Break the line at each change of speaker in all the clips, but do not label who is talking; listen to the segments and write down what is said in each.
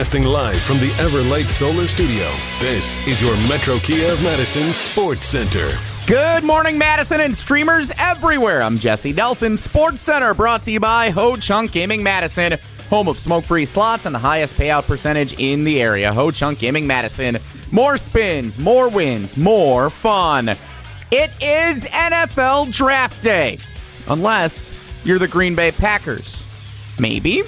Broadcasting live from the Everlight Solar Studio, this is your Metro Kia of Madison Sports Center.
Good morning, Madison and streamers everywhere. I'm Jesse Nelson. Sports Center brought to you by Ho Chunk Gaming Madison, home of smoke-free slots and the highest payout percentage in the area. Ho Chunk Gaming Madison. More spins, more wins, more fun. It is NFL Draft Day, unless you're the Green Bay Packers. Maybe.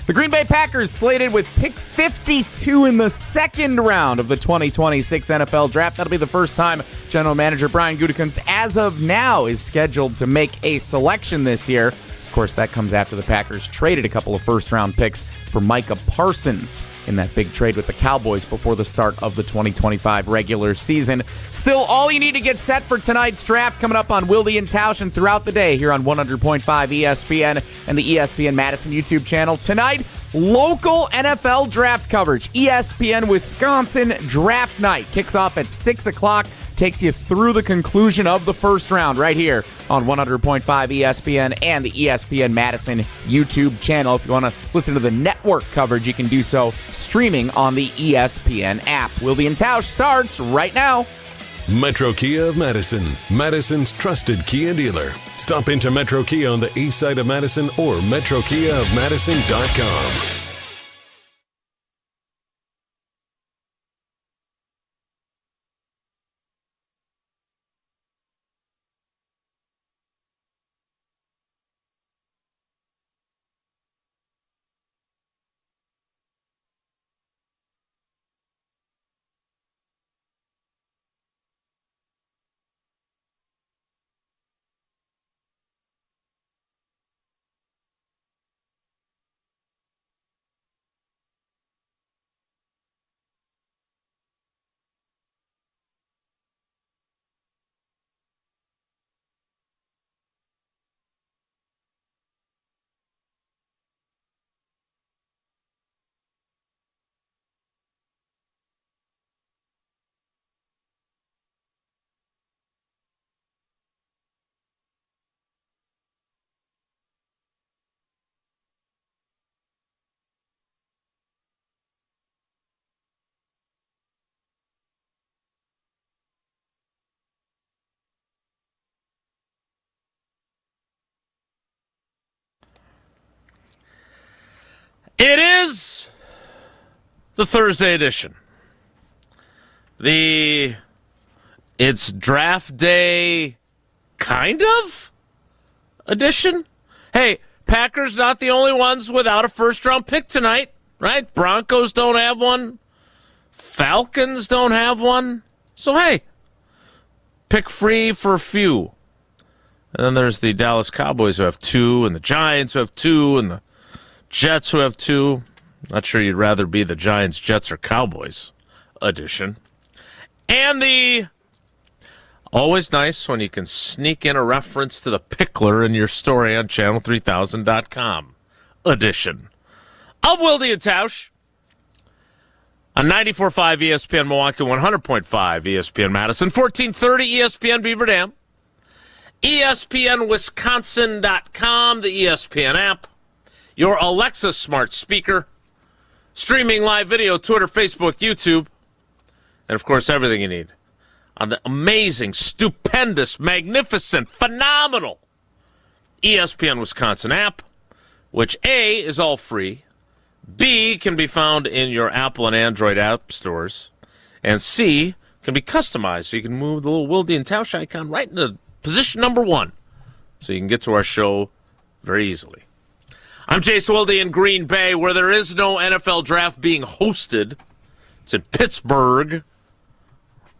The Green Bay Packers slated with pick 52 in the second round of the 2026 NFL Draft. That'll be the first time General Manager Brian Gutekunst, as of now, is scheduled to make a selection this year. Of course, that comes after the Packers traded a couple of first-round picks for Micah Parsons in that big trade with the Cowboys before the start of the 2025 regular season. Still, all you need to get set for tonight's draft coming up on Wilde and Tausch and throughout the day here on 100.5 ESPN and the ESPN Madison YouTube channel. Tonight, local NFL draft coverage. ESPN Wisconsin Draft Night kicks off at 6 o'clock. Takes you through the conclusion of the first round right here on 100.5 ESPN and the ESPN Madison YouTube channel. If you want to listen to the network coverage, you can do so streaming on the ESPN app. Wilde and Tausch starts right now.
Metro Kia of Madison, Madison's trusted Kia dealer. Stop into Metro Kia on the east side of Madison or metrokiaofmadison.com.
It is the Thursday edition. It's draft day, kind of, edition. Hey, Packers not the only ones without a first-round pick tonight, right? Broncos don't have one. Falcons don't have one. So, hey, pick free for a few. And then there's the Dallas Cowboys who have two, and the Giants who have two, and the Jets who have two. Not sure you'd rather be the Giants, Jets, or Cowboys edition. And the always nice when you can sneak in a reference to the Pickler in your story on channel3000.com edition of Wilde and Tausch on 94.5 ESPN Milwaukee, 100.5 ESPN Madison, 1430 ESPN Beaver Dam, ESPNWisconsin.com, the ESPN app, your Alexa smart speaker, streaming live video, Twitter, Facebook, YouTube, and, of course, everything you need on the amazing, stupendous, magnificent, phenomenal ESPN Wisconsin app, which, A, is all free, B, can be found in your Apple and Android app stores, and C, can be customized so you can move the little Wilde and Tausch icon right into position number 1 so you can get to our show very easily. I'm Jace Wilde in Green Bay, where there is no NFL draft being hosted. It's in Pittsburgh.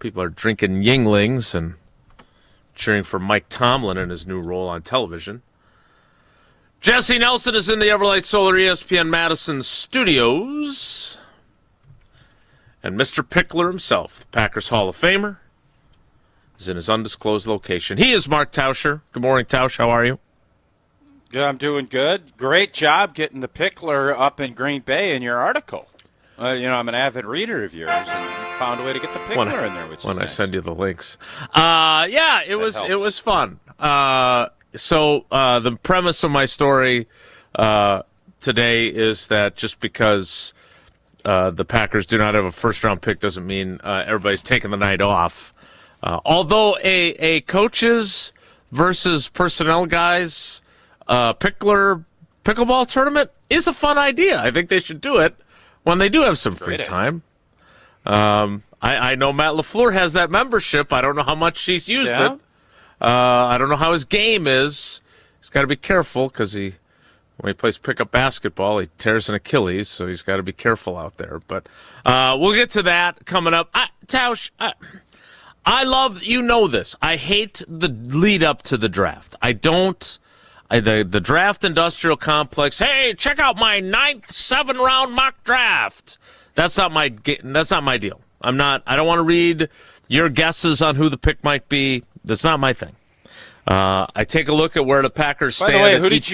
People are drinking Yinglings and cheering for Mike Tomlin in his new role on television. Jesse Nelson is in the Everlight Solar ESPN Madison studios. And Mr. Pickler himself, the Packers Hall of Famer, is in his undisclosed location. He is Mark Tauscher. Good morning, Tausch. How are you?
Yeah, I'm doing good. Great job getting the Pickler up in Green Bay in your article. I'm an avid reader of yours, and found a way to get the Pickler in there, which is
when
nice.
I send you the links. It was fun. So the premise of my story today is that just because the Packers do not have a first-round pick doesn't mean everybody's taking the night off. Although a coaches versus personnel guys pickleball tournament is a fun idea. I think they should do it when they do have some free time. I know Matt LaFleur has that membership. I don't know how much he's used it. I don't know how his game is. He's got to be careful because when he plays pickup basketball, he tears an Achilles, so he's got to be careful out there. But we'll get to that coming up. Tausch, I love, you know this. I hate the lead up to the draft. I don't. The draft industrial complex. Hey, check out my 9th 7-round mock draft. That's not my deal. I don't want to read your guesses on who the pick might be. That's not my thing. I take a look at where the Packers stand.
By the way, who did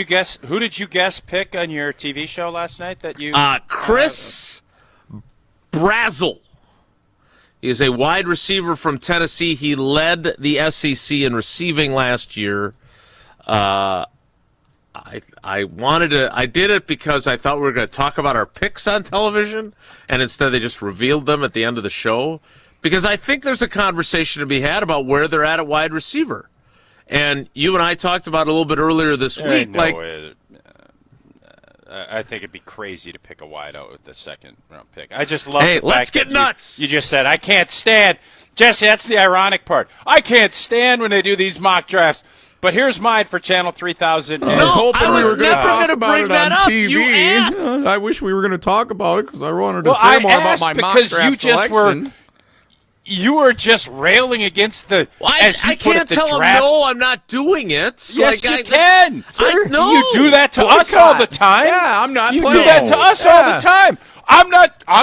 you guess pick on your TV show last night that you
Chris Brazzell. He is a wide receiver from Tennessee. He led the SEC in receiving last year. I did it because I thought we were going to talk about our picks on television, and instead they just revealed them at the end of the show. Because I think there's a conversation to be had about where they're at wide receiver. And you and I talked about it a little bit earlier this week.
I think it'd be crazy to pick a wideout with the second-round pick. I just love the fact
let's get
that
nuts.
You just said, I can't stand. Jesse, that's the ironic part. I can't stand when they do these mock drafts. But here's mine for Channel 3000.
I was hoping we were going to talk
gonna
about
bring
it
that
on
up.
TV.
You asked.
I wish we were going to talk about it because I wanted to say more about my mock draft selection.
You were just railing against the.
I can't tell him no. I'm not doing it.
Yes, you can.
No,
you do that to us all the time.
Yeah, I'm not.
You do that to us all the time. I'm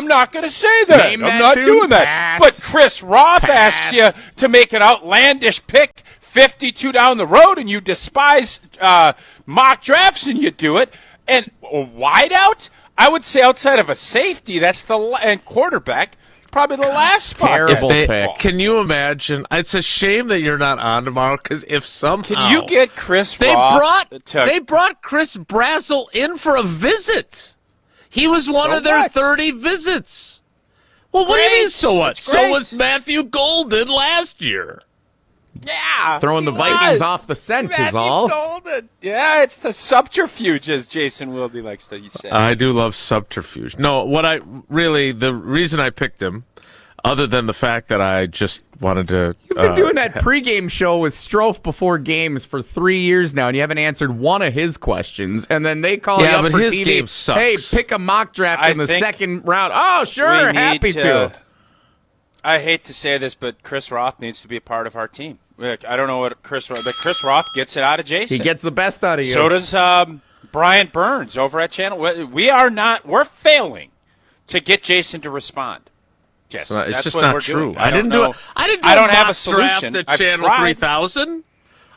not going to say that. I'm not doing that. But Chris Roth asks you to make an outlandish pick 52 down the road, and you despise mock drafts, and you do it. And a wideout, I would say outside of a safety, and quarterback. Probably the last spot.
Terrible pick.
Can you imagine? It's a shame that you're not on tomorrow because if somehow
can you get Chris
Roth? They brought Chris Brazzell in for a visit. He was one of their 30 visits. Well, what do you mean? So what? So was Matthew Golden last year.
Yeah,
throwing the Vikings off the scent is all.
Golden. Yeah, it's the subterfuge, as Jason Wilde likes to say.
I do love subterfuge. No, the reason I picked him, other than the fact that I just wanted to.
You've been doing that pregame show with Strofe before games for 3 years now, and you haven't answered one of his questions. And then they call you up for
his
TV.
Game sucks.
Hey, pick a mock draft in the second round. Oh, sure, happy to.
I hate to say this, but Chris Roth needs to be a part of our team. I don't know what Chris Roth gets it out of Jason.
He gets the best out of you.
So does Brian Burns over at Channel. We're failing to get Jason to respond. Yes,
it's just not true.
I don't have a solution
at Channel 3000.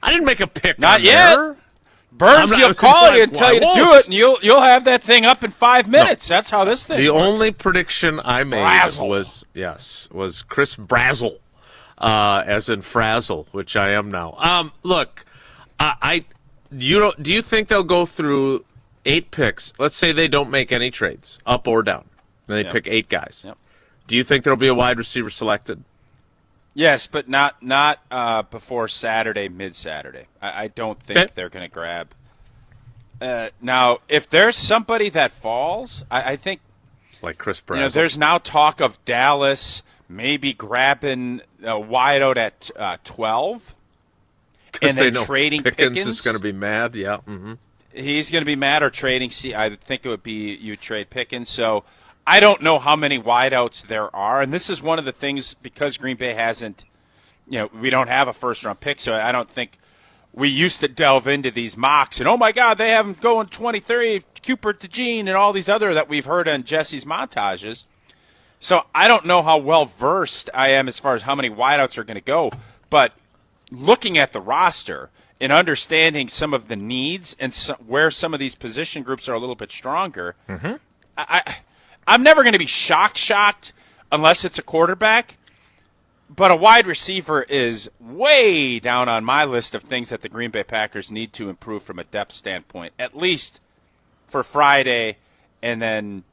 I didn't make a pick.
Not
on
yet.
there.
Burns, he'll call you and tell you to do it, and you'll have that thing up in 5 minutes. No. That's how this thing
The
works.
only prediction I made was Chris Brazzell. As in frazzle, which I am now. Look, do you think they'll go through 8 picks? Let's say they don't make any trades, up or down. Then they pick 8 guys. Yep. Do you think there'll be a wide receiver selected?
Yes, but not before Saturday, mid-Saturday. I don't think they're going to grab. Now, if there's somebody that falls, I think
like Chris Brazzell.
There's now talk of Dallas maybe grabbing a wideout at 12, and then trading Pickens
is going to be mad. Yeah,
he's going to be mad or trading. I think it would be you trade Pickens. So I don't know how many wideouts there are, and this is one of the things because Green Bay hasn't. We don't have a first-round pick, so I don't think we used to delve into these mocks and oh my God, they have him going 23, Cooper to Gene, and all these other that we've heard on Jesse's montages. So I don't know how well-versed I am as far as how many wideouts are going to go, but looking at the roster and understanding some of the needs and where some of these position groups are a little bit stronger, I'm never going to be shocked unless it's a quarterback, but a wide receiver is way down on my list of things that the Green Bay Packers need to improve from a depth standpoint, at least for Friday and then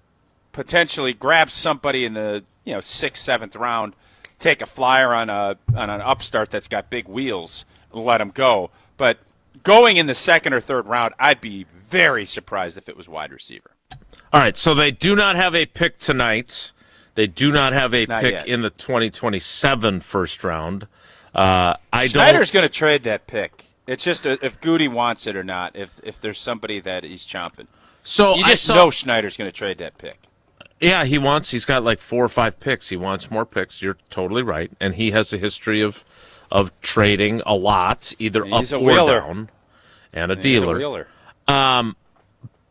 potentially grab somebody in the 6th, 7th round, take a flyer on an upstart that's got big wheels, and let him go. But going in the 2nd or 3rd round, I'd be very surprised if it was wide receiver.
All right, so they do not have a pick tonight. They do not have a
Not
pick
yet.
in the 2027 first round.
Schneider's going to trade that pick. It's just if Goody wants it or not, if there's somebody that he's chomping.
So
You just know Schneider's going to trade that pick.
Yeah, he's got like 4 or 5 picks. He wants more picks. You're totally right. And he has a history of trading a lot, either
He's
up
a
or
wheeler.
down, and a
He's
dealer.
a wheeler.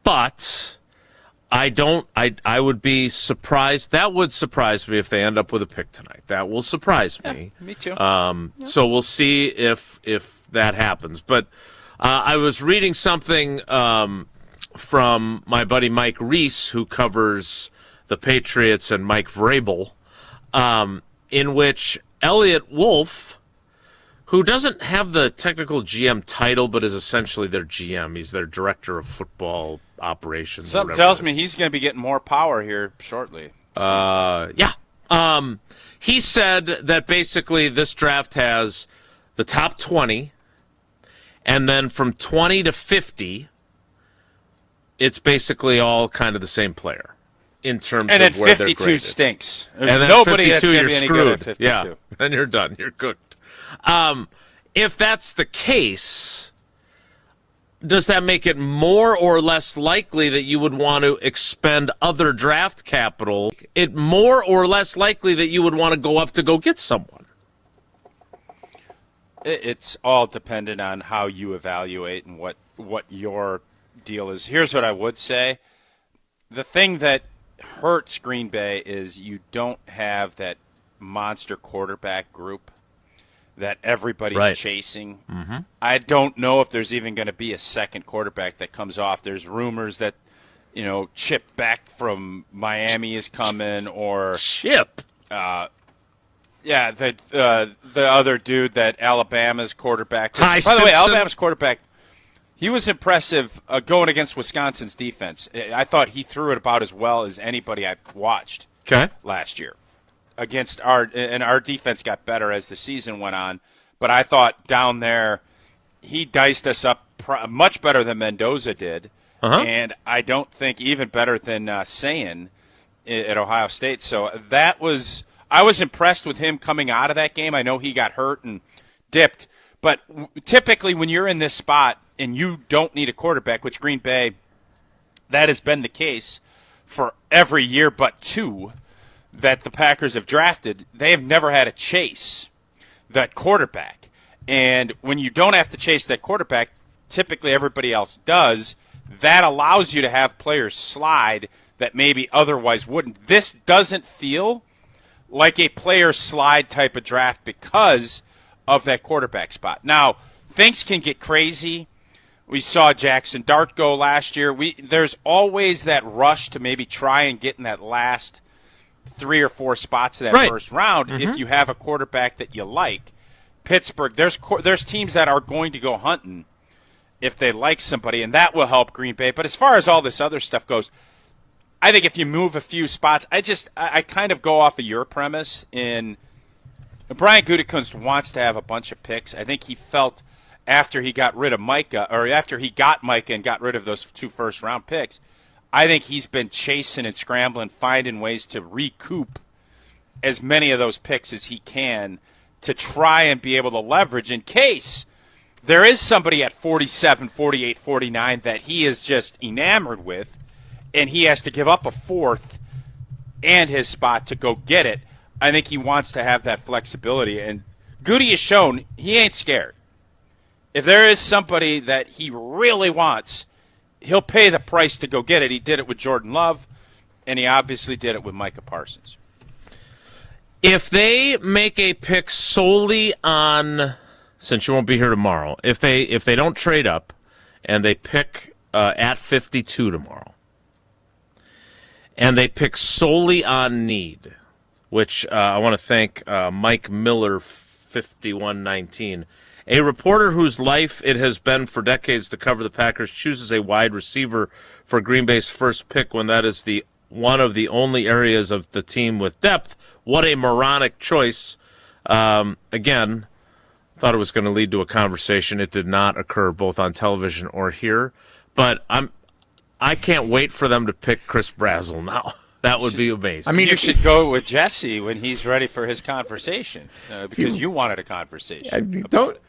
But I would be surprised. That would surprise me if they end up with a pick tonight. That will surprise me.
Me too.
So we'll see if that happens. But I was reading something from my buddy Mike Reese, who covers the Patriots, and Mike Vrabel, in which Elliot Wolf, who doesn't have the technical GM title but is essentially their GM. He's their director of football operations.
Something tells me he's going to be getting more power here shortly.
Yeah. He said that basically this draft has the top 20, and then from 20 to 50, it's basically all kind of the same player in terms
And then
of where they're
52
graded.
stinks. There's
And then
nobody
52,
that's going
you're
to be any
screwed.
good at 52.
Yeah, then you're done. You're cooked. If that's the case, does that make it more or less likely that you would want to expend other draft capital? It more or less likely that you would want to go up to go get someone?
It's all dependent on how you evaluate and what your deal is. Here's what I would say. The thing that hurts Green Bay is you don't have that monster quarterback group that everybody's chasing. Mm-hmm. I don't know if there's even going to be a second quarterback that comes off. There's rumors that, Chip back from Miami is coming, or
Chip.
the other dude that Alabama's quarterback.
Ty
By the way,
Simpson.
Alabama's quarterback, he was impressive going against Wisconsin's defense. I thought he threw it about as well as anybody I watched last year. Against our defense got better as the season went on, but I thought down there he diced us up much better than Mendoza did, and I don't think even better than Sayin at Ohio State. So I was impressed with him coming out of that game. I know he got hurt and dipped, but typically when you're in this spot and you don't need a quarterback, which Green Bay, that has been the case for every year but 2 that the Packers have drafted, they have never had to chase that quarterback. And when you don't have to chase that quarterback, typically everybody else does. That allows you to have players slide that maybe otherwise wouldn't. This doesn't feel like a player slide type of draft because of that quarterback spot. Now, things can get crazy. We saw Jackson Dart go last year. There's always that rush to maybe try and get in that last 3 or 4 spots of that first round if you have a quarterback that you like. Pittsburgh, there's teams that are going to go hunting if they like somebody, and that will help Green Bay. But as far as all this other stuff goes, I think if you move a few spots, I kind of go off of your premise. In Brian Gutekunst wants to have a bunch of picks. I think he felt after he got rid of Micah, or after he got Micah and got rid of those 2 first-round picks, I think he's been chasing and scrambling, finding ways to recoup as many of those picks as he can to try and be able to leverage in case there is somebody at 47, 48, 49 that he is just enamored with, and he has to give up a 4th and his spot to go get it. I think he wants to have that flexibility, and Goody has shown he ain't scared. If there is somebody that he really wants, he'll pay the price to go get it. He did it with Jordan Love, and he obviously did it with Micah Parsons.
If they make a pick solely on, since you won't be here tomorrow, if they don't trade up and they pick at 52 tomorrow, and they pick solely on need, which I want to thank Mike Miller, 5119. A reporter whose life it has been for decades to cover the Packers chooses a wide receiver for Green Bay's first pick when that is the one of the only areas of the team with depth. What a moronic choice. Again, thought it was going to lead to a conversation. It did not occur both on television or here. But I can't wait for them to pick Chris Brazzell now. That would be amazing.
I mean, you should go with Jesse when he's ready for his conversation, because you wanted a conversation.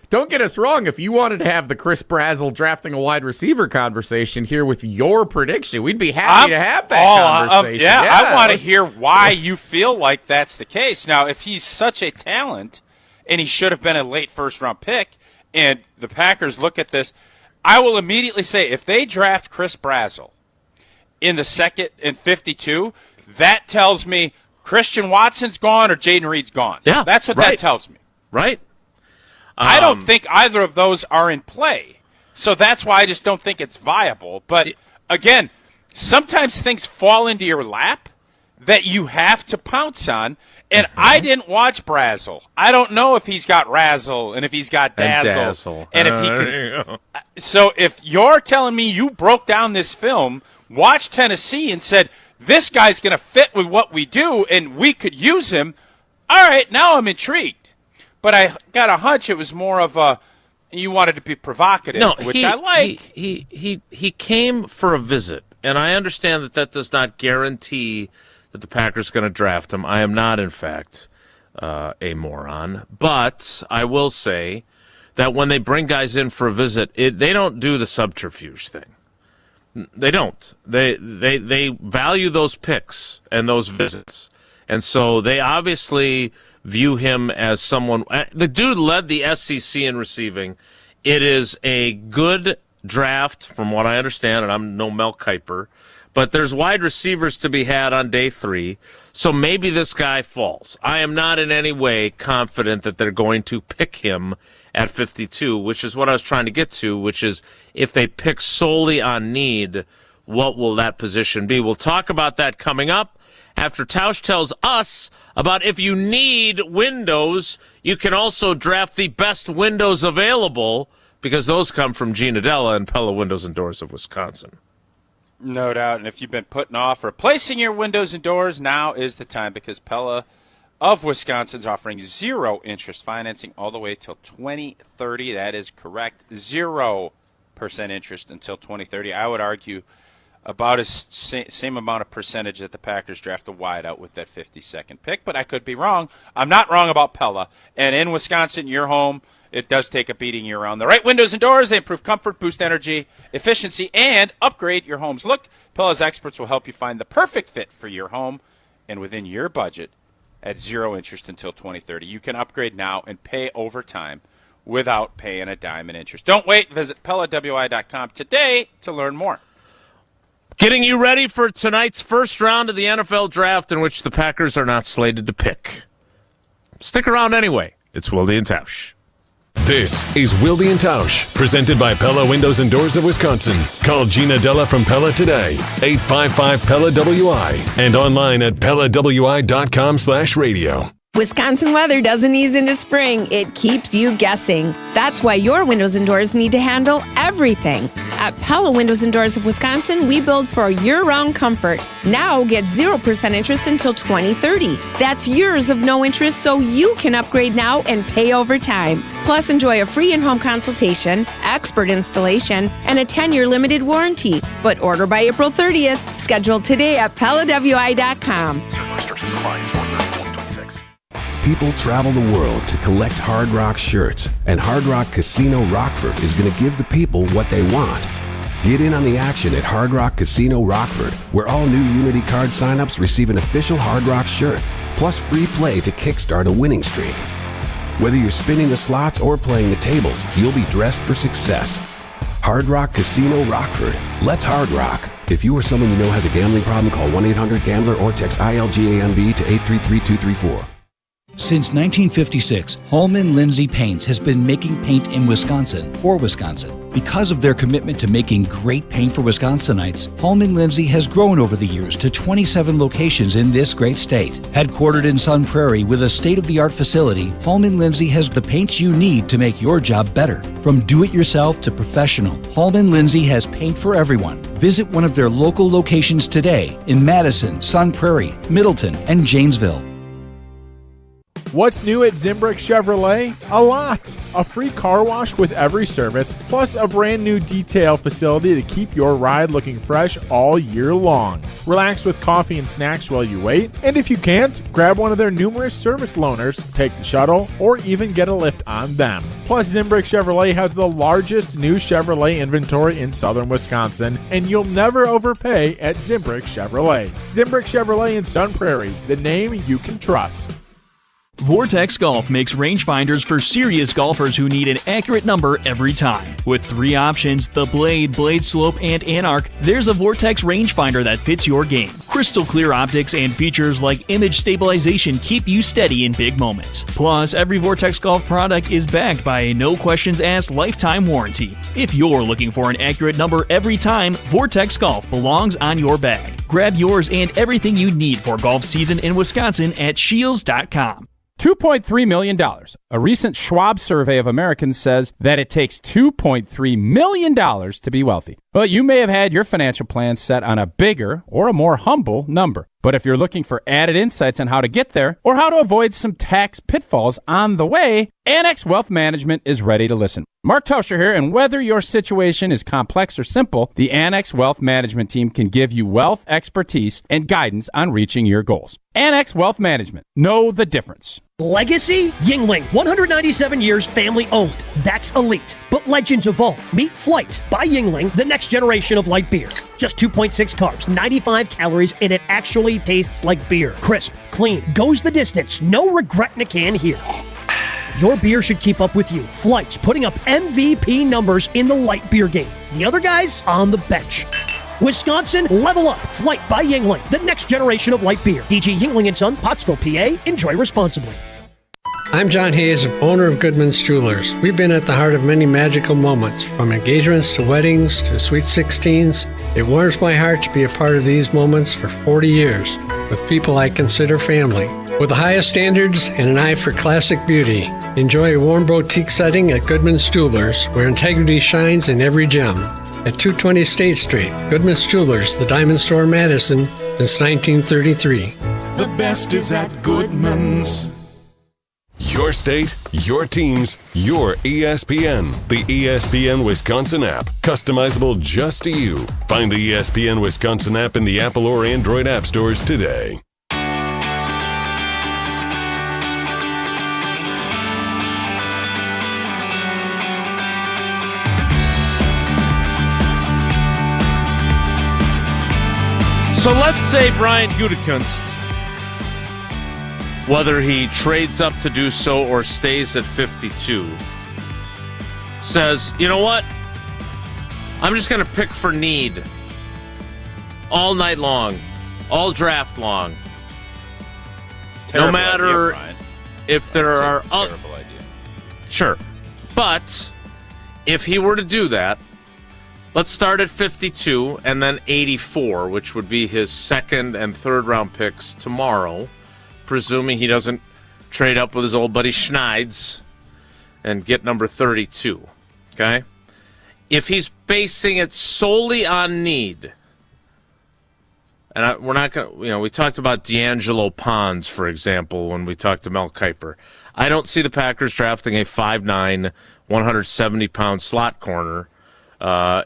Don't get us wrong. If you wanted to have the Chris Brazzell drafting a wide receiver conversation here with your prediction, we'd be happy to have that conversation.
I want to hear why you feel like that's the case. Now, if he's such a talent and he should have been a late first-round pick, and the Packers look at this, I will immediately say if they draft Chris Brazzell in the second and 52, that tells me Christian Watson's gone or Jaden Reed's gone.
Yeah,
that's what that tells me.
Right.
I don't think either of those are in play. So that's why I just don't think it's viable. But, again, sometimes things fall into your lap that you have to pounce on. And I didn't watch Brazzell. I don't know if he's got razzle and if he's got dazzle. And if he can. So if you're telling me you broke down this film, watched Tennessee, and said, this guy's going to fit with what we do and we could use him, all right, now I'm intrigued. But I got a hunch it was more of a you wanted to be provocative, which I like.
He came for a visit, and I understand that does not guarantee that the Packers are going to draft him. I am not, in fact, a moron. But I will say that when they bring guys in for a visit, they don't do the subterfuge thing. They don't. They value those picks and those visits. And so they obviously view him as someone. The dude led the SEC in receiving. It is a good draft, from what I understand, and I'm no Mel Kiper, but there's wide receivers to be had on day 3, so maybe this guy falls. I am not in any way confident that they're going to pick him at 52, which is what I was trying to get to, which is if they pick solely on need, what will that position be? We'll talk about that coming up after Tausch tells us about if you need windows, you can also draft the best windows available, because those come from Gina Della and Pella Windows and Doors of Wisconsin.
No doubt, and if you've been putting off replacing your windows and doors, now is the time, because Pella of Wisconsin is offering 0 interest financing all the way till 2030. That is correct, 0% interest until 2030. I would argue about same amount of percentage that the Packers draft a wideout with that 52nd pick, but I could be wrong. I'm not wrong about Pella. And in Wisconsin, your home, it does take a beating year-round. The right windows and doors, they improve comfort, boost energy, efficiency, and upgrade your home's look. Pella's experts will help you find the perfect fit for your home and within your budget at 0 interest until 2030. You can upgrade now and pay over time without paying a dime in interest. Don't wait. Visit PellaWI.com today to learn more.
Getting you ready for tonight's first round of the NFL Draft, in which the Packers are not slated to pick. Stick around anyway. It's Wilde and Tausch.
This is Wilde and Tausch, presented by Pella Windows and Doors of Wisconsin. Call Gina Della from Pella today, 855-PELLA-WI, and online at PellaWI.com/radio.
Wisconsin weather doesn't ease into spring. It keeps you guessing. That's why your windows and doors need to handle everything. At Pella Windows and Doors of Wisconsin, we build for year-round comfort. Now get 0% interest until 2030. That's years of no interest, so you can upgrade now and pay over time. Plus, enjoy a free in-home consultation, expert installation, and a 10-year limited warranty. But order by April 30th. Schedule today at PellaWI.com.
People travel the world to collect Hard Rock shirts, and Hard Rock Casino Rockford is going to give the people what they want. Get in on the action at Hard Rock Casino Rockford, where all new Unity card signups receive an official Hard Rock shirt, plus free play to kickstart a winning streak. Whether you're spinning the slots or playing the tables, you'll be dressed for success. Hard Rock Casino Rockford. Let's Hard Rock. If you or someone you know has a gambling problem, call 1-800-GAMBLER or text ILGAMB to 833-234.
Since 1956, Holman Lindsay Paints has been making paint in Wisconsin for Wisconsin. Because of their commitment to making great paint for Wisconsinites, Holman Lindsay has grown over the years to 27 locations in this great state. Headquartered in Sun Prairie with a state-of-the-art facility, Holman Lindsay has the paints you need to make your job better. From do-it-yourself to professional, Holman Lindsay has paint for everyone. Visit one of their local locations today in Madison, Sun Prairie, Middleton, and Janesville.
What's new at Zimbrick Chevrolet? A lot! A free car wash with every service, plus a brand new detail facility to keep your ride looking fresh all year long. Relax with coffee and snacks while you wait, and if you can't, grab one of their numerous service loaners, take the shuttle, or even get a lift on them. Plus, Zimbrick Chevrolet has the largest new Chevrolet inventory in southern Wisconsin, and you'll never overpay at Zimbrick Chevrolet. Zimbrick Chevrolet in Sun Prairie, the name you can trust.
Vortex Golf makes rangefinders for serious golfers who need an accurate number every time. With 3 options, the Blade, Blade Slope, and Anarch, there's a Vortex rangefinder that fits your game. Crystal clear optics and features like image stabilization keep you steady in big moments. Plus, every Vortex Golf product is backed by a no-questions-asked lifetime warranty. If you're looking for an accurate number every time, Vortex Golf belongs on your bag. Grab yours and everything you need for golf season in Wisconsin at Shields.com.
$2.3 million. A recent Schwab survey of Americans says that it takes $2.3 million to be wealthy. Well, you may have had your financial plans set on a bigger or a more humble number. But if you're looking for added insights on how to get there or how to avoid some tax pitfalls on the way, Annex Wealth Management is ready to listen. Mark Tauscher here, and whether your situation is complex or simple, the Annex Wealth Management team can give you wealth expertise and guidance on reaching your goals. Annex Wealth Management. Know the difference.
Legacy? Yingling, 197 years family owned. That's elite. But legends evolve. Meet Flight by Yingling, the next generation of light beer. Just 2.6 carbs, 95 calories, and it actually tastes like beer. Crisp, clean, goes the distance. No regret in a can here. Your beer should keep up with you. Flight's putting up MVP numbers in the light beer game. The other guys on the bench. Wisconsin, level up. Flight by Yingling, the next generation of light beer. DG Yingling & Son, Pottsville, PA. Enjoy responsibly.
I'm John Hayes, owner of Goodman's Jewelers. We've been at the heart of many magical moments, from engagements to weddings to sweet 16s. It warms my heart to be a part of these moments for 40 years with people I consider family. With the highest standards and an eye for classic beauty, enjoy a warm boutique setting at Goodman's Jewelers, where integrity shines in every gem. At 220 State Street, Goodman's Jewelers, the Diamond Store, Madison, since 1933.
The best is at Goodman's.
Your state, your teams, your ESPN. The ESPN Wisconsin app. Customizable just to you. Find the ESPN Wisconsin app in the Apple or Android app stores today.
So let's say Brian Gutekunst, whether he trades up to do so or stays at 52, says, you know what? I'm just going to pick for need all night long, all draft long.
Terrible
no matter
idea,
if there are...
Terrible idea.
Sure. But if he were to do that, let's start at 52 and then 84, which would be his second and third round picks tomorrow, presuming he doesn't trade up with his old buddy Schneids and get number 32. Okay? If he's basing it solely on need, and we're not going to, we talked about D'Angelo Pons, for example, when we talked to Mel Kiper. I don't see the Packers drafting a 5'9", 170-pound slot corner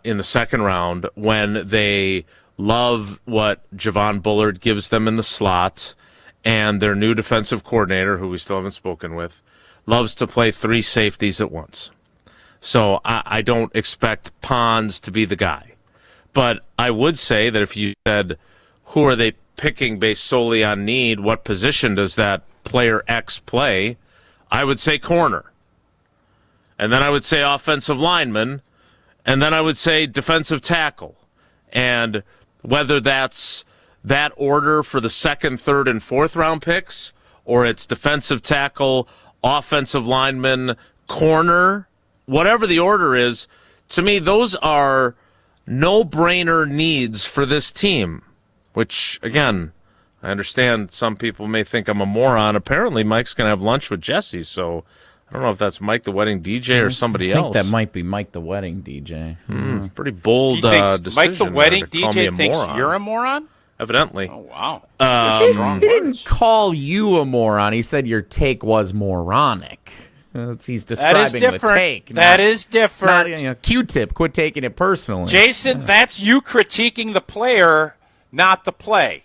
in the second round when they love what Javon Bullard gives them in the slot, and their new defensive coordinator, who we still haven't spoken with, loves to play 3 safeties at once. So I don't expect Pons to be the guy. But I would say that if you said, who are they picking based solely on need, what position does that player X play, I would say corner. And then I would say offensive lineman, and then I would say defensive tackle. And whether that's that order for the second, third, and fourth round picks, or it's defensive tackle, offensive lineman, corner, whatever the order is, to me, those are no-brainer needs for this team, which, again, I understand some people may think I'm a moron. Apparently, Mike's going to have lunch with Jesse, so I don't know if that's Mike the Wedding DJ or somebody else.
I think that might be Mike the Wedding DJ.
Pretty bold
He thinks
decision.
Mike the Wedding
there to call me
DJ
a
thinks
moron.
you're a moron?
Evidently.
Oh, wow.
He didn't call you a moron. He said your take was moronic. He's describing the take.
That is different.
It's not, Q-tip, quit taking it personally.
Jason, that's you critiquing the player, not the play.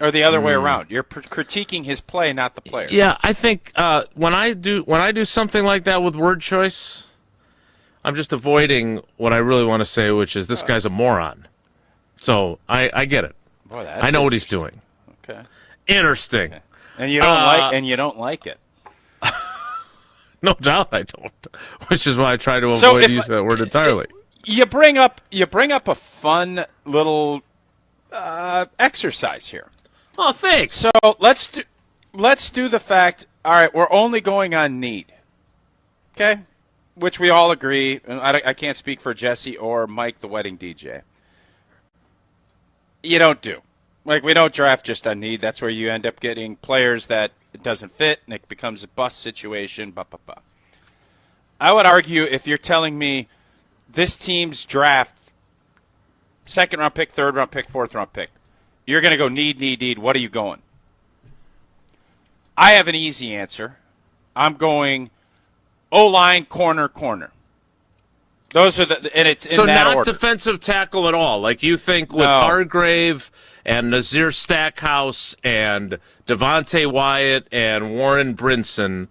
Or the other way around. You're critiquing his play, not the player.
Yeah, I think when I do something like that with word choice, I'm just avoiding what I really want to say, which is this guy's a moron. So I get it.
Boy, that's
I know what he's doing.
Okay.
Interesting.
Okay. And you don't like it.
No doubt I don't. Which is why I try to avoid using that word entirely.
You bring up a fun little exercise here.
Oh, thanks.
So let's do the fact. All right, we're only going on need. Okay, which we all agree. And I can't speak for Jesse or Mike, the Wedding DJ. You don't do. Like, we don't draft just on need. That's where you end up getting players that it doesn't fit, and it becomes a bust situation. I would argue if you're telling me this team's draft, second-round pick, third-round pick, fourth-round pick, you're going to go need. What are you going? I have an easy answer. I'm going O-line, corner. Those are and it's in that order.
So not defensive tackle at all. Like you think with Hargrave and Nazir Stackhouse and Devontae Wyatt and Warren Brinson,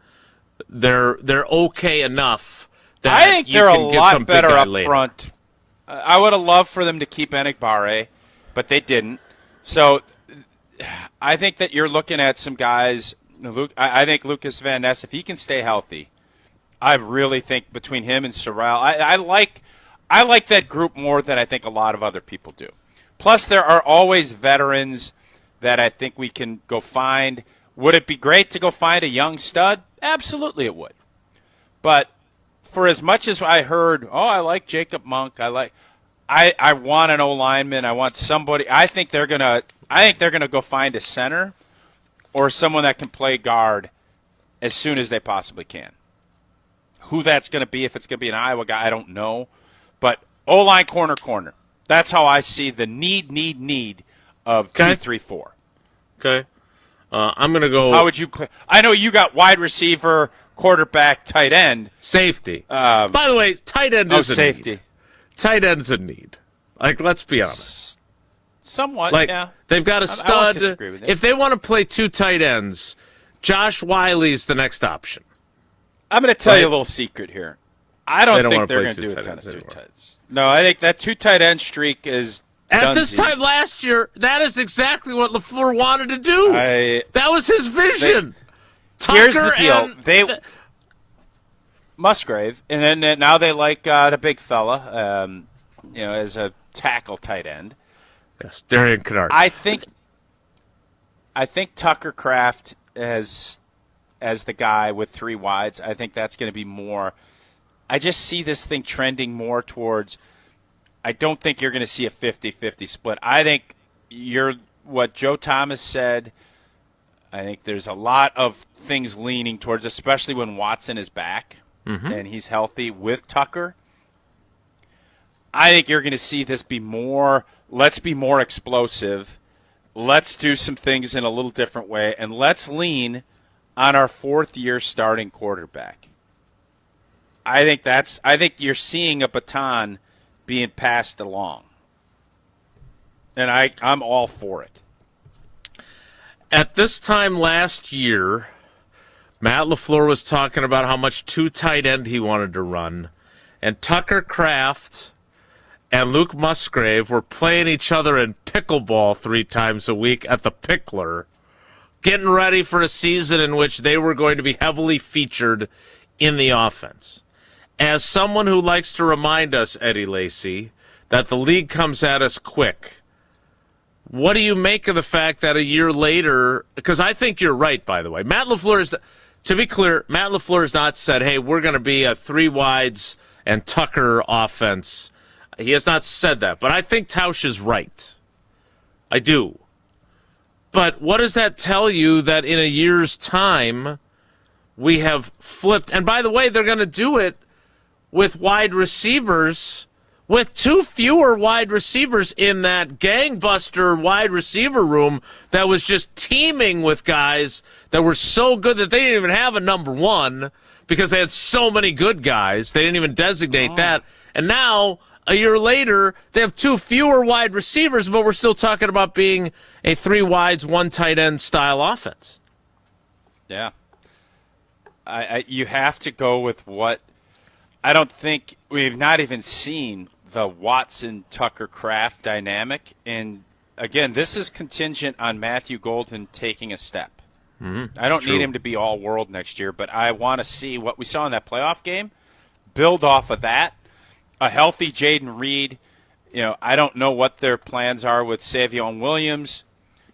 they're okay enough that
I think
you
they're
can
a
get
lot
some
better
big guy
up
later.
front. I would have loved for them to keep Enikbare, but they didn't. So I think that you're looking at some guys. I think Lucas Van Ness, if he can stay healthy, I really think between him and Sorrell, I like that group more than I think a lot of other people do. Plus, there are always veterans that I think we can go find. Would it be great to go find a young stud? Absolutely it would. But for as much as I heard, I like Jacob Monk, I want an O-lineman, I want somebody. I think they're gonna go find a center or someone that can play guard as soon as they possibly can. Who that's going to be, if it's going to be an Iowa guy, I don't know. But O-line, corner. That's how I see the need of 2, 3, 4.
Okay. I'm going to go.
How would you? I know you got wide receiver, quarterback, tight end,
safety. By the way, tight end is
safety.
A need. Tight end's a need. Like, let's be honest.
Somewhat.
Like,
yeah.
They've got a stud.
I won't disagree with you.
If they want to play 2 tight ends, Josh Wiley's the next option.
I'm going to tell you a little secret here. I don't think they're going to do a
tight
ton of
ends
2
anymore.
tights. No, I think that 2 tight end streak is
At this
Dunsey.
time last year, that is exactly what LaFleur wanted to do. That was his vision.
Here's the deal. Musgrave, and then now they like the big fella, as a tackle tight end.
Yes, Darian Kennard.
I think Tucker Kraft as the guy with 3 wides. I think that's going to be more. I just see this thing trending more towards. I don't think you're going to see a 50-50 split. I think what Joe Thomas said. I think there's a lot of things leaning towards, especially when Watson is back and he's healthy with Tucker. I think you're going to see this be more. Let's be more explosive. Let's do some things in a little different way, and let's lean on our 4th-year starting quarterback. I think you're seeing a baton being passed along, and I'm all for it.
At this time last year, Matt LaFleur was talking about how much 2 tight end he wanted to run, and Tucker Kraft and Luke Musgrave were playing each other in pickleball 3 times a week at the Pickler, getting ready for a season in which they were going to be heavily featured in the offense. As someone who likes to remind us, Eddie Lacy, that the league comes at us quick, what do you make of the fact that a year later, because I think you're right, by the way, Matt LaFleur to be clear, Matt LaFleur has not said, hey, we're going to be a 3 wides and Tucker offense. He has not said that, but I think Tausch is right. I do. But what does that tell you that in a year's time, we have flipped. And by the way, they're going to do it with wide receivers, with 2 fewer wide receivers in that gangbuster wide receiver room that was just teeming with guys that were so good that they didn't even have a number 1 because they had so many good guys. They didn't even designate that. And now, a year later, they have 2 fewer wide receivers, but we're still talking about being a 3 wides, 1 tight end style offense.
Yeah. You have to go with what I don't think we've not even seen the Watson-Tucker-Kraft dynamic. And, again, this is contingent on Matthew Golden taking a step. I don't need him to be all-world next year, but I want to see what we saw in that playoff game, build off of that. A healthy Jaden Reed, I don't know what their plans are with Savion Williams,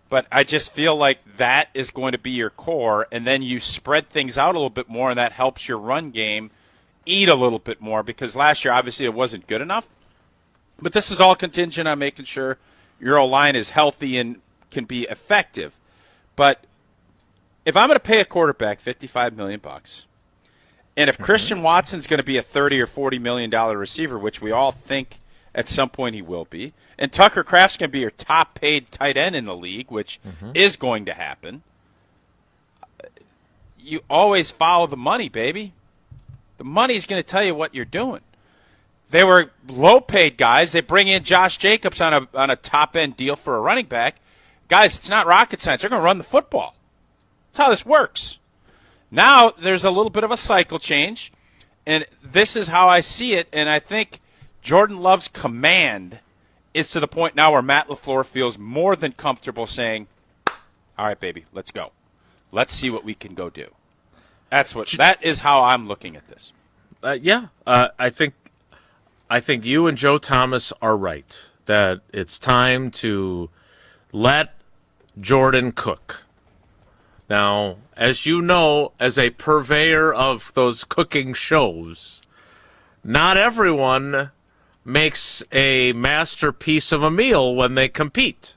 but I just feel like that is going to be your core, and then you spread things out a little bit more, and that helps your run game eat a little bit more, because last year, obviously, it wasn't good enough. But this is all contingent on making sure your O-line is healthy and can be effective. But if I'm going to pay a quarterback $55 million, and if Christian Watson's going to be a $30 or $40 million receiver, which we all think at some point he will be, and Tucker Kraft's going to be your top-paid tight end in the league, which is going to happen, you always follow the money, baby. The money's going to tell you what you're doing. They were low-paid guys. They bring in Josh Jacobs on a top-end deal for a running back. Guys, it's not rocket science. They're going to run the football. That's how this works. Now there's a little bit of a cycle change, and this is how I see it, and I think Jordan Love's command is to the point now where Matt LaFleur feels more than comfortable saying, all right, baby, let's go. Let's see what we can go do. That is how I'm looking at this.
I think you and Joe Thomas are right, that it's time to let Jordan cook. Now, as you know, as a purveyor of those cooking shows, not everyone makes a masterpiece of a meal when they compete.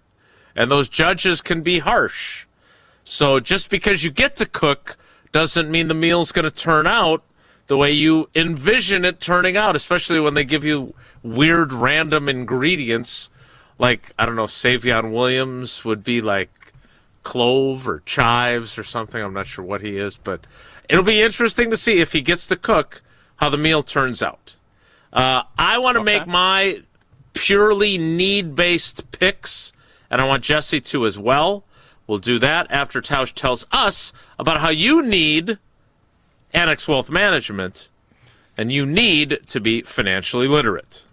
And those judges can be harsh. So just because you get to cook doesn't mean the meal's going to turn out the way you envision it turning out, especially when they give you weird random ingredients. Like, I don't know, Savion Williams would be like clove or chives or something. I'm not sure what he is, but it'll be interesting to see if he gets to cook how the meal turns out. I want to make my purely need-based picks, and I want Jesse to as well. We'll do that after Tausch tells us about how you need Annex Wealth Management, and you need to be financially literate.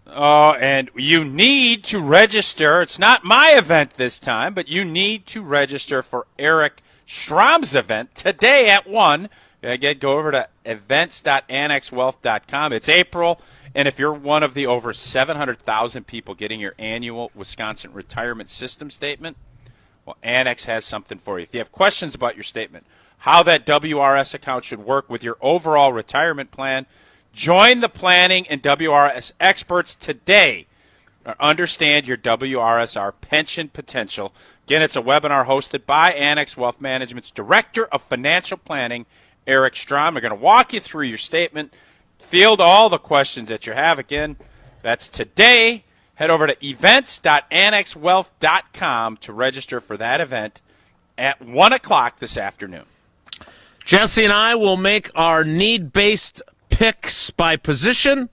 And you need to register. It's not my event this time, but you need to register for Eric Strom's event today at 1. Again, go over to events.annexwealth.com. It's April, and if you're one of the over 700,000 people getting your annual Wisconsin Retirement System statement, well, Annex has something for you. If you have questions about your statement, how that WRS account should work with your overall retirement plan, join the planning and WRS experts today. Understand your WRSR pension potential. Again, it's a webinar hosted by Annex Wealth Management's Director of Financial Planning, Eric Strom. We're going to walk you through your statement, field all the questions that you have. Again, that's today. Head over to events.annexwealth.com to register for that event at 1 o'clock this afternoon.
Jesse and I will make our need-based picks by position.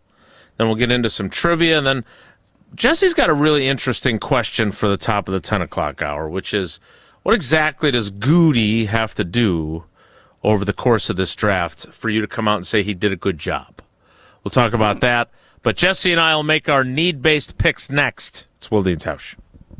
Then we'll get into some trivia. And then Jesse's got a really interesting question for the top of the 10 o'clock hour, which is, what exactly does Goody have to do over the course of this draft for you to come out and say he did a good job? We'll talk about that. But Jesse and I will make our need-based picks next. It's Wilde and Tausch.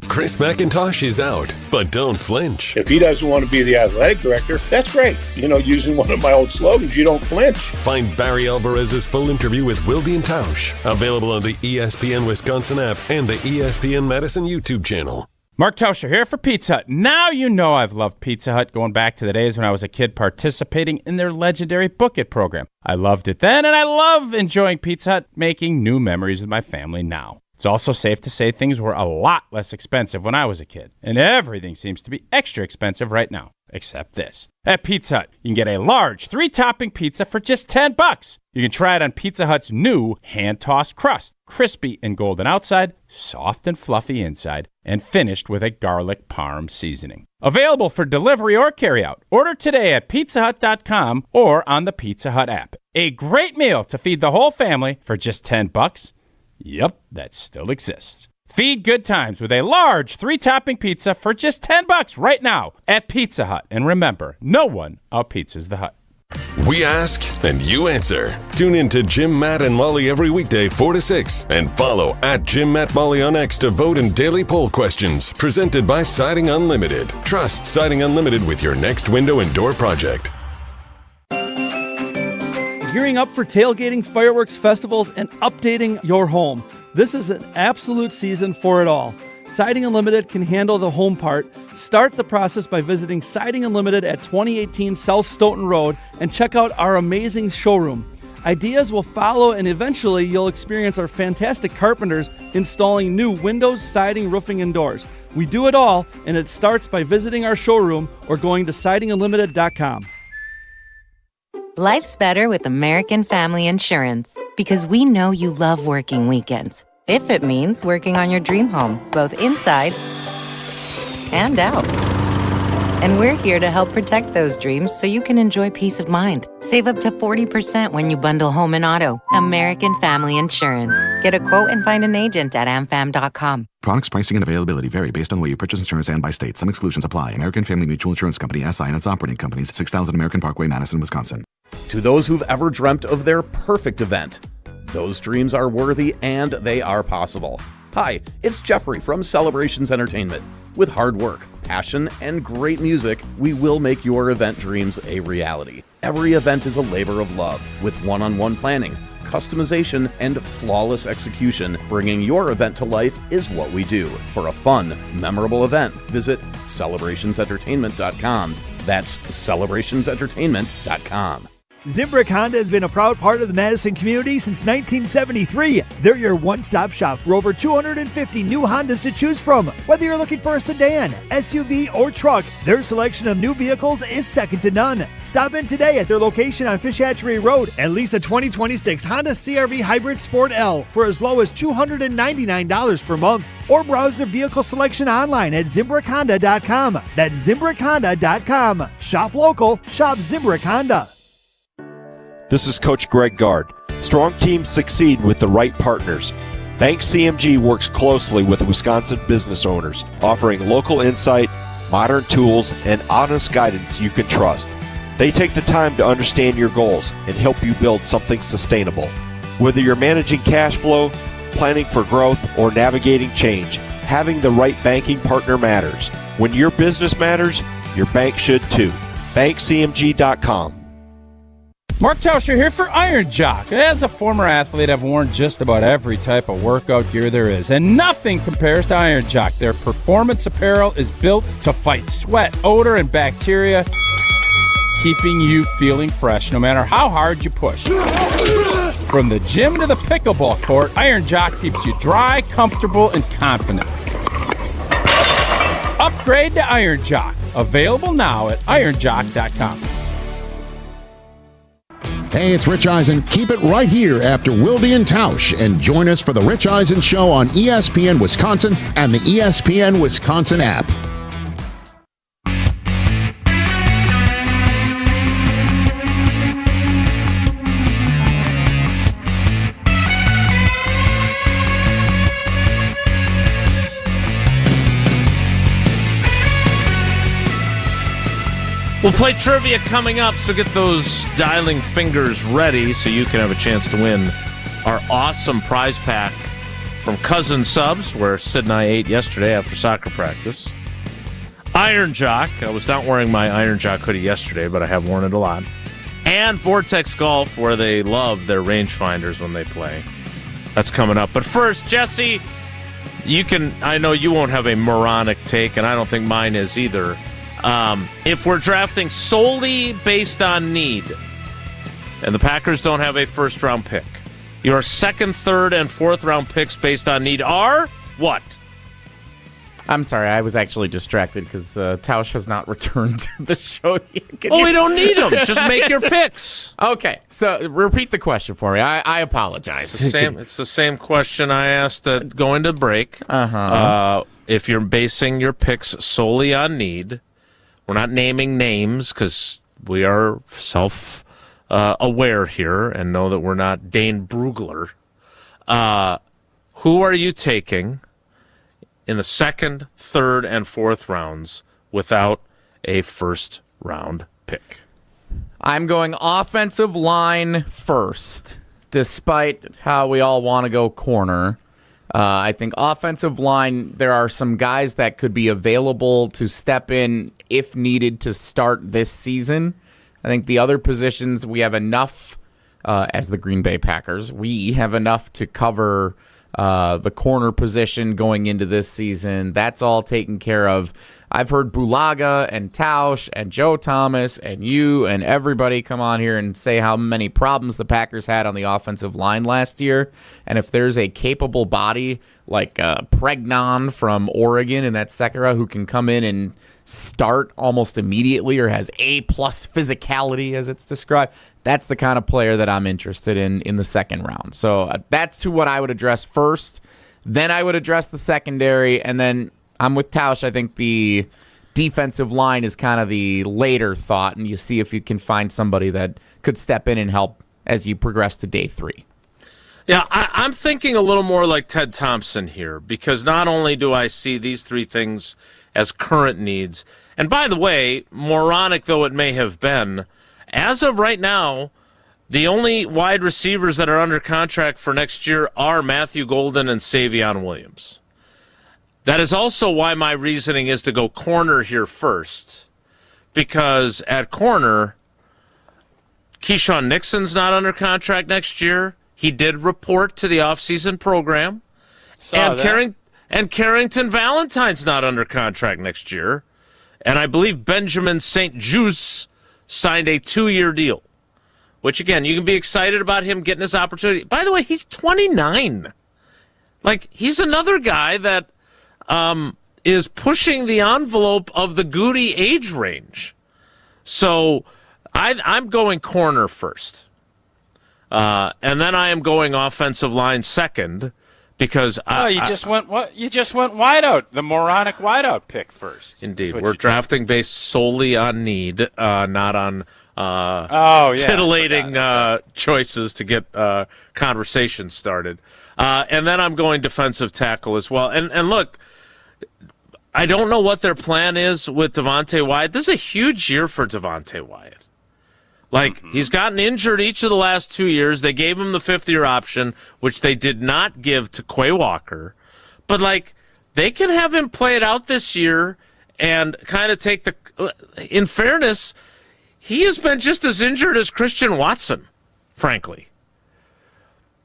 Chris McIntosh is out, but don't flinch.
If he doesn't want to be the athletic director, that's great. Using one of my old slogans, you don't flinch.
Find Barry Alvarez's full interview with Wilde and Tausch, available on the ESPN Wisconsin app and the ESPN Madison YouTube channel.
Mark Tauscher here for Pizza Hut. Now you know I've loved Pizza Hut going back to the days when I was a kid participating in their legendary Book It program. I loved it then, and I love enjoying Pizza Hut, making new memories with my family now. It's also safe to say things were a lot less expensive when I was a kid, and everything seems to be extra expensive right now. except this. At Pizza Hut, you can get a large 3-topping pizza for just $10. You can try it on Pizza Hut's new hand-tossed crust, crispy and golden outside, soft and fluffy inside, and finished with a garlic parm seasoning. Available for delivery or carryout. Order today at pizzahut.com or on the Pizza Hut app. A great meal to feed the whole family for just $10. Yep, that still exists. Feed good times with a large 3-topping pizza for just $10 right now at Pizza Hut. And remember, no one out-pizzas the Hut.
We ask and you answer. Tune in to Jim, Matt, and Molly every weekday 4 to 6 and follow at Jim, Matt, Molly on X to vote in daily poll questions presented by Siding Unlimited. Trust Siding Unlimited with your next window and door project.
Gearing up for tailgating, fireworks, festivals, and updating your home. This is an absolute season for it all. Siding Unlimited can handle the home part. Start the process by visiting Siding Unlimited at 2018 South Stoughton Road and check out our amazing showroom. Ideas will follow, and eventually you'll experience our fantastic carpenters installing new windows, siding, roofing, and doors. We do it all, and it starts by visiting our showroom or going to sidingunlimited.com.
Life's better with American Family Insurance because we know you love working weekends. If it means working on your dream home, both inside and out. And we're here to help protect those dreams so you can enjoy peace of mind. Save up to 40% when you bundle home and auto. American Family Insurance. Get a quote and find an agent at amfam.com.
Products, pricing, and availability vary based on the way you purchase insurance and by state. Some exclusions apply. American Family Mutual Insurance Company, SI, and its operating companies, 6000 American Parkway, Madison, Wisconsin.
To those who've ever dreamt of their perfect event, those dreams are worthy and they are possible. Hi, it's Jeffrey from Celebrations Entertainment. With hard work, passion, and great music, we will make your event dreams a reality. Every event is a labor of love with one-on-one planning, customization, and flawless execution. Bringing your event to life is what we do. For a fun, memorable event, visit celebrationsentertainment.com. That's celebrationsentertainment.com.
Zimbrick Honda has been a proud part of the Madison community since 1973. They're your one-stop shop for over 250 new Hondas to choose from. Whether you're looking for a sedan, SUV, or truck, their selection of new vehicles is second to none. Stop in today at their location on Fish Hatchery Road and lease a 2026 Honda CR-V Hybrid Sport L for as low as $299 per month. Or browse their vehicle selection online at ZimbrickHonda.com. That's ZimbrickHonda.com. Shop local, shop Zimbrick Honda.
This is Coach Greg Gard. Strong teams succeed with the right partners. Bank CMG works closely with Wisconsin business owners, offering local insight, modern tools, and honest guidance you can trust. They take the time to understand your goals and help you build something sustainable. Whether you're managing cash flow, planning for growth, or navigating change, having the right banking partner matters. When your business matters, your bank should too. BankCMG.com.
Mark Tauscher here for Iron Jock. As a former athlete, I've worn just about every type of workout gear there is, and nothing compares to Iron Jock. Their performance apparel is built to fight sweat, odor, and bacteria, keeping you feeling fresh no matter how hard you push. From the gym to the pickleball court, Iron Jock keeps you dry, comfortable, and confident. Upgrade to Iron Jock. Available now at ironjock.com.
Hey, it's Rich Eisen. Keep it right here after Wilde and Tausch and join us for the Rich Eisen Show on ESPN Wisconsin and the ESPN Wisconsin app.
We'll play trivia coming up, so get those dialing fingers ready so you can have a chance to win our awesome prize pack from Cousin Subs, where Sid and I ate yesterday after soccer practice. Iron Jock. I was not wearing my Iron Jock hoodie yesterday, but I have worn it a lot. And Vortex Golf, where they love their rangefinders when they play. That's coming up. But first, Jesse, I know you won't have a moronic take, and I don't think mine is either. If we're drafting solely based on need, and the Packers don't have a first-round pick, your second, third, and fourth-round picks based on need are what?
I'm sorry, I was actually distracted because Tausch has not returned to the show yet.
We don't need him. Just make your picks.
Okay, so repeat the question for me. I apologize.
It's the same question I asked going to break. If you're basing your picks solely on need, we're not naming names because we are self-aware here and know that we're not Dane Brugler. Who are you taking in the second, third, and fourth rounds without a first-round pick?
I'm going offensive line first, despite how we all want to go corner. I think offensive line, there are some guys that could be available to step in if needed to start this season. I think the other positions, we have enough, as the Green Bay Packers, we have enough to cover the corner position going into this season. That's all taken care of. I've heard Bulaga and Tausch and Joe Thomas and you and everybody come on here and say how many problems the Packers had on the offensive line last year. And if there's a capable body like Pregnon from Oregon in that second round who can come in and start almost immediately or has A-plus physicality as it's described, that's the kind of player that I'm interested in the second round. So that's what I would address first. Then I would address the secondary, and then I'm with Tausch. I think the defensive line is kind of the later thought, and you see if you can find somebody that could step in and help as you progress to day 3.
Yeah, I'm thinking a little more like Ted Thompson here, because not only do I see these 3 things as current needs, and by the way, moronic though it may have been, as of right now, the only wide receivers that are under contract for next year are Matthew Golden and Savion Williams. That is also why my reasoning is to go corner here first, because at corner, Keyshawn Nixon's not under contract next year. He did report to the offseason program. And Carrington Valentine's not under contract next year. And I believe Benjamin St. Juste signed a 2-year deal, which, again, you can be excited about him getting his opportunity. By the way, he's 29. Like, he's another guy that is pushing the envelope of the Goody age range. So I'm going corner first. And then I am going offensive line second. Because
you just went wideout, the moronic wideout pick first.
Indeed, we're drafting based solely on need, not on titillating choices to get conversations started. And then I'm going defensive tackle as well. And look, I don't know what their plan is with Devontae Wyatt. This is a huge year for Devontae Wyatt. Like, he's gotten injured each of the last 2 years. They gave him the 5th-year option, which they did not give to Quay Walker. But, like, they can have him play it out this year and kind of take the – in fairness, he has been just as injured as Christian Watson, frankly.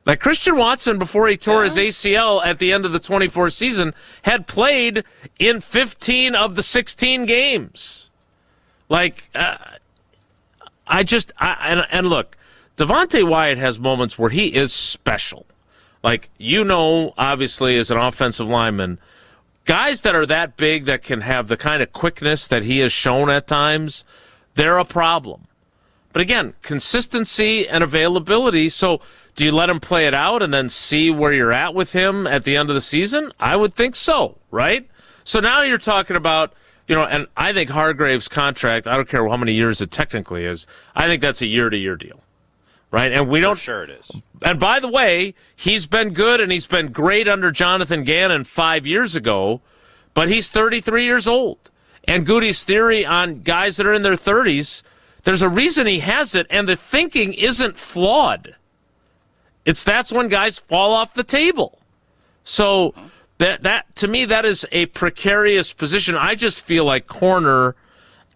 Like, Christian Watson, before he tore his ACL at the end of the 24 season, had played in 15 of the 16 games. Like and look, Devontae Wyatt has moments where he is special. Like, obviously, as an offensive lineman, guys that are that big that can have the kind of quickness that he has shown at times, they're a problem. But again, consistency and availability. So do you let him play it out and then see where you're at with him at the end of the season? I would think so, right? So now you're talking about, and I think Hargrave's contract, I don't care how many years it technically is, I think that's a year-to-year deal, right? And we don't.
For sure it is.
And by the way, he's been good and he's been great under Jonathan Gannon 5 years ago, but he's 33 years old. And Goody's theory on guys that are in their 30s, there's a reason he has it, and the thinking isn't flawed. That's when guys fall off the table. So that to me, that is a precarious position. I just feel like corner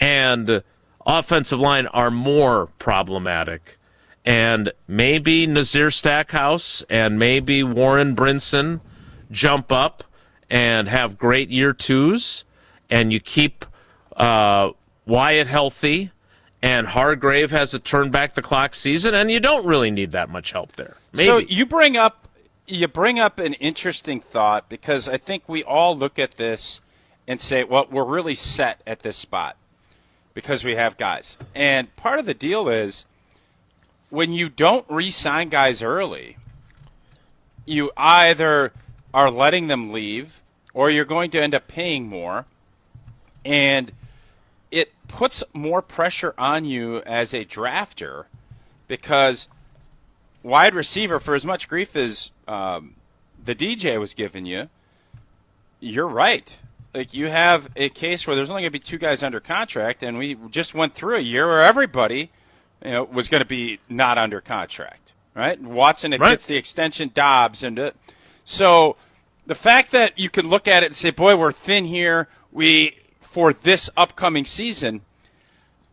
and offensive line are more problematic. And maybe Nazir Stackhouse and maybe Warren Brinson jump up and have great year 2s, and you keep Wyatt healthy, and Hargrave has a turn back the clock season, and you don't really need that much help there. Maybe.
So you bring up an interesting thought, because I think we all look at this and say, well, we're really set at this spot because we have guys. And part of the deal is when you don't re-sign guys early, you either are letting them leave or you're going to end up paying more. And it puts more pressure on you as a drafter because wide receiver, for as much grief as the DJ was giving you, you're right. Like, you have a case where there's only going to be 2 guys under contract, and we just went through a year where everybody, was going to be not under contract, right? Watson gets the extension, Dobbs, and so the fact that you can look at it and say, boy, we're thin here, for this upcoming season,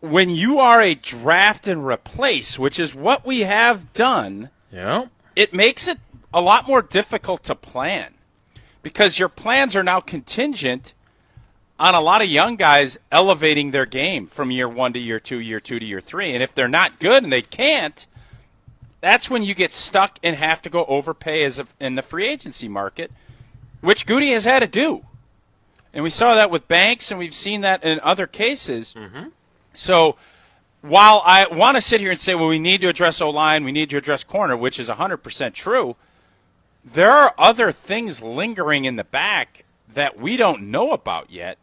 when you are a draft and replace, which is what we have done, it makes it a lot more difficult to plan because your plans are now contingent on a lot of young guys elevating their game from year 1 to year 2, year 2 to year 3. And if they're not good and they can't, that's when you get stuck and have to go overpay in the free agency market, which Goody has had to do. And we saw that with Banks, and we've seen that in other cases. Mm-hmm. So while I want to sit here and say, well, we need to address O-line, we need to address corner, which is 100% true, there are other things lingering in the back that we don't know about yet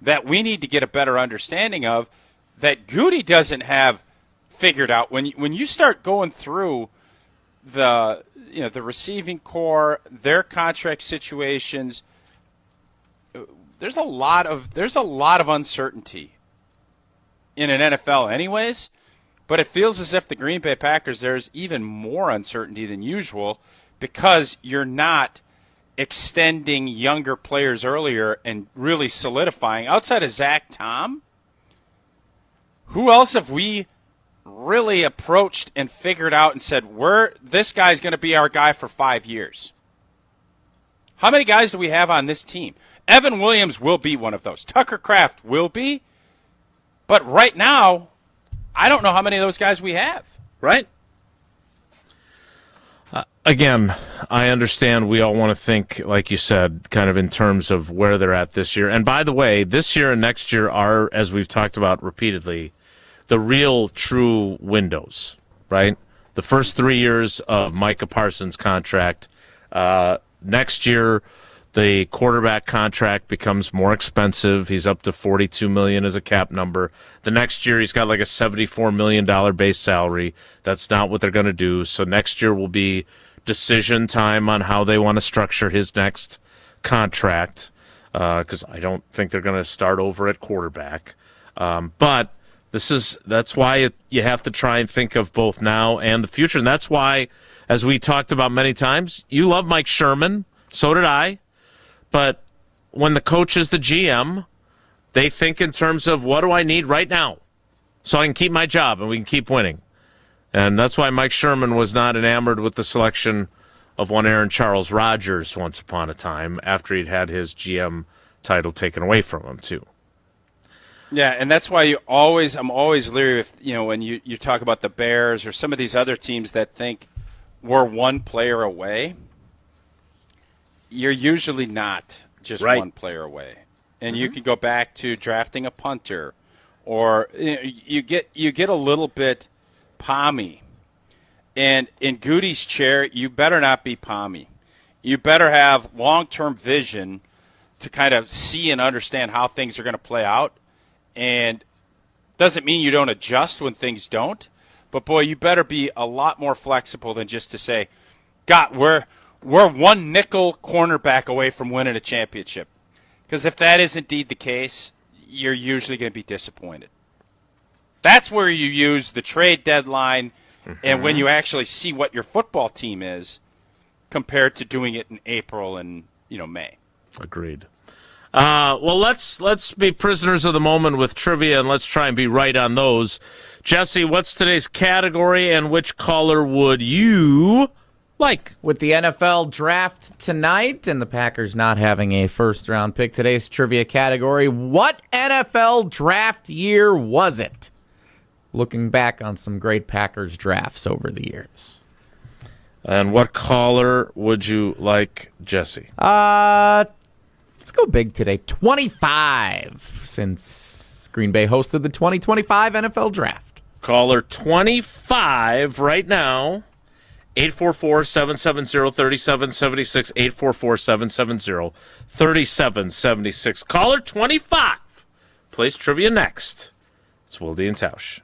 that we need to get a better understanding of that Goody doesn't have figured out. When you start going through the receiving core, their contract situations, there's a lot of uncertainty in an NFL anyways, but it feels as if the Green Bay Packers, there's even more uncertainty than usual because you're not extending younger players earlier and really solidifying. Outside of Zach Tom, who else have we really approached and figured out and said, this guy's going to be our guy for 5 years? How many guys do we have on this team? Evan Williams will be one of those. Tucker Kraft will be. But right now, I don't know how many of those guys we have.
Right? Again, I understand we all want to think, like you said, kind of in terms of where they're at this year. And by the way, this year and next year are, as we've talked about repeatedly, the real true windows, right? The first 3 years of Micah Parsons' contract. Next year, the quarterback contract becomes more expensive. He's up to $42 million as a cap number. The next year, he's got like a $74 million base salary. That's not what they're going to do. So next year will be decision time on how they want to structure his next contract, because I don't think they're going to start over at quarterback. But that's why you have to try and think of both now and the future. And that's why, as we talked about many times, you love Mike Sherman. So did I. But when the coach is the GM, they think in terms of, what do I need right now so I can keep my job and we can keep winning? And that's why Mike Sherman was not enamored with the selection of one Aaron Charles Rodgers once upon a time after he'd had his GM title taken away from him, too.
Yeah, and that's why I'm always leery if, when you talk about the Bears or some of these other teams that think we're one player away. You're usually not just one player away. And you can go back to drafting a punter, or you get a little bit pommy. And in Goody's chair, you better not be pommy. You better have long-term vision to kind of see and understand how things are going to play out. And doesn't mean you don't adjust when things don't. But, boy, you better be a lot more flexible than just to say, God, we're one nickel cornerback away from winning a championship. Because if that is indeed the case, you're usually going to be disappointed. That's where you use the trade deadline and when you actually see what your football team is compared to doing it in April and May.
Agreed. Well, let's be prisoners of the moment with trivia, and let's try and be right on those. Jesse, what's today's category, and which caller would you like?
With the NFL draft tonight and the Packers not having a first-round pick, today's trivia category, what NFL draft year was it? Looking back on some great Packers drafts over the years.
And what caller would you like, Jesse?
Let's go big today. 25 since Green Bay hosted the 2025 NFL Draft.
Caller 25 right now. 844-770-3776. 844-770-3776. Caller 25. Plays trivia next. It's Wilde and Tausch.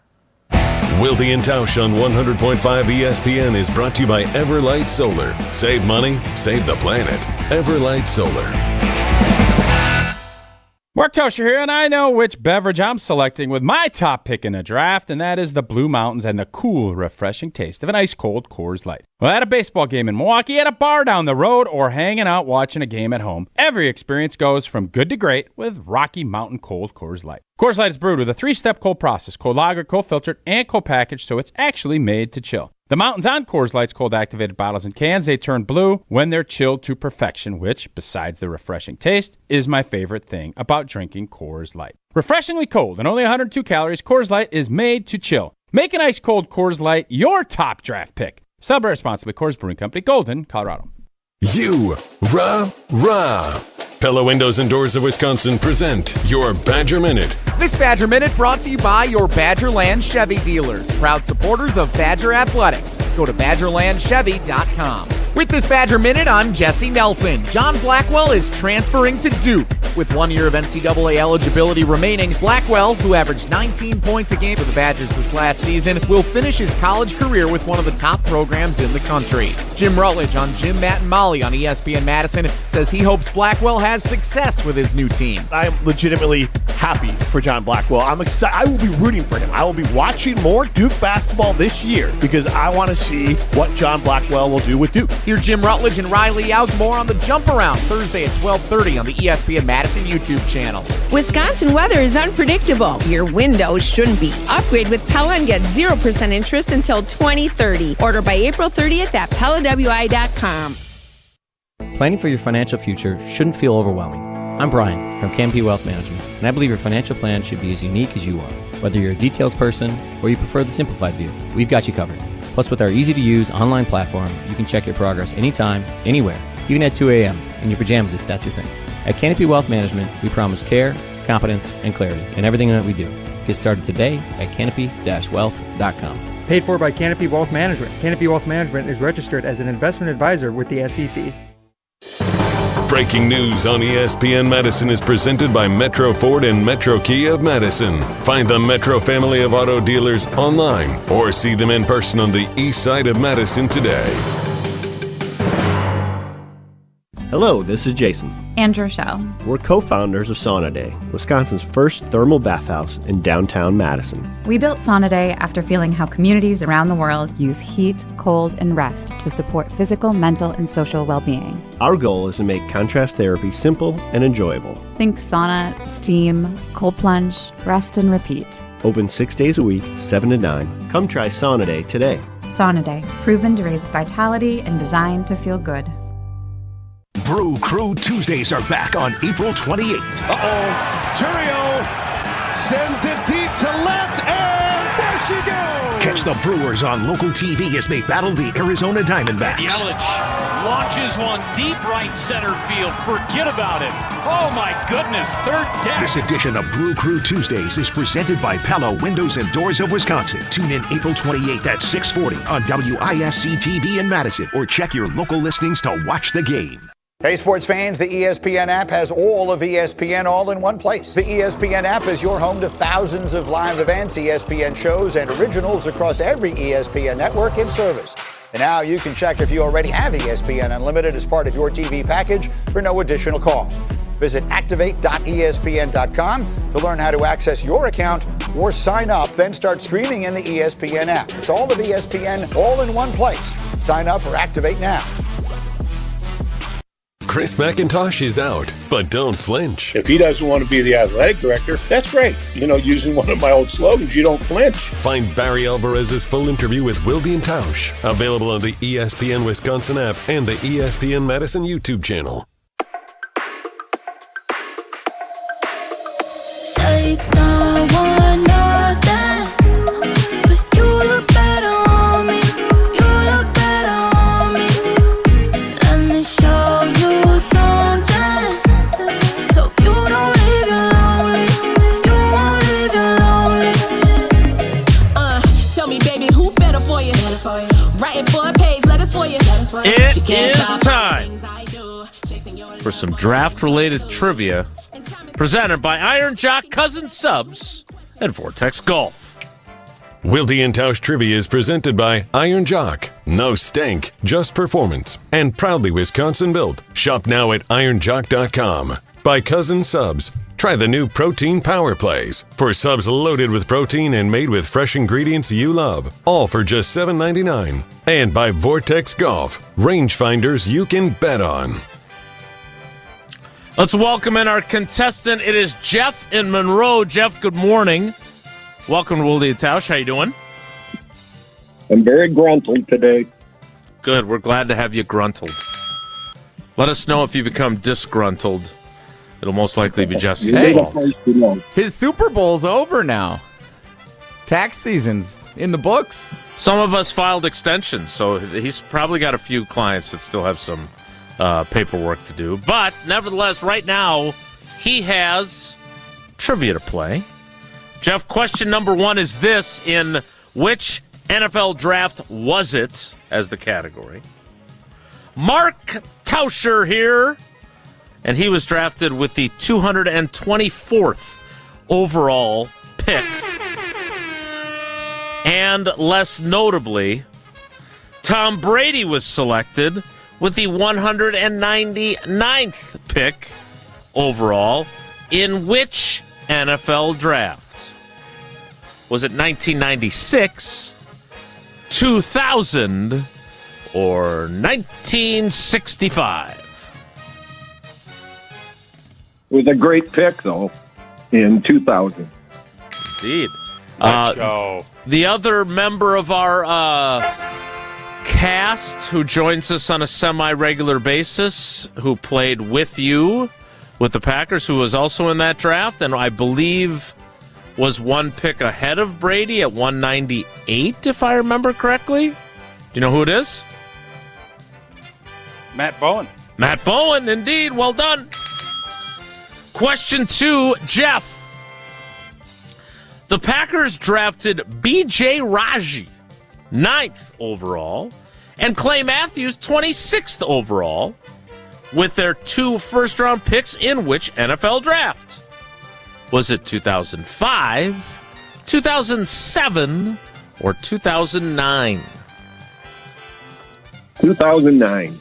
Wilde and Tausch on 100.5 ESPN is brought to you by Everlight Solar. Save money, save the planet. Everlight Solar.
Mark Tauscher here, and I know which beverage I'm selecting with my top pick in a draft, and that is the Blue Mountains and the cool, refreshing taste of an ice-cold Coors Light. Well, at a baseball game in Milwaukee, at a bar down the road, or hanging out watching a game at home, every experience goes from good to great with Rocky Mountain Cold Coors Light. Coors Light is brewed with a 3-step cold process, cold lagered, cold filtered, and cold packaged, so it's actually made to chill. The mountains on Coors Light's cold activated bottles and cans, they turn blue when they're chilled to perfection, which, besides the refreshing taste, is my favorite thing about drinking Coors Light. Refreshingly cold and only 102 calories, Coors Light is made to chill. Make an ice-cold Coors Light your top draft pick. Celebrate responsibly. Coors Brewing Company, Golden, Colorado.
Rah. Pella Windows and Doors of Wisconsin present your Badger Minute.
This Badger Minute brought to you by your Badgerland Chevy dealers, proud supporters of Badger Athletics. Go to BadgerlandChevy.com. With this Badger Minute, I'm Jesse Nelson. John Blackwell is transferring to Duke. With 1 year of NCAA eligibility remaining, Blackwell, who averaged 19 points a game for the Badgers this last season, will finish his college career with one of the top programs in the country. Jim Rutledge on Jim, Matt, and Molly on ESPN Madison says he hopes Blackwell has success with his new team.
I'm legitimately happy for John Blackwell. I'm excited. I will be rooting for him. I will be watching more Duke basketball this year because I want to see what John Blackwell will do with Duke.
Hear Jim Rutledge and Riley out more on the Jump Around Thursday at 12:30 on the ESPN Madison YouTube channel.
Wisconsin weather is unpredictable. Your windows shouldn't be. Upgrade with Pella and get 0% interest until 2030. Order by April 30th at PellaWI.com.
Planning for your financial future shouldn't feel overwhelming. I'm Brian from Canopy Wealth Management, and I believe your financial plan should be as unique as you are. Whether you're a details person or you prefer the simplified view, we've got you covered. Plus, with our easy-to-use online platform, you can check your progress anytime, anywhere, even at 2 a.m. in your pajamas if that's your thing. At Canopy Wealth Management, we promise care, competence, and clarity in everything that we do. Get started today at canopy-wealth.com.
Paid for by Canopy Wealth Management. Canopy Wealth Management is registered as an investment advisor with the SEC.
Breaking news on ESPN Madison is presented by Metro Ford and Metro Kia of Madison. Find the Metro family of auto dealers online or see them in person on the east side of Madison today.
Hello, this is Jason.
And Rochelle.
We're co-founders of Sauna Day, Wisconsin's first thermal bathhouse in downtown Madison.
We built Sauna Day after feeling how communities around the world use heat, cold, and rest to support physical, mental, and social well-being.
Our goal is to make contrast therapy simple and enjoyable.
Think sauna, steam, cold plunge, rest, and repeat.
Open 6 days a week, 7 to 9. Come try Sauna Day today.
Sauna Day, proven to raise vitality and designed to feel good.
Brew Crew Tuesdays are back on April 28th.
Curio sends it deep to left, and there she goes!
Catch the Brewers on local TV as they battle the Arizona Diamondbacks.
Yelich launches one deep right center field. Forget about it. Oh my goodness, third deck.
This edition of Brew Crew Tuesdays is presented by Pella Windows and Doors of Wisconsin. Tune in April 28th at 6:40 on WISC TV in Madison, or check your local listings to watch the game.
Hey, sports fans, the ESPN app has all of ESPN all in one place. The ESPN app is your home to thousands of live events, ESPN shows, and originals across every ESPN network in service. And now you can check if you already have ESPN Unlimited as part of your TV package for no additional cost. Visit activate.espn.com to learn how to access your account or sign up, then start streaming in the ESPN app. It's all of ESPN all in one place. Sign up or activate now.
Chris McIntosh is out, but don't flinch.
If he doesn't want to be the athletic director, that's great. You know, using one of my old slogans, you don't flinch.
Find Barry Alvarez's full interview with Wilde and Tausch, available on the ESPN Wisconsin app and the ESPN Madison YouTube channel.
Say don't want nothing, but you look better on me. You look better on me. Let me show you something. Writing for a page, letters for you.
It is time for some draft-related trivia presented by Iron Jock Cousin Subs and Vortex Golf.
Wilde and Tausch Trivia is presented by Iron Jock. No stink, just performance. And proudly Wisconsin built. Shop now at ironjock.com. By Cousin Subs. Try the new Protein Power Plays. For subs loaded with protein and made with fresh ingredients you love. All for just $7.99. And by Vortex Golf. Rangefinders you can bet on.
Let's welcome in our contestant. It is Jeff in Monroe. Jeff, good morning. Welcome to Wilde and Tausch. How you doing?
I'm very gruntled today.
Good. We're glad to have you gruntled. Let us know if you become disgruntled. It'll most likely be Jesse's fault.
His Super Bowl's over now. Tax season's in the books.
Some of us filed extensions, so he's probably got a few clients that still have some paperwork to do. But nevertheless, right now, he has trivia to play. Jeff, question number 1 is this. In which NFL draft was it as the category? Mark Tauscher here, and he was drafted with the 224th overall pick. And less notably, Tom Brady was selected with the 199th pick overall. In which NFL draft? Was it 1996, 2000, or 1965?
It was a great pick, though, in 2000.
Indeed.
Let's go.
The other member of our cast who joins us on a semi-regular basis, who played with you with the Packers, who was also in that draft, and I believe was one pick ahead of Brady at 198, if I remember correctly. Do you know who it is?
Matt Bowen.
Matt Bowen, indeed. Well done. Question 2, Jeff. The Packers drafted B.J. Raji, 9th overall, and Clay Matthews, 26th overall, with their 2 first-round picks in which NFL draft? Was it 2005, 2007, or 2009?
2009.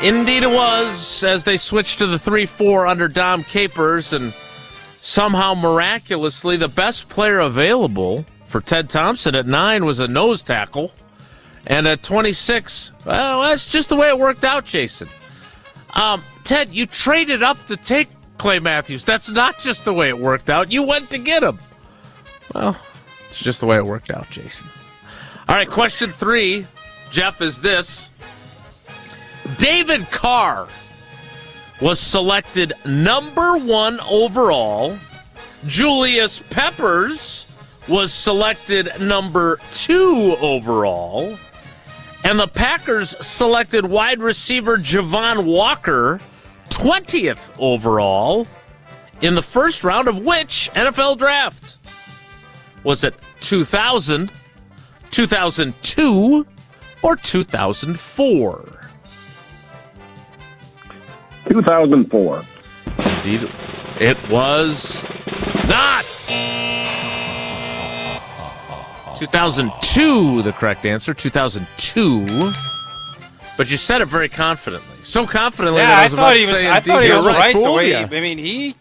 Indeed it was, as they switched to the 3-4 under Dom Capers, and somehow, miraculously, the best player available for Ted Thompson at 9 was a nose tackle, and at 26, well, that's just the way it worked out, Jason. Ted, you traded up to take Clay Matthews. That's not just the way it worked out. You went to get him. Well, it's just the way it worked out, Jason. All right, question 3, Jeff, is this. David Carr was selected number 1 overall. Julius Peppers was selected number 2 overall. And the Packers selected wide receiver Javon Walker 20th overall in the first round of which NFL draft? Was it 2000, 2002, or 2004?
2004.
Indeed, it was not. 2002, the correct answer. 2002. But you said it very confidently. So confidently that I was about to say
I thought he was right the way.
you.
I mean, he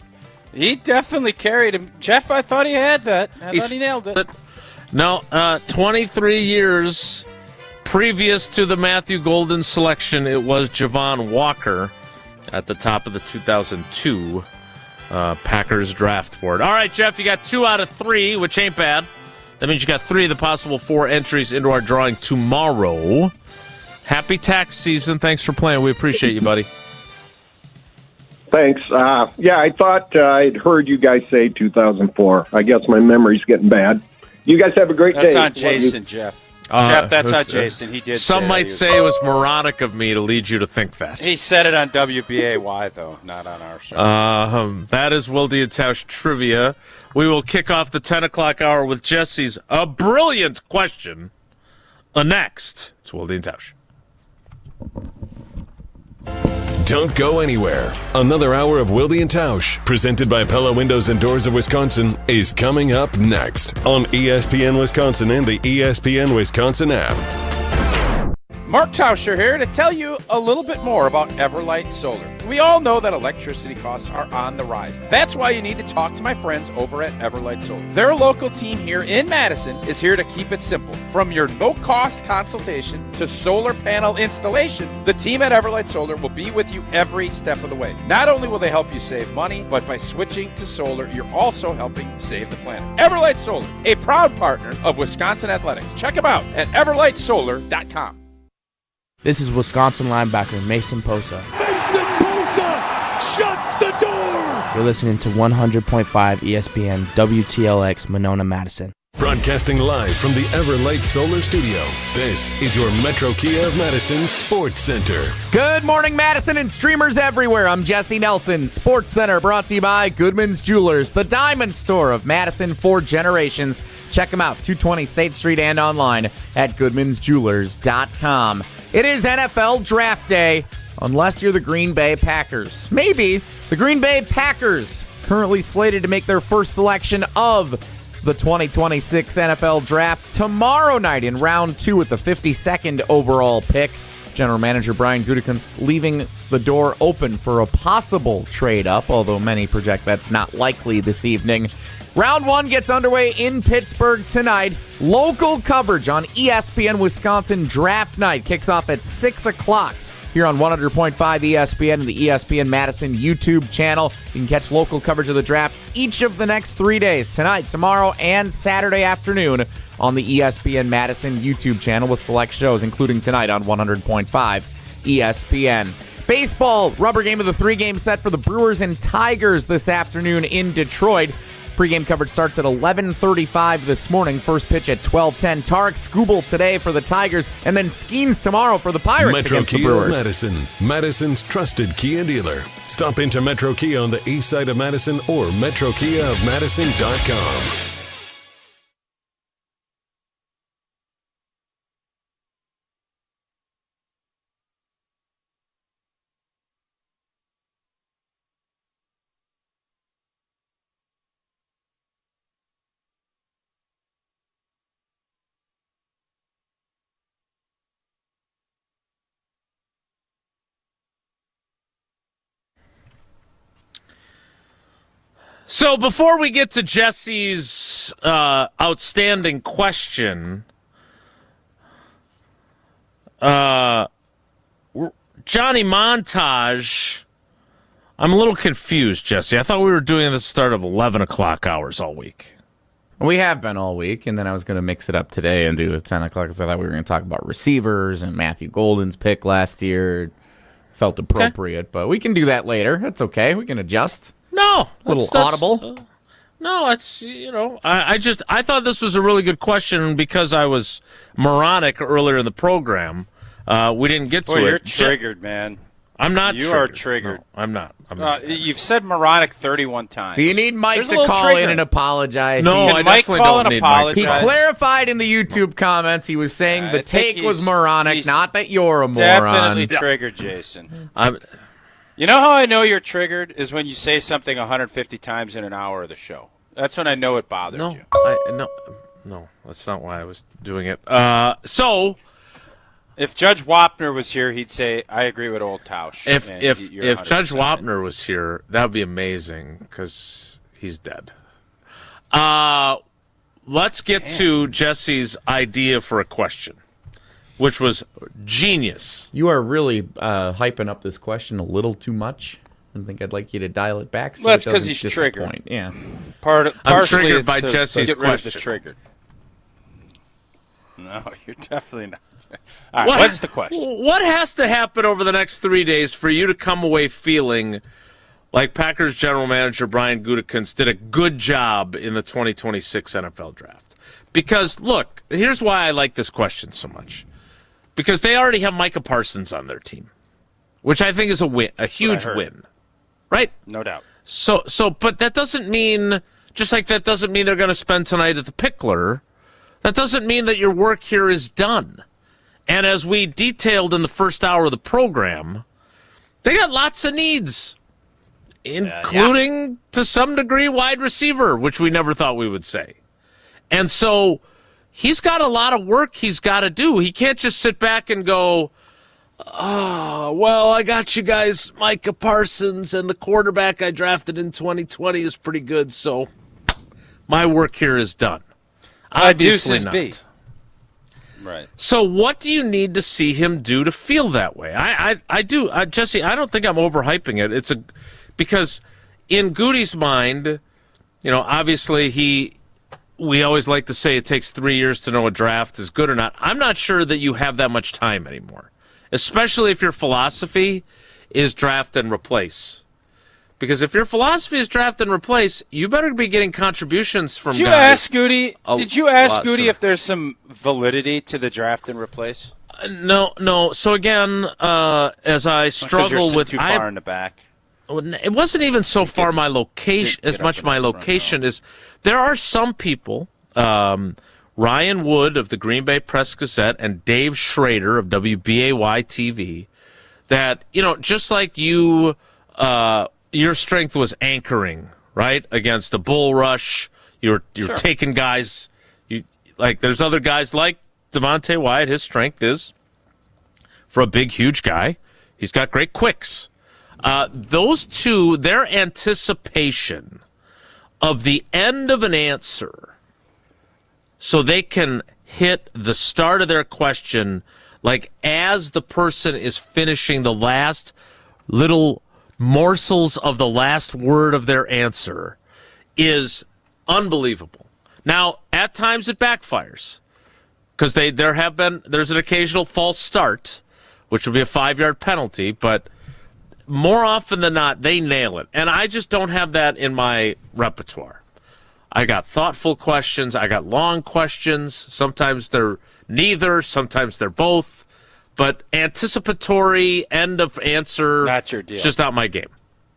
definitely carried him. Jeff, I thought he had that. I thought he nailed it.
No, 23 years previous to the Matthew Golden selection, it was Javon Walker at the top of the 2002 Packers draft board. All right, Jeff, you got 2 out of 3, which ain't bad. That means you got 3 of the possible 4 entries into our drawing tomorrow. Happy tax season. Thanks for playing. We appreciate you, buddy.
Thanks. Yeah, I thought I'd heard you guys say 2004. I guess my memory's getting bad. You guys have a great day.
That's on Jason, Jeff. Jeff, that's not Jason. He did.
Some might say it was moronic of me to lead you to think that.
He said it on WBAY, though, not on our show.
That is Wilde and Tausch Trivia. We will kick off the 10 o'clock hour with Jesse's a brilliant question Next, it's Wilde and Tausch.
Don't go anywhere. Another hour of Wilde and Tausch, presented by Pella Windows and Doors of Wisconsin, is coming up next on ESPN Wisconsin and the ESPN Wisconsin app.
Mark Tauscher here to tell you a little bit more about Everlight Solar. We all know that electricity costs are on the rise. That's why you need to talk to my friends over at Everlight Solar. Their local team here in Madison is here to keep it simple. From your no-cost consultation to solar panel installation, the team at Everlight Solar will be with you every step of the way. Not only will they help you save money, but by switching to solar, you're also helping save the planet. Everlight Solar, a proud partner of Wisconsin Athletics. Check them out at everlightsolar.com.
This is Wisconsin linebacker Mason Posa.
Mason Bosa shuts the door.
You're listening to 100.5 ESPN WTLX Monona, Madison.
Broadcasting live from the Everlight Solar Studio, this is your Metro Kia of Madison Sports Center.
Good morning, Madison and streamers everywhere. I'm Jesse Nelson. Sports Center brought to you by Goodman's Jewelers, the diamond store of Madison for generations. Check them out, 220 State Street and online at goodmansjewelers.com. It is NFL Draft Day, unless you're the Green Bay Packers. Maybe the Green Bay Packers, currently slated to make their first selection of the 2026 NFL Draft tomorrow night in round 2 with the 52nd overall pick. General Manager Brian Gutekunst leaving the door open for a possible trade-up, although many project that's not likely this evening. Round 1 gets underway in Pittsburgh tonight. Local coverage on ESPN Wisconsin Draft Night kicks off at 6 o'clock here on 100.5 ESPN and the ESPN Madison YouTube channel. You can catch local coverage of the draft each of the next 3 days, tonight, tomorrow, and Saturday afternoon on the ESPN Madison YouTube channel with select shows, including tonight on 100.5 ESPN. Baseball, rubber game of the 3-game set for the Brewers and Tigers this afternoon in Detroit. Pre-game coverage starts at 11:35 this morning. First pitch at 12:10. Tarek Skubal today for the Tigers, and then Skeens tomorrow for the Pirates
Metro
against
Kia
the Brewers.
of Madison, Madison's trusted Kia dealer. Stop into Metro Kia on the east side of Madison or metrokiaofmadison.com.
So before we get to Jesse's outstanding question, Johnny Montage, I'm a little confused, Jesse. I thought we were doing the start of 11 o'clock hours all week.
We have been all week, and then I was going to mix it up today and do the 10 o'clock because I thought we were going to talk about receivers and Matthew Golden's pick last year. Felt appropriate, but we can do that later. That's okay. We can adjust.
No.
Little audible.
No, it's, I thought this was a really good question because I was moronic earlier in the program. We didn't get to it.
You're triggered, man.
I'm not
You
triggered.
are triggered.
No, I'm not.
You've said moronic 31 times.
Do you need Mike
There's a
to
little
call
trigger.
in and apologize?
No, I
Mike
definitely
call
don't
and
need Mike.
He
apologize?
clarified in the YouTube comments. He was saying the
I think
take was
he's-
moronic,
he's
not that you're a moron.
Definitely triggered, Jason. You know how I know you're triggered is when you say something 150 times in an hour of the show. That's when I know it bothers you.
No, that's not why I was doing it. So,
if Judge Wapner was here, he'd say, "I agree with old Tausch."
If
And you're
if Judge
100%
Wapner was here, that would be amazing because he's dead. Let's get to Jesse's idea for a question, which was genius.
You are really hyping up this question a little too much. I think I'd like you to dial it back. So
Well, that's
it
because
doesn't
he's triggered.
disappoint. Yeah.
I'm
partially
triggered
it's
by
to
Jesse's
get rid of the
question.
triggered. No, you're definitely not. All right, what's the question?
What has to happen over the next 3 days for you to come away feeling like Packers general manager Brian Gutekunst did a good job in the 2026 NFL Draft? Because, look, here's why I like this question so much. Because they already have Micah Parsons on their team, which I think is a win, a huge win, right?
No doubt.
So, but that doesn't mean, just like that doesn't mean they're going to spend tonight at the Pickler. That doesn't mean that your work here is done. And as we detailed in the first hour of the program, they got lots of needs, including, to some degree, wide receiver, which we never thought we would say. And so he's got a lot of work he's got to do. He can't just sit back and go, oh, well, I got you guys Micah Parsons, and the quarterback I drafted in 2020 is pretty good, so my work here is done. Obviously not.
Right.
So what do you need to see him do to feel that way? I do. Jesse, I don't think I'm overhyping it. Because in Goody's mind, obviously we always like to say it takes 3 years to know a draft is good or not. I'm not sure that you have that much time anymore, especially if your philosophy is draft and replace. Because if your philosophy is draft and replace, you better be getting contributions from guys.
Did you ask Goody if there's some validity to the draft and replace?
No. So again, as I struggle with,
too far in the back.
It wasn't even so far my location as much my location is. There are some people, Ryan Wood of the Green Bay Press Gazette and Dave Schrader of WBAY TV, that just like you. Your strength was anchoring, right, against a bull rush. You're taking guys. There's other guys like Devontae Wyatt. His strength is for a big, huge guy. He's got great quicks. Those two, their anticipation of the end of an answer, so they can hit the start of their question, as the person is finishing the last little morsels of the last word of their answer, is unbelievable. Now, at times it backfires because there's an occasional false start, which would be a 5-yard penalty, but more often than not, they nail it. And I just don't have that in my repertoire. I got thoughtful questions. I got long questions. Sometimes they're neither. Sometimes they're both. But anticipatory end of answer,
not your deal.
It's just not my game.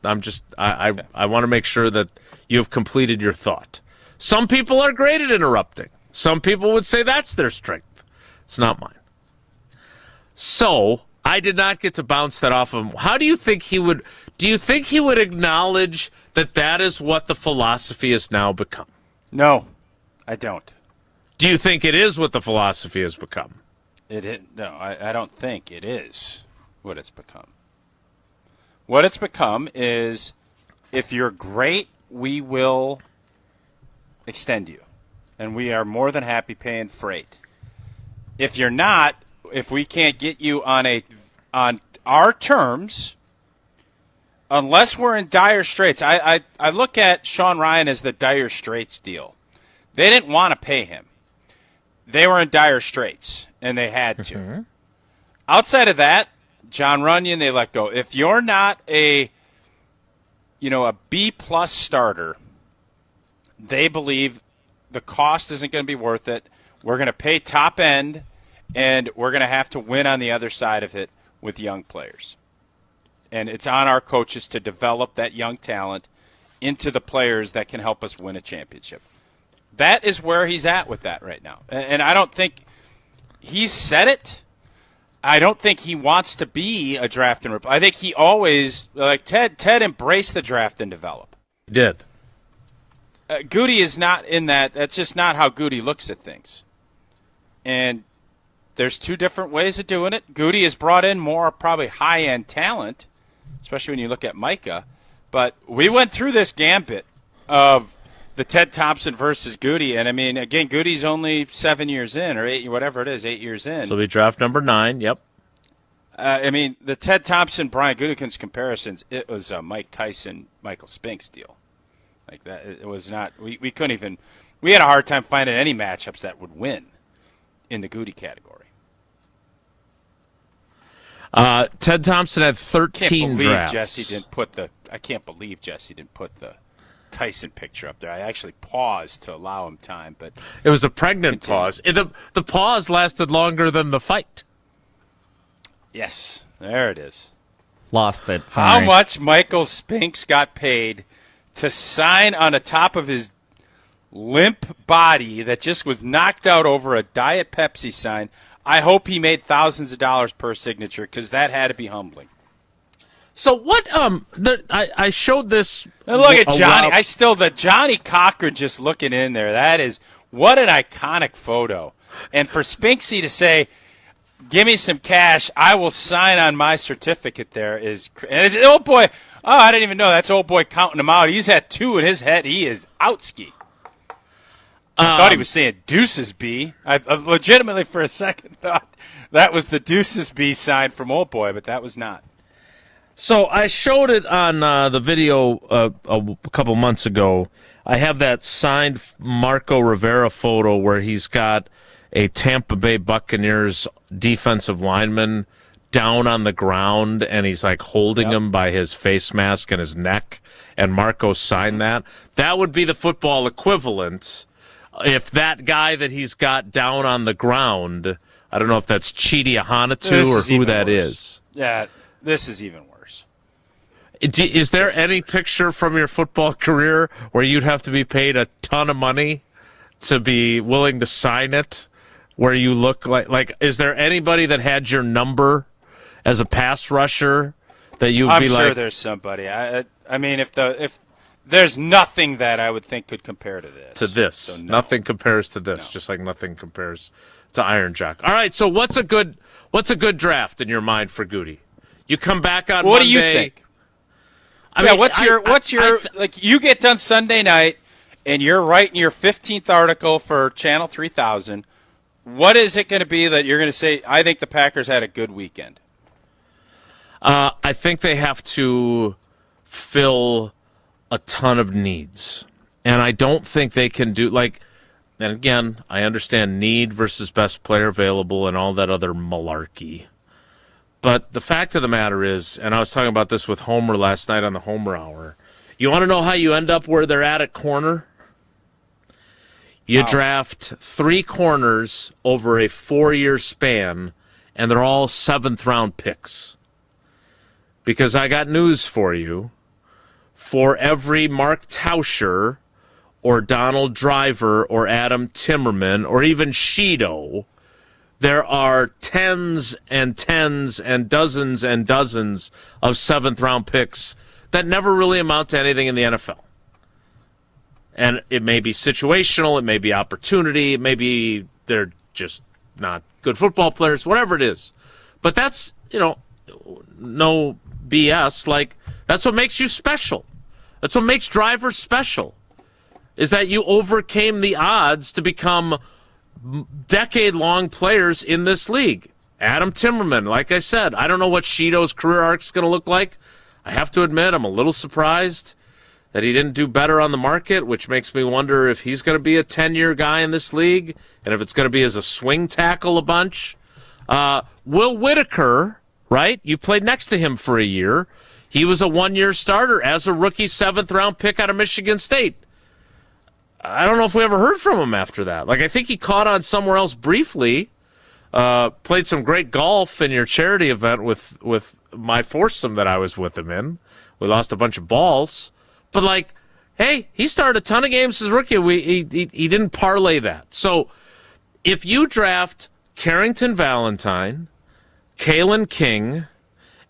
I want to make sure that you have completed your thought. Some people are great at interrupting. Some people would say that's their strength. It's not mine. So I did not get to bounce that off of him. How do you think he would? Do you think he would acknowledge that is what the philosophy has now become?
No, I don't.
Do you think it is what the philosophy has become?
No, I don't think it is what it's become. What it's become is, if you're great, we will extend you, and we are more than happy paying freight. If you're not, if we can't get you on our terms, unless we're in dire straits, I look at Sean Ryan as the dire straits deal. They didn't want to pay him. They were in dire straits, and they had to. Mm-hmm. Outside of that, John Runyon, they let go. If you're not a B-plus starter, they believe the cost isn't going to be worth it. We're going to pay top end, and we're going to have to win on the other side of it with young players. And it's on our coaches to develop that young talent into the players that can help us win a championship. That is where he's at with that right now. And I don't think he's said it. I don't think he wants to be a draft and replace. I think he always, Ted embraced the draft and develop.
He did.
Goody is not in that. That's just not how Goody looks at things. And there's two different ways of doing it. Goody has brought in more probably high-end talent, especially when you look at Micah. But we went through this gambit of the Ted Thompson versus Goody. And, I mean, again, Goody's only 7 years in, or 8, whatever it is, 8 years in.
So we draft number 9, yep.
I mean, the Ted Thompson, Brian Gutekunst comparisons, it was a Mike Tyson, Michael Spinks deal. Like that, it was not, we couldn't even, we had a hard time finding any matchups that would win in the Goody category.
Ted Thompson had 13 drafts.
I can't believe Jesse didn't put the Tyson picture up there. I actually paused to allow him time, but
it was a pregnant pause. The pause lasted longer than the fight.
Yes, there it is.
Lost it.
Sorry. How much Michael Spinks got paid to sign on the top of his limp body that just was knocked out over a Diet Pepsi sign. I hope he made thousands of dollars per signature because that had to be humbling.
So what? I showed this.
And look at Johnny. The Johnny Cochran just looking in there. That is what an iconic photo. And for Spinksy to say, "Give me some cash, I will sign on my certificate." There is, and the old boy. Oh, I didn't even know that's old boy counting him out. He's had 2 in his head. He is out ski. I thought he was saying Deuces B. I legitimately for a second thought that was the Deuces B sign from old boy, but that was not.
So I showed it on the video a couple months ago. I have that signed Marco Rivera photo where he's got a Tampa Bay Buccaneers defensive lineman down on the ground, and he's like holding him by his face mask and his neck, and Marco signed that. That would be the football equivalent if that guy that he's got down on the ground, I don't know if that's Chidi Ahanatu or who that is.
Yeah, this is even worse.
Is there any picture from your football career where you'd have to be paid a ton of money to be willing to sign it, where you look like is there anybody that had your number as a pass rusher that you would be like?
I'm sure there's somebody. I mean, if there's nothing that I would think could compare to this. So no.
Nothing compares to this, just like nothing compares to Iron Jock. All right, so what's a good draft in your mind for Goody? You come back on Monday.
What do you think? What's your like? You get done Sunday night, and you're writing your 15th article for Channel 3000. What is it going to be that you're going to say? I think the Packers had a good weekend.
I think they have to fill a ton of needs, and I don't think they can do like. And again, I understand need versus best player available and all that other malarkey. But the fact of the matter is, and I was talking about this with Homer last night on the Homer Hour, you want to know how you end up where they're at corner? You draft 3 corners over a 4-year span, and they're all 7th-round picks. Because I got news for you. For every Mark Tauscher or Donald Driver or Adam Timmerman or even Sheeto, there are tens and tens and dozens of 7th-round picks that never really amount to anything in the NFL. And it may be situational, it may be opportunity, it may be they're just not good football players, whatever it is. But that's, no BS. Like, that's what makes you special. That's what makes drivers special, is that you overcame the odds to become decade-long players in this league. Adam Timmerman, like I said, I don't know what Sheeto's career arc is going to look like. I have to admit, I'm a little surprised that he didn't do better on the market, which makes me wonder if he's going to be a 10-year guy in this league and if it's going to be as a swing tackle a bunch. Will Whitaker, right? You played next to him for a year. He was a 1-year starter as a rookie 7th-round pick out of Michigan State. I don't know if we ever heard from him after that. Like, I think he caught on somewhere else briefly, played some great golf in your charity event with my foursome that I was with him in. We lost a bunch of balls. But, like, hey, he started a ton of games as rookie. He didn't parlay that. So if you draft Carrington Valentine, Kalen King,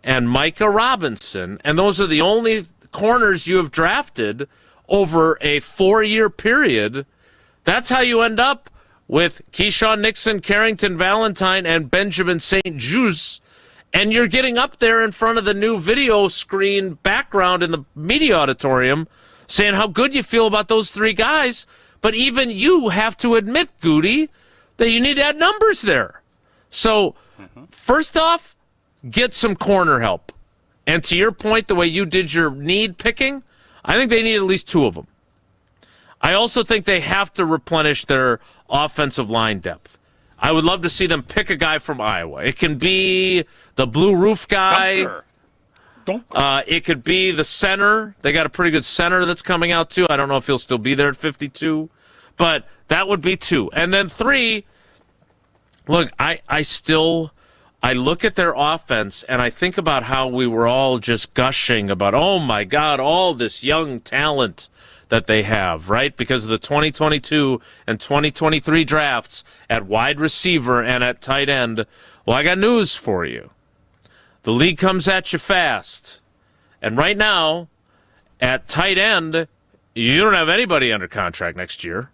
and Micah Robinson, and those are the only corners you have drafted over a 4-year period, that's how you end up with Keyshawn Nixon, Carrington Valentine, and Benjamin St. Juste, and you're getting up there in front of the new video screen background in the media auditorium saying how good you feel about those 3 guys, but even you have to admit, Goody, that you need to add numbers there. So, first off, get some corner help. And to your point, the way you did your need picking, I think they need at least 2 of them. I also think they have to replenish their offensive line depth. I would love to see them pick a guy from Iowa. It can be the blue roof guy. It could be the center. They got a pretty good center that's coming out, too. I don't know if he'll still be there at 52. But that would be 2. And then 3, look, I look at their offense, and I think about how we were all just gushing about, oh, my God, all this young talent that they have, right? Because of the 2022 and 2023 drafts at wide receiver and at tight end. Well, I got news for you. The league comes at you fast. And right now, at tight end, you don't have anybody under contract next year.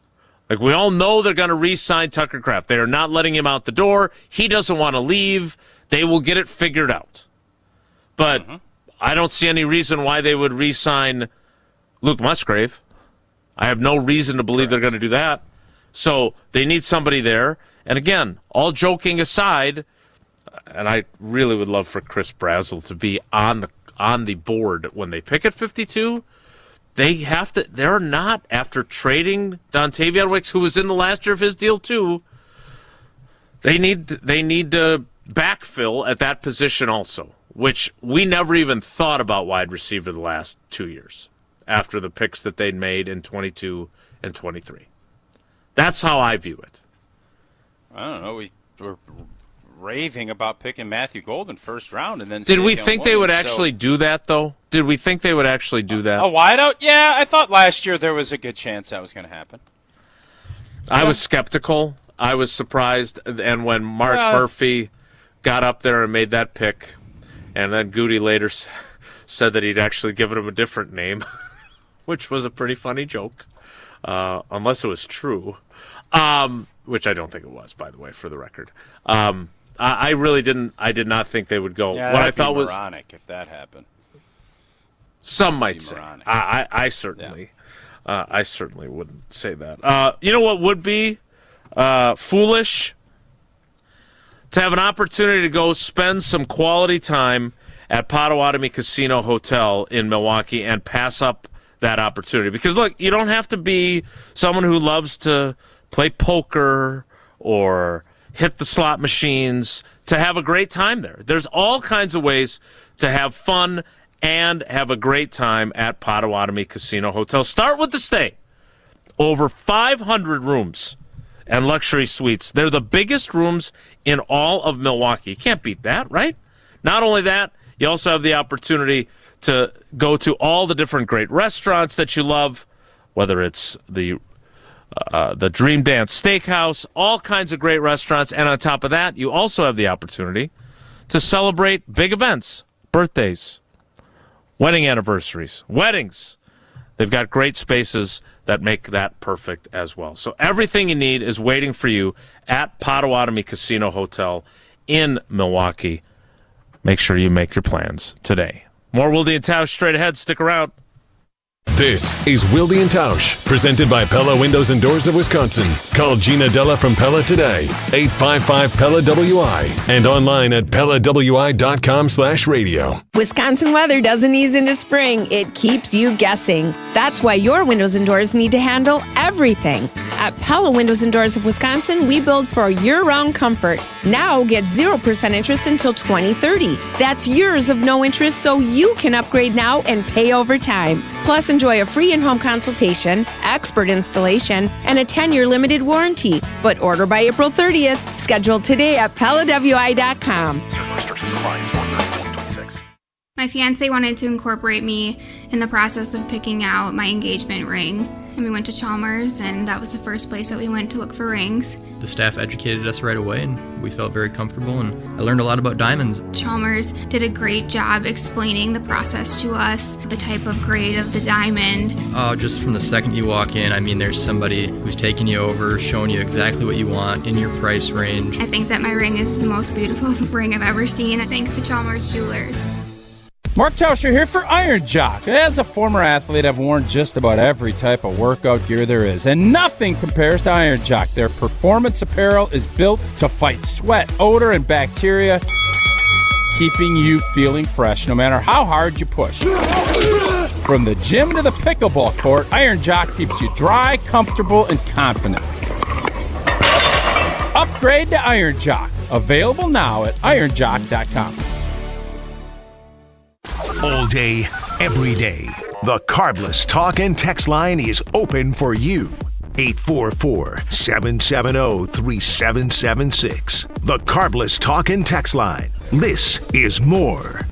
Like, we all know they're going to re-sign Tucker Kraft. They are not letting him out the door. He doesn't want to leave. They will get it figured out. But I don't see any reason why they would re-sign Luke Musgrave. I have no reason to believe they're going to do that. So they need somebody there. And again, all joking aside, and I really would love for Chris Brazzell to be on the board when they pick at 52. They're not, after trading Dontavion Wicks, who was in the last year of his deal too, they need to backfill at that position also, which we never even thought about wide receiver the last 2 years after the picks that they'd made in 22 and 23. That's how I view it.
I don't know. We were raving about picking Matthew Golden first round, and then
did we think they would actually do that, though? Did we think they would actually do that?
A wideout? Yeah, I thought last year there was a good chance that was going to happen.
I was skeptical. I was surprised, and when Mark Murphy got up there and made that pick, and then Goody later said that he'd actually given him a different name, which was a pretty funny joke, unless it was true, which I don't think it was, by the way, for the record. I really didn't. I did not think they would go.
Yeah,
what I thought was
moronic if that happened.
Some might say. I certainly wouldn't say that. You know what would be foolish? To have an opportunity to go spend some quality time at Potawatomi Casino Hotel in Milwaukee and pass up that opportunity. Because, look, you don't have to be someone who loves to play poker or hit the slot machines to have a great time there. There's all kinds of ways to have fun and have a great time at Potawatomi Casino Hotel. Start with the stay. Over 500 rooms and luxury suites. They're the biggest rooms in all of Milwaukee. You can't beat that, right? Not only that, you also have the opportunity to go to all the different great restaurants that you love, whether it's the Dream Dance Steakhouse, all kinds of great restaurants. And on top of that, you also have the opportunity to celebrate big events, birthdays, wedding anniversaries, weddings. They've got great spaces that make that perfect as well. So everything you need is waiting for you at Potawatomi Casino Hotel in Milwaukee. Make sure you make your plans today. More Wilde and Tausch straight ahead. Stick around.
This is Wilde and Tausch, presented by Pella Windows and Doors of Wisconsin. Call Gina Della from Pella today, 855-PELLA-WI, and online at PellaWI.com/radio.
Wisconsin weather doesn't ease into spring. It keeps you guessing. That's why your windows and doors need to handle everything. At Pella Windows and Doors of Wisconsin, we build for year-round comfort. Now get 0% interest until 2030. That's years of no interest, so you can upgrade now and pay over time. Plus, enjoy a free in-home consultation, expert installation, and a 10-year limited warranty. But order by April 30th. Schedule today at PellaWI.com.
My fiance wanted to incorporate me in the process of picking out my engagement ring. And we went to Chalmers, and that was the first place that we went to look for rings.
The staff educated us right away, and we felt very comfortable, and I learned a lot about diamonds.
Chalmers did a great job explaining the process to us, the type of grade of the diamond.
Just from the second you walk in, I mean, there's somebody who's taking you over, showing you exactly what you want in your price range.
I think that my ring is the most beautiful ring I've ever seen, thanks to Chalmers Jewelers.
Mark Tauscher here for Iron Jock. As a former athlete, I've worn just about every type of workout gear there is, and nothing compares to Iron Jock. Their performance apparel is built to fight sweat, odor, and bacteria, keeping you feeling fresh no matter how hard you push. From the gym to the pickleball court, Iron Jock keeps you dry, comfortable, and confident. Upgrade to Iron Jock. Available now at ironjock.com.
All day, every day. The Carbless Talk and Text line is open for you. 844-770-3776. The Carbless Talk and Text line. This is more.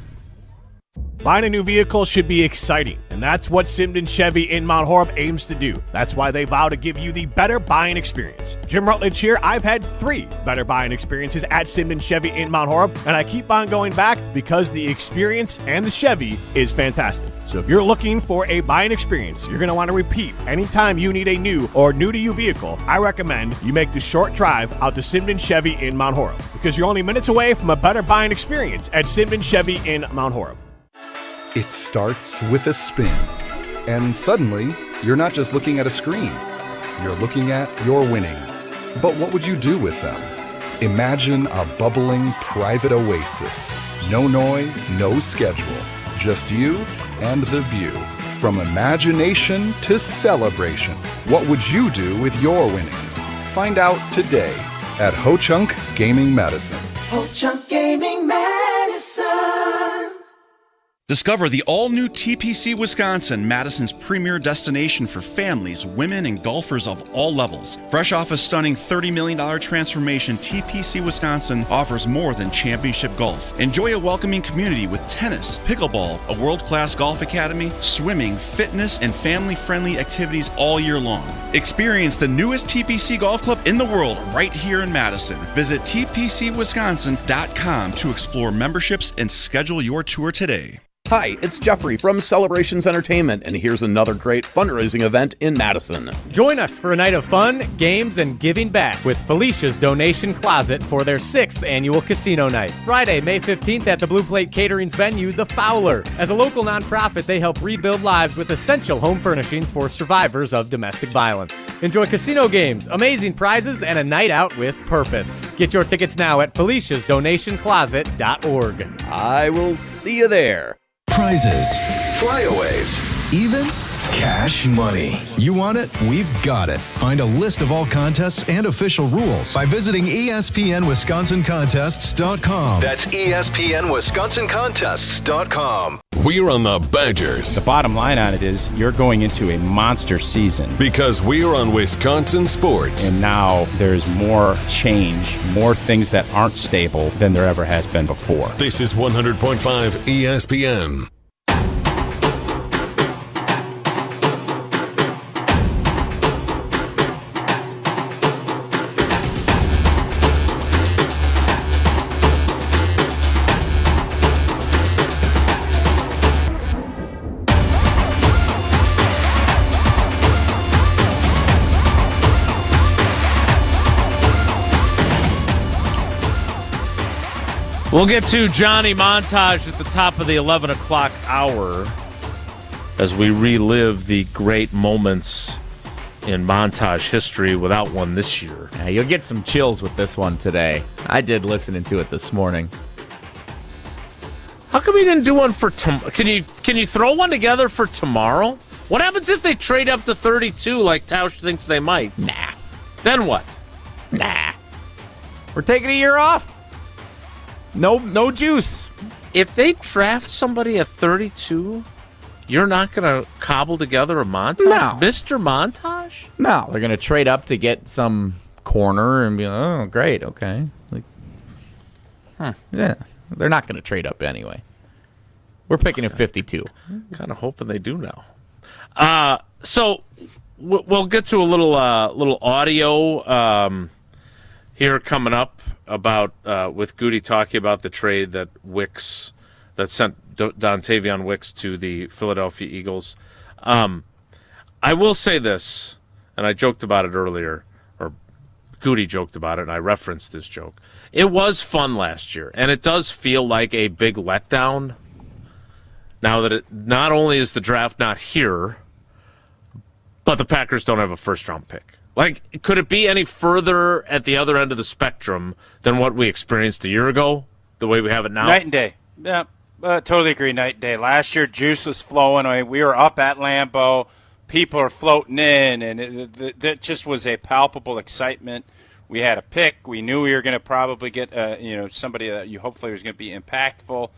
Buying a new vehicle should be exciting, and that's what Simden Chevy in Mount Horeb aims to do. That's why they vow to give you the better buying experience. Jim Rutledge here. I've had 3 better buying experiences at Simden Chevy in Mount Horeb, and I keep on going back because the experience and the Chevy is fantastic. So if you're looking for a buying experience you're going to want to repeat anytime you need a new or new-to-you vehicle, I recommend you make the short drive out to Simden Chevy in Mount Horeb, because you're only minutes away from a better buying experience at Simden Chevy in Mount Horeb.
It starts with a spin, and suddenly, you're not just looking at a screen. You're looking at your winnings. But what would you do with them? Imagine a bubbling private oasis. No noise, no schedule. Just you and the view. From imagination to celebration. What would you do with your winnings? Find out today at Ho-Chunk Gaming Madison.
Ho-Chunk Gaming Madison.
Discover the all-new TPC Wisconsin, Madison's premier destination for families, women, and golfers of all levels. Fresh off a stunning $30 million transformation, TPC Wisconsin offers more than championship golf. Enjoy a welcoming community with tennis, pickleball, a world-class golf academy, swimming, fitness, and family-friendly activities all year long. Experience the newest TPC golf club in the world right here in Madison. Visit tpcwisconsin.com to explore memberships and schedule your tour today.
Hi, it's Jeffrey from Celebrations Entertainment, and here's another great fundraising event in Madison.
Join us for a night of fun, games, and giving back with Felicia's Donation Closet for their 6th annual casino night. Friday, May 15th at the Blue Plate Catering's venue, The Fowler. As a local nonprofit, they help rebuild lives with essential home furnishings for survivors of domestic violence. Enjoy casino games, amazing prizes, and a night out with purpose. Get your tickets now at Felicia'sDonationCloset.org.
I will see you there.
Prizes, flyaways, even cash money. You want it? We've got it. Find a list of all contests and official rules by visiting ESPNWisconsinContests.com.
That's ESPNWisconsinContests.com.
We're on the Badgers.
The bottom line on it is you're going into a monster season.
Because we're on Wisconsin sports.
And now there's more change, more things that aren't stable than there ever has been before.
This is 100.5 ESPN.
We'll get to Johnny Montage at the top of the 11 o'clock hour as we relive the great moments in Montage history without one this year.
Yeah, you'll get some chills with this one today. I did listening to it this morning.
How come you didn't do one for tomorrow? Can you throw one together for tomorrow? What happens if they trade up to 32 like Tausch thinks they might?
Nah.
Then what?
Nah. We're taking a year off. No juice.
If they draft somebody at 32, you're not going to cobble together a montage?
No.
Mr. Montage?
No. They're going to trade up to get some corner and be like, oh, great, okay. Like, yeah. They're not going to trade up anyway. We're picking at 52.
Kind of hoping they do now. So we'll get to a little audio here coming up about with Goody talking about the trade that sent Dontavion Wicks to the Philadelphia Eagles. I will say this, and I joked about it earlier, or Goody joked about it, and I referenced this joke. It was fun last year, and it does feel like a big letdown now that it not only is the draft not here, but the Packers don't have a first-round pick. Like, could it be any further at the other end of the spectrum than what we experienced a year ago, the way we have it now?
Night and day. Yeah, totally agree, night and day. Last year, juice was flowing. I mean, we were up at Lambeau. People are floating in, and it just was a palpable excitement. We had a pick. We knew we were going to probably get somebody that you hopefully was going to be impactful.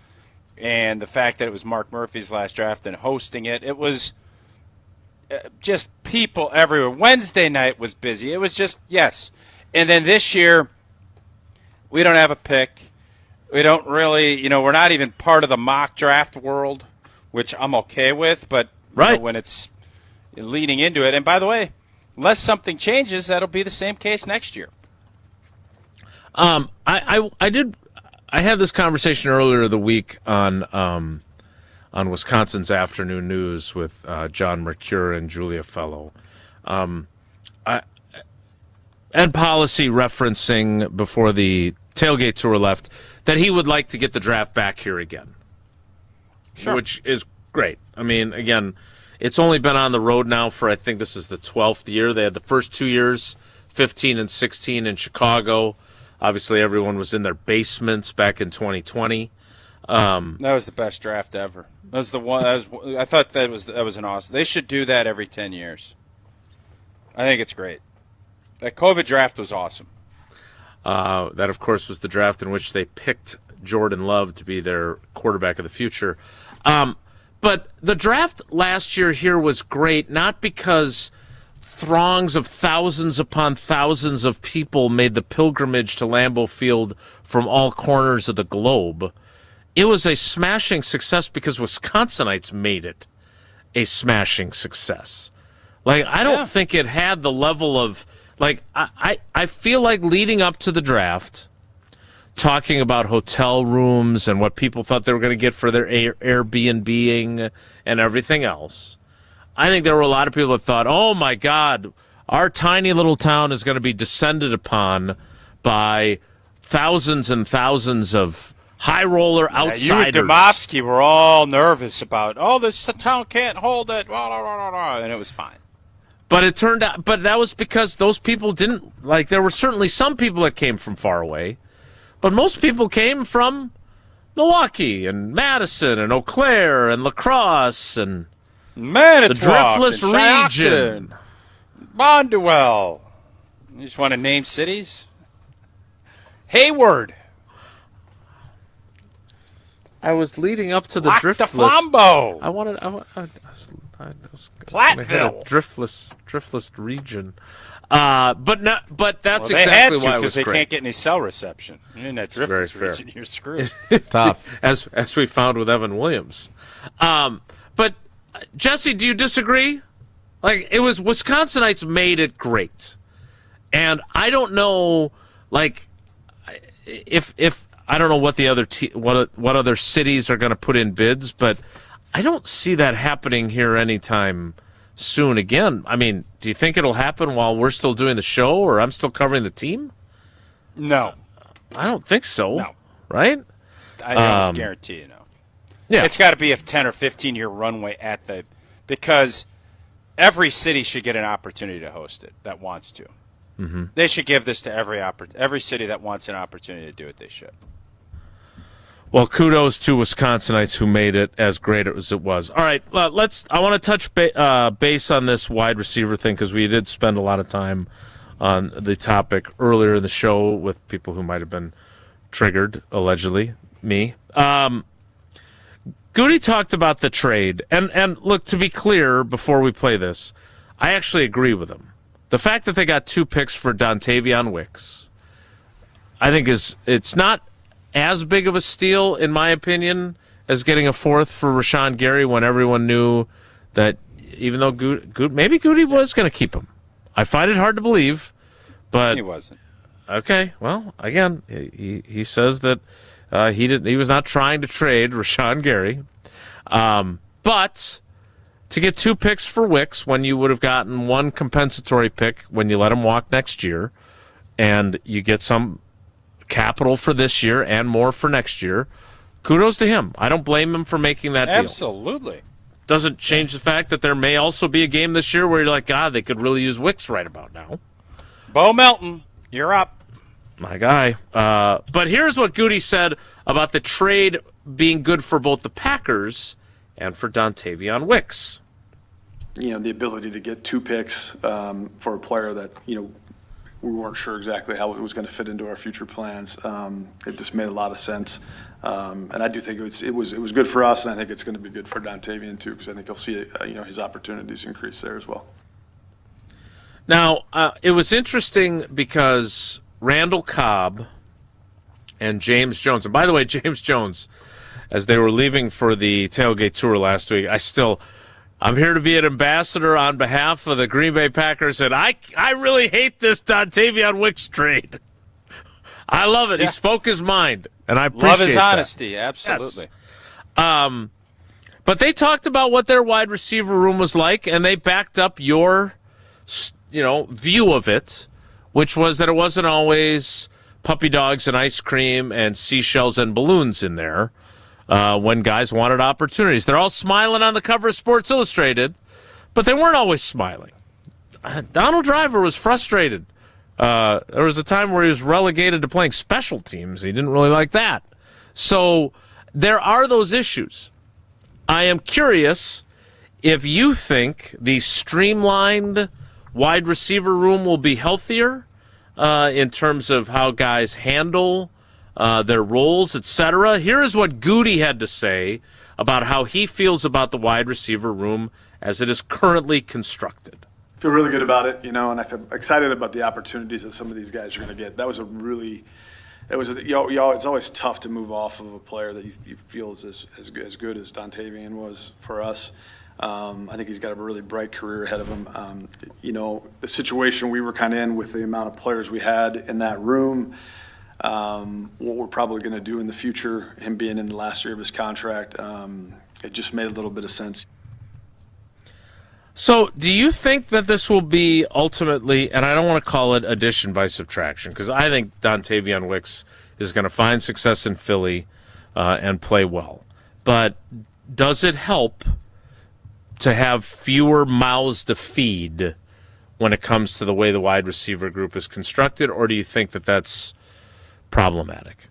And the fact that it was Mark Murphy's last draft and hosting it, it was just people everywhere. Wednesday night was busy. It was just, yes. And then this year, we don't have a pick. We don't really, we're not even part of the mock draft world. which I'm okay with, but when it's leading into it. And by the way, unless something changes, that'll be the same case next year.
I had this conversation earlier the week on Wisconsin's Afternoon News with John Mercure and Julia Fellow. Ed Policy referencing before the tailgate tour left that he would like to get the draft back here again, which is great. I mean, again, it's only been on the road now for, I think this is the 12th year. They had the first 2 years, 15 and 16 in Chicago. Obviously, everyone was in their basements back in 2020.
That was the best draft ever. That was the one. I thought that was an awesome. They should do that every 10 years. I think it's great. That COVID draft was awesome.
That, of course, was the draft in which they picked Jordan Love to be their quarterback of the future. But the draft last year here was great, not because throngs of thousands upon thousands of people made the pilgrimage to Lambeau Field from all corners of the globe. It was a smashing success because Wisconsinites made it a smashing success. Like, I don't think it had the level of, like, I feel like leading up to the draft, talking about hotel rooms and what people thought they were going to get for their Airbnb-ing and everything else, I think there were a lot of people that thought, oh, my God, our tiny little town is going to be descended upon by thousands and thousands of high-roller outsiders.
You and Domofsky were all nervous about, this town can't hold it, and it was fine.
But it turned out, but that was because those people didn't, like, there were certainly some people that came from far away, but most people came from Milwaukee and Madison and Eau Claire and La Crosse and
Manitowoc,
the Driftless region.
Bonduel. You just want to name cities? Hayward.
I was leading up to the
Lac
Driftless.
de Flambeau.
I was
Platteville.
Driftless region. But that's
they
exactly
had to,
why it was
because they
great.
can't get any cell reception. You're in that Driftless region, you're screwed.
Tough.
As we found with Evan Williams. But Jesse, do you disagree? Like, it was Wisconsinites made it great, and I don't know, like, if I don't know what the other what other cities are going to put in bids, but I don't see that happening here anytime soon again. I mean, do you think it'll happen while we're still doing the show or I'm still covering the team?
No.
I don't think so.
No.
Right?
I almost guarantee you no.
Yeah.
It's got to be a 10 or 15-year runway because every city should get an opportunity to host it that wants to.
Mm-hmm.
They should give this to every city that wants an opportunity to do it. They should.
Well, kudos to Wisconsinites who made it as great as it was. All right, I want to touch base on this wide receiver thing because we did spend a lot of time on the topic earlier in the show with people who might have been triggered, allegedly, me. Goody talked about the trade, and look, to be clear, before we play this, I actually agree with him. The fact that they got 2 picks for Dontavion Wicks, I think it's not as big of a steal, in my opinion, as getting a 4th for Rashawn Gary when everyone knew that even though maybe Goody was going to keep him. I find it hard to believe, but
he wasn't.
Okay, well, again, he says that he was not trying to trade Rashawn Gary, but to get 2 picks for Wicks when you would have gotten 1 compensatory pick when you let him walk next year, and you get some capital for this year and more for next year, kudos to him. I don't blame him for making that deal.
Absolutely.
Doesn't change the fact that there may also be a game this year where you're like, God, they could really use Wicks right about now.
Bo Melton, you're up.
My guy. But here's what Goody said about the trade being good for both the Packers and for Dontavion Wicks.
The ability to get 2 picks for a player that, we weren't sure exactly how it was going to fit into our future plans. It just made a lot of sense. And I do think it was good for us, and I think it's going to be good for Dontavion too, because I think he'll see his opportunities increase there as well.
Now, it was interesting because Randall Cobb and James Jones, and by the way, James Jones, as they were leaving for the tailgate tour last week. I'm here to be an ambassador on behalf of the Green Bay Packers, and I really hate this Dontavion Wicks trade. I love it.
Yeah.
He spoke his mind, and I appreciate
Love his
that.
honesty, absolutely.
Yes. But they talked about what their wide receiver room was like, and they backed up your, view of it, which was that it wasn't always puppy dogs and ice cream and seashells and balloons in there when guys wanted opportunities. They're all smiling on the cover of Sports Illustrated, but they weren't always smiling. Donald Driver was frustrated. There was a time where he was relegated to playing special teams. He didn't really like that. So there are those issues. I am curious if you think the streamlined wide receiver room will be healthier in terms of how guys handle their roles, etc. Here is what Goody had to say about how he feels about the wide receiver room as it is currently constructed.
Feel really good about it, and I feel excited about the opportunities that some of these guys are going to get. It's always tough to move off of a player that you feel is as good as Dontavion was for us. I think he's got a really bright career ahead of him. The situation we were kind of in with the amount of players we had in that room, what we're probably going to do in the future, him being in the last year of his contract, it just made a little bit of sense.
So do you think that this will be ultimately, and I don't want to call it addition by subtraction, because I think Dontavion Wicks is going to find success in Philly and play well. But does it help to have fewer mouths to feed when it comes to the way the wide receiver group is constructed, or do you think that that's problematic?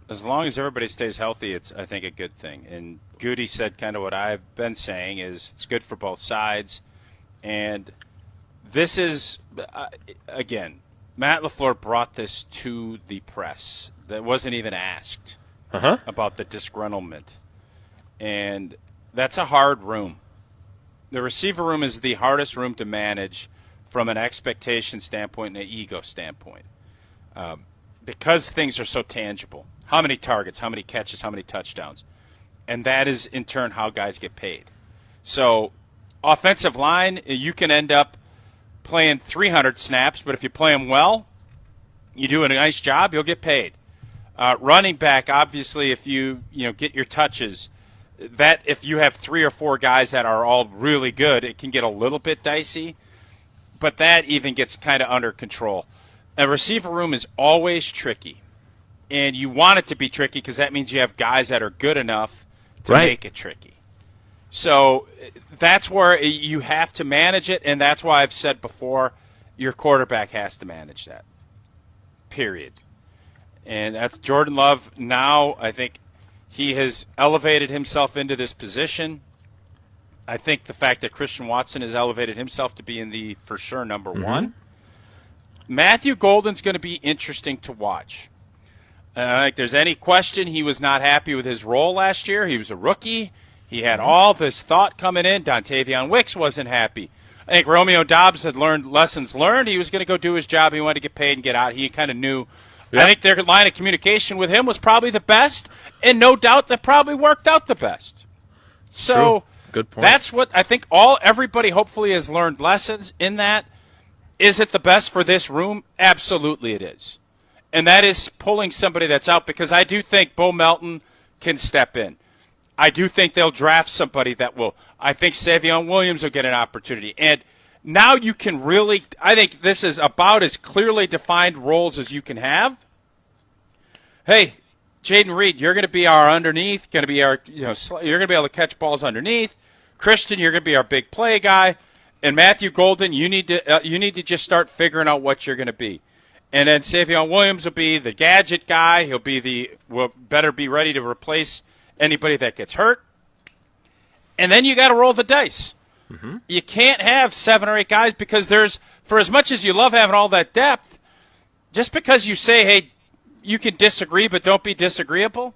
As long as everybody stays healthy, it's, I think, a good thing. And Goody said kind of what I've been saying is it's good for both sides. And this is, again, Matt LaFleur brought this to the press. That wasn't even asked about the disgruntlement. And that's a hard room. The receiver room is the hardest room to manage from an expectation standpoint and an ego standpoint. Because things are so tangible. How many targets, how many catches, how many touchdowns. And that is, in turn, how guys get paid. So, offensive line, you can end up playing 300 snaps, but if you play them well, you do a nice job, you'll get paid. Running back, obviously, if you get your touches, that if you have 3 or 4 guys that are all really good, it can get a little bit dicey, but that even gets kind of under control. A receiver room is always tricky. And you want it to be tricky because that means you have guys that are good enough to make it tricky. So that's where you have to manage it, and that's why I've said before, your quarterback has to manage that, period. And that's Jordan Love. Now I think he has elevated himself into this position. I think the fact that Christian Watson has elevated himself to be in the, for sure, number one. Matthew Golden's going to be interesting to watch. I don't think there's any question he was not happy with his role last year. He was a rookie. He had all this thought coming in. Dontavion Wicks wasn't happy. I think Romeo Doubs had learned lessons learned. He was going to go do his job. He wanted to get paid and get out. He kind of knew. Yep. I think their line of communication with him was probably the best, and no doubt that probably worked out the best. So
good point.
That's what I think everybody hopefully has learned lessons in that. Is it the best for this room? Absolutely it is. And that is pulling somebody that's out, because I do think Bo Melton can step in. I do think they'll draft somebody that will. I think Savion Williams will get an opportunity. And now you can really, I think this is about as clearly defined roles as you can have. Hey, Jaden Reed, you're going to be our underneath, going to be our, you're going to be able to catch balls underneath. Christian, you're going to be our big play guy. And Matthew Golden, you need to just start figuring out what you're going to be. And then Savion Williams will be the gadget guy. Will better be ready to replace anybody that gets hurt. And then you got to roll the dice. You can't have 7 or 8 guys, because for as much as you love having all that depth, just because you say, hey, you can disagree but don't be disagreeable,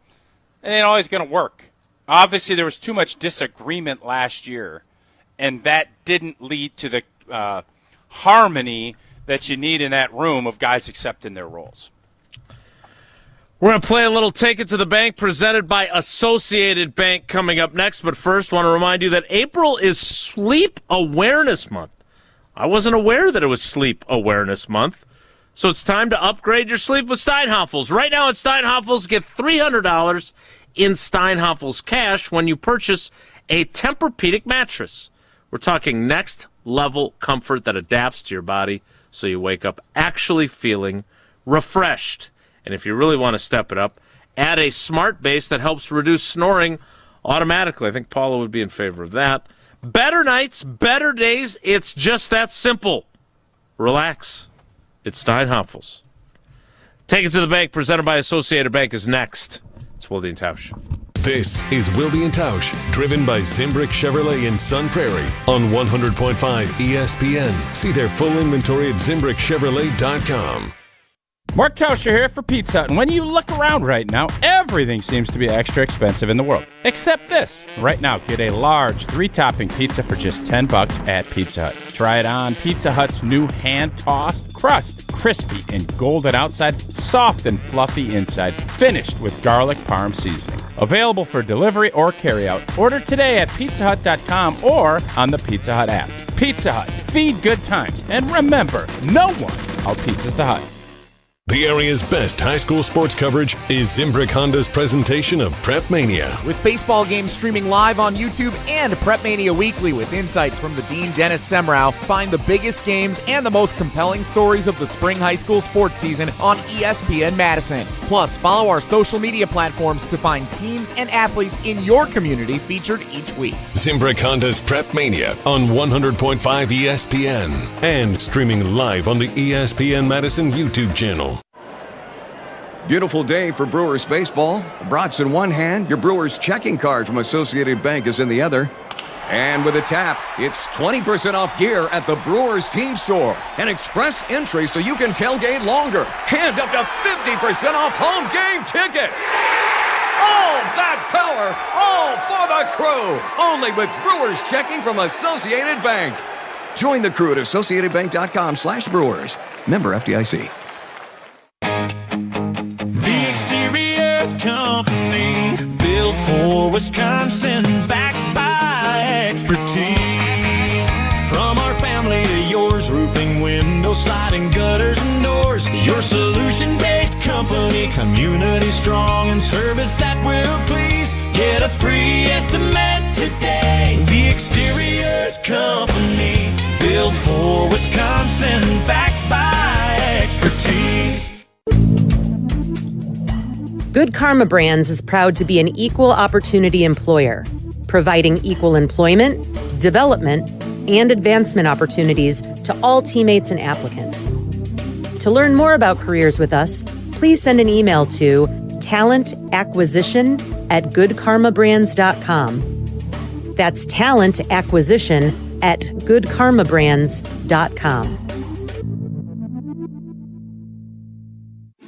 it ain't always going to work. Obviously, there was too much disagreement last year, and that didn't lead to the harmony that you need in that room of guys accepting their roles.
We're going to play a little Take It to the Bank presented by Associated Bank coming up next. But first, want to remind you that April is Sleep Awareness Month. I wasn't aware that it was Sleep Awareness Month. So it's time to upgrade your sleep with Steinhoffels. Right now at Steinhoffels, get $300 in Steinhoffels cash when you purchase a Tempur-Pedic mattress. We're talking next level comfort that adapts to your body so you wake up actually feeling refreshed. And if you really want to step it up, add a smart base that helps reduce snoring automatically. I think Paula would be in favor of that. Better nights, better days. It's just that simple. Relax. It's Steinhoffels. Take It to the Bank, presented by Associated Bank, is next. It's Wilde and Tausch.
This is Wilde and Tausch, driven by Zimbrick Chevrolet in Sun Prairie on 100.5 ESPN. See their full inventory at ZimbrickChevrolet.com.
Mark Tauscher here for Pizza Hut, and when you look around right now, everything seems to be extra expensive in the world, except this. Right now, get a large 3-topping pizza for just $10 at Pizza Hut. Try it on Pizza Hut's new hand-tossed crust, crispy and golden outside, soft and fluffy inside, finished with garlic parm seasoning. Available for delivery or carryout. Order today at pizzahut.com or on the Pizza Hut app. Pizza Hut, feed good times, and remember, no one out-pizzas the Hut.
The area's best high school sports coverage is Zimbrick Honda's presentation of Prep Mania.
With baseball games streaming live on YouTube and Prep Mania Weekly with insights from the Dean Dennis Semrau, find the biggest games and the most compelling stories of the spring high school sports season on ESPN Madison. Plus, follow our social media platforms to find teams and athletes in your community featured each week.
Zimbrick Honda's Prep Mania on 100.5 ESPN and streaming live on the ESPN Madison YouTube channel.
Beautiful day for Brewers baseball. Brats in one hand, your Brewers checking card from Associated Bank is in the other. And with a tap, it's 20% off gear at the Brewers team store. An express entry so you can tailgate longer. And up to 50% off home game tickets. All that power, all for the crew. Only with Brewers checking from Associated Bank. Join the crew at AssociatedBank.com/Brewers. Member FDIC.
Exteriors Company, built for Wisconsin, backed by expertise. From our family to yours, roofing, windows, siding, gutters, and doors. Your solution-based company, community strong, and service that will please. Get a free estimate today. The Exteriors Company, built for Wisconsin, backed by expertise.
Good Karma Brands is proud to be an equal opportunity employer, providing equal employment, development, and advancement opportunities to all teammates and applicants. To learn more about careers with us, please send an email to talentacquisition@goodkarmabrands.com. That's talentacquisition@goodkarmabrands.com.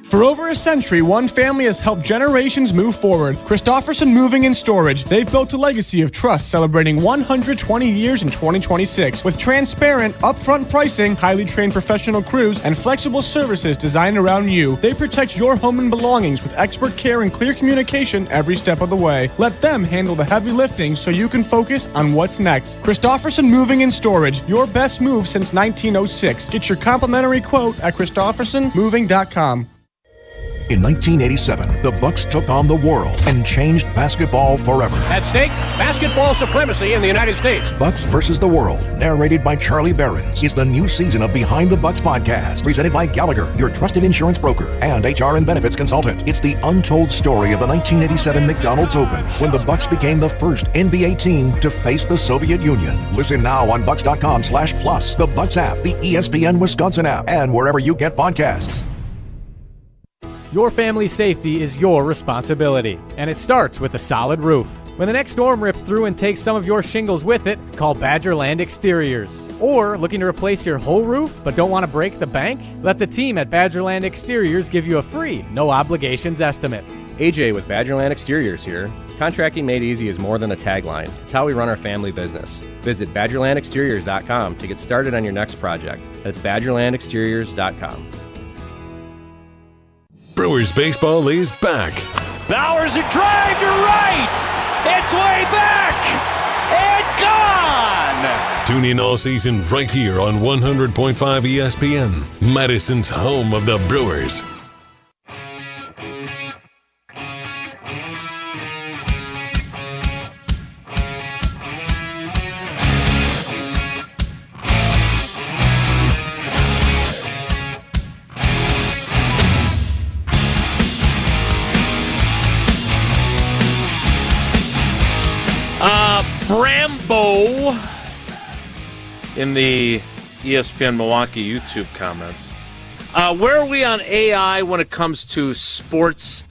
For over a century, one family has helped generations move forward. Christofferson Moving and Storage. They've built a legacy of trust, celebrating 120 years in 2026. With transparent, upfront pricing, highly trained professional crews, and flexible services designed around you, they protect your home and belongings with expert care and clear communication every step of the way. Let them handle the heavy lifting so you can focus on what's next. Christofferson Moving and Storage. Your best move since 1906. Get your complimentary quote at ChristoffersonMoving.com.
In 1987, the Bucks took on the world and changed basketball forever.
At stake, basketball supremacy in the United States.
Bucks versus the World, narrated by Charlie Behrens, is the new season of Behind the Bucks podcast, presented by Gallagher, your trusted insurance broker and HR and benefits consultant. It's the untold story of the 1987 McDonald's Open, when the Bucks became the first NBA team to face the Soviet Union. Listen now on Bucks.com/plus, the Bucks app, the ESPN Wisconsin app, and wherever you get podcasts.
Your family's safety is your responsibility, and it starts with a solid roof. When the next storm rips through and takes some of your shingles with it, call Badgerland Exteriors. Or looking to replace your whole roof but don't want to break the bank? Let the team at Badgerland Exteriors give you a free, no obligations estimate.
AJ with Badgerland Exteriors here. Contracting made easy is more than a tagline. It's how we run our family business. Visit BadgerlandExteriors.com to get started on your next project. That's BadgerlandExteriors.com.
Brewers baseball is back.
Bowers a drive to right. It's way back and gone.
Tune in all season right here on 100.5 ESPN, Madison's home of the Brewers.
Brambo in the ESPN Milwaukee YouTube comments. Where are we on AI when it comes to sports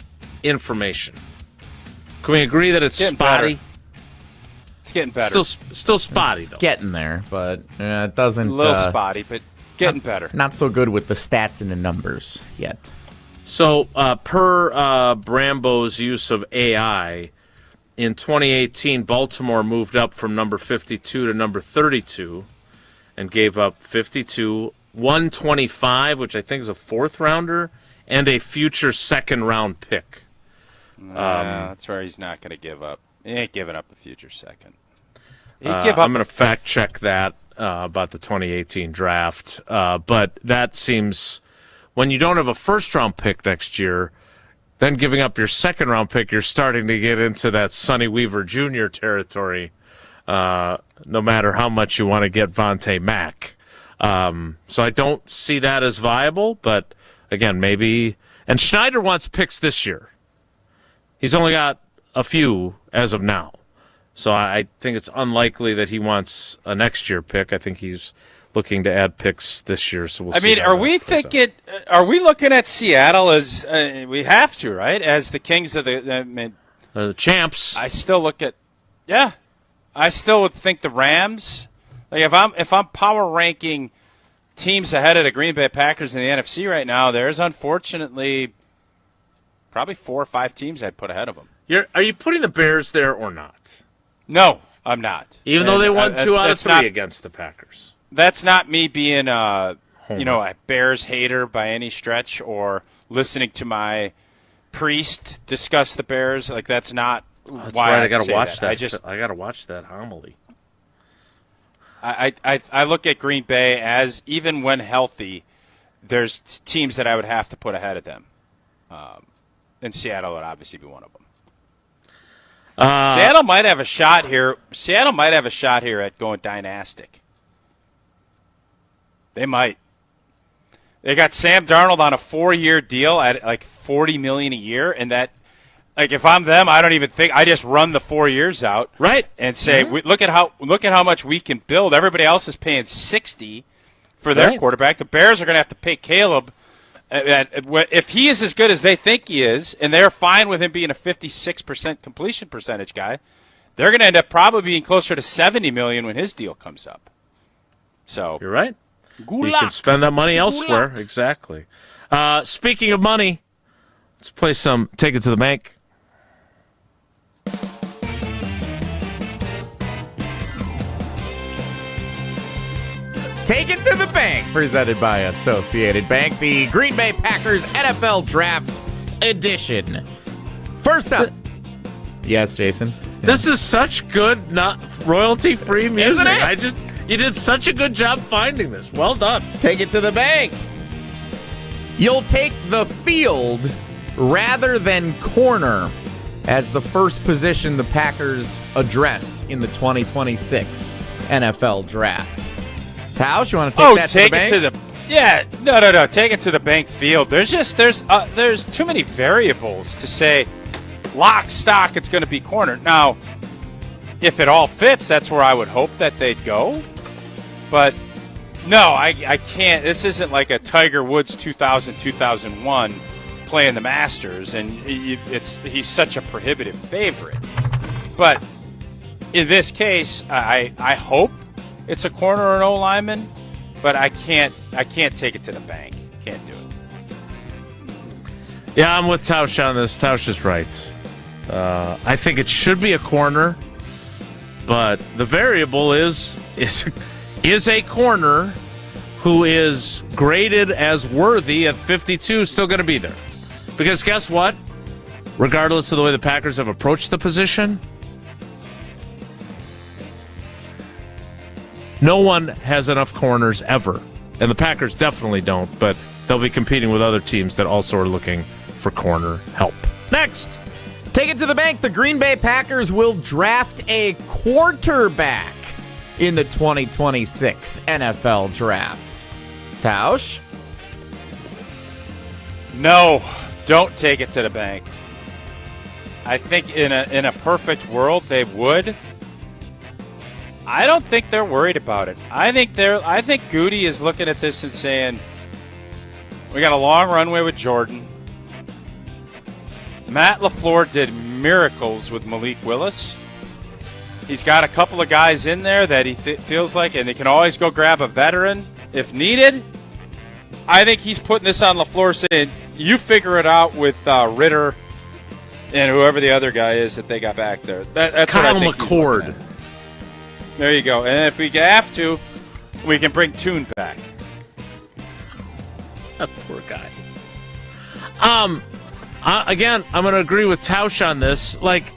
information? Can we agree that it's spotty?
Better. It's getting better.
Still spotty,
It's
though.
getting there, but it doesn't.
A little spotty, but getting better.
Not so good with the stats and the numbers yet.
So, per Brambo's use of AI, in 2018, Baltimore moved up from number 52 to number 32 and gave up 52, 125, which I think is a fourth rounder, and a future second round pick.
That's where he's not going to give up. He ain't giving up a future second.
I'm going to fact check that about the 2018 draft. But that seems, when you don't have a first round pick next year, then giving up your second round pick, you're starting to get into that Sonny Weaver Jr. territory, no matter how much you want to get Vontae Mack. So I don't see that as viable, but again, maybe. And Schneider wants picks this year. He's only got a few as of now. So I think it's unlikely that he wants a next year pick. I think he's looking to add picks this year. So we'll see.
I mean, are we looking at Seattle as we have to, right? As the kings of
the champs.
I still look at, I still would think the Rams. Like if I'm power ranking teams ahead of the Green Bay Packers in the NFC right now, there's unfortunately probably 4 or 5 teams I'd put ahead of them.
Are you putting the Bears there or not?
No, I'm not.
Even though they won 2 out of 3 against the Packers.
That's not me being a Bears hater by any stretch, or listening to my priest discuss the Bears. Like that's not
That's
why
right. I got to watch that.
I
got to watch that homily.
I look at Green Bay as, even when healthy, there's teams that I would have to put ahead of them. And Seattle would obviously be one of them. Seattle might have a shot here. Seattle might have a shot here at going dynastic. They might. They got Sam Darnold on a 4-year deal at like $40 million a year, and that, like, if I'm them, I don't even think. I just run the 4 years out,
right,
and say, look at how much we can build. Everybody else is paying $60 for their quarterback. The Bears are going to have to pay Caleb. If he is as good as they think he is, and they're fine with him being a 56% completion percentage guy, they're going to end up probably being closer to $70 million when his deal comes up. So
you're right. You can spend that money elsewhere. Exactly. Speaking of money, let's play some Take It to the Bank.
Take It to the Bank, presented by Associated Bank, the Green Bay Packers NFL Draft Edition. First up. Yes, Jason?
This is such good, not royalty-free music.
Isn't it?
You did such a good job finding this. Well done.
Take it to the bank. You'll take the field rather than corner as the first position the Packers address in the 2026 NFL Draft. Tausch, you want to take that to the bank?
No. Take it to the bank field. There's too many variables to say lock, stock, it's going to be corner. Now, if it all fits, that's where I would hope that they'd go. But no, I can't. This isn't like a Tiger Woods 2000-2001 playing the Masters, and he's such a prohibitive favorite. But in this case, I hope it's a corner or an O lineman, but I can't take it to the bank. Can't do it.
Yeah, I'm with Tausch on this. Tausch is right. I think it should be a corner, but the variable is a corner who is graded as worthy at 52 still going to be there? Because guess what? Regardless of the way the Packers have approached the position, no one has enough corners ever. And the Packers definitely don't, but they'll be competing with other teams that also are looking for corner help. Next.
Take it to the bank. The Green Bay Packers will draft a quarterback in the 2026 NFL Draft. Tausch?
No, don't take it to the bank. I think in a perfect world they would. I don't think they're worried about it. I think Goody is looking at this and saying, we got a long runway with Jordan. Matt LaFleur did miracles with Malik Willis. He's got a couple of guys in there that he feels like, and they can always go grab a veteran if needed. I think he's putting this on LaFleur, saying, you figure it out with Ritter and whoever the other guy is that they got back there. That's
Kyle
what I think
McCord.
There you go. And if we have to, we can bring Toon back.
That poor guy. Again, I'm going to agree with Tausch on this. Like,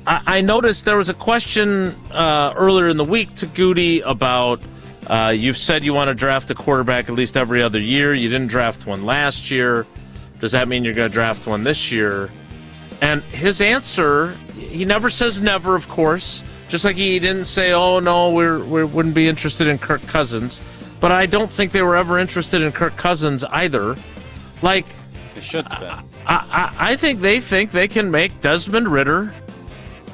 I noticed there was a question earlier in the week to Goody about you've said you want to draft a quarterback at least every other year. You didn't draft one last year. Does that mean you're going to draft one this year? And his answer, he never says never, of course. Just like he didn't say, oh, no, we wouldn't be interested in Kirk Cousins. But I don't think they were ever interested in Kirk Cousins either. Like,
they should have been.
I think they can make Desmond Ritter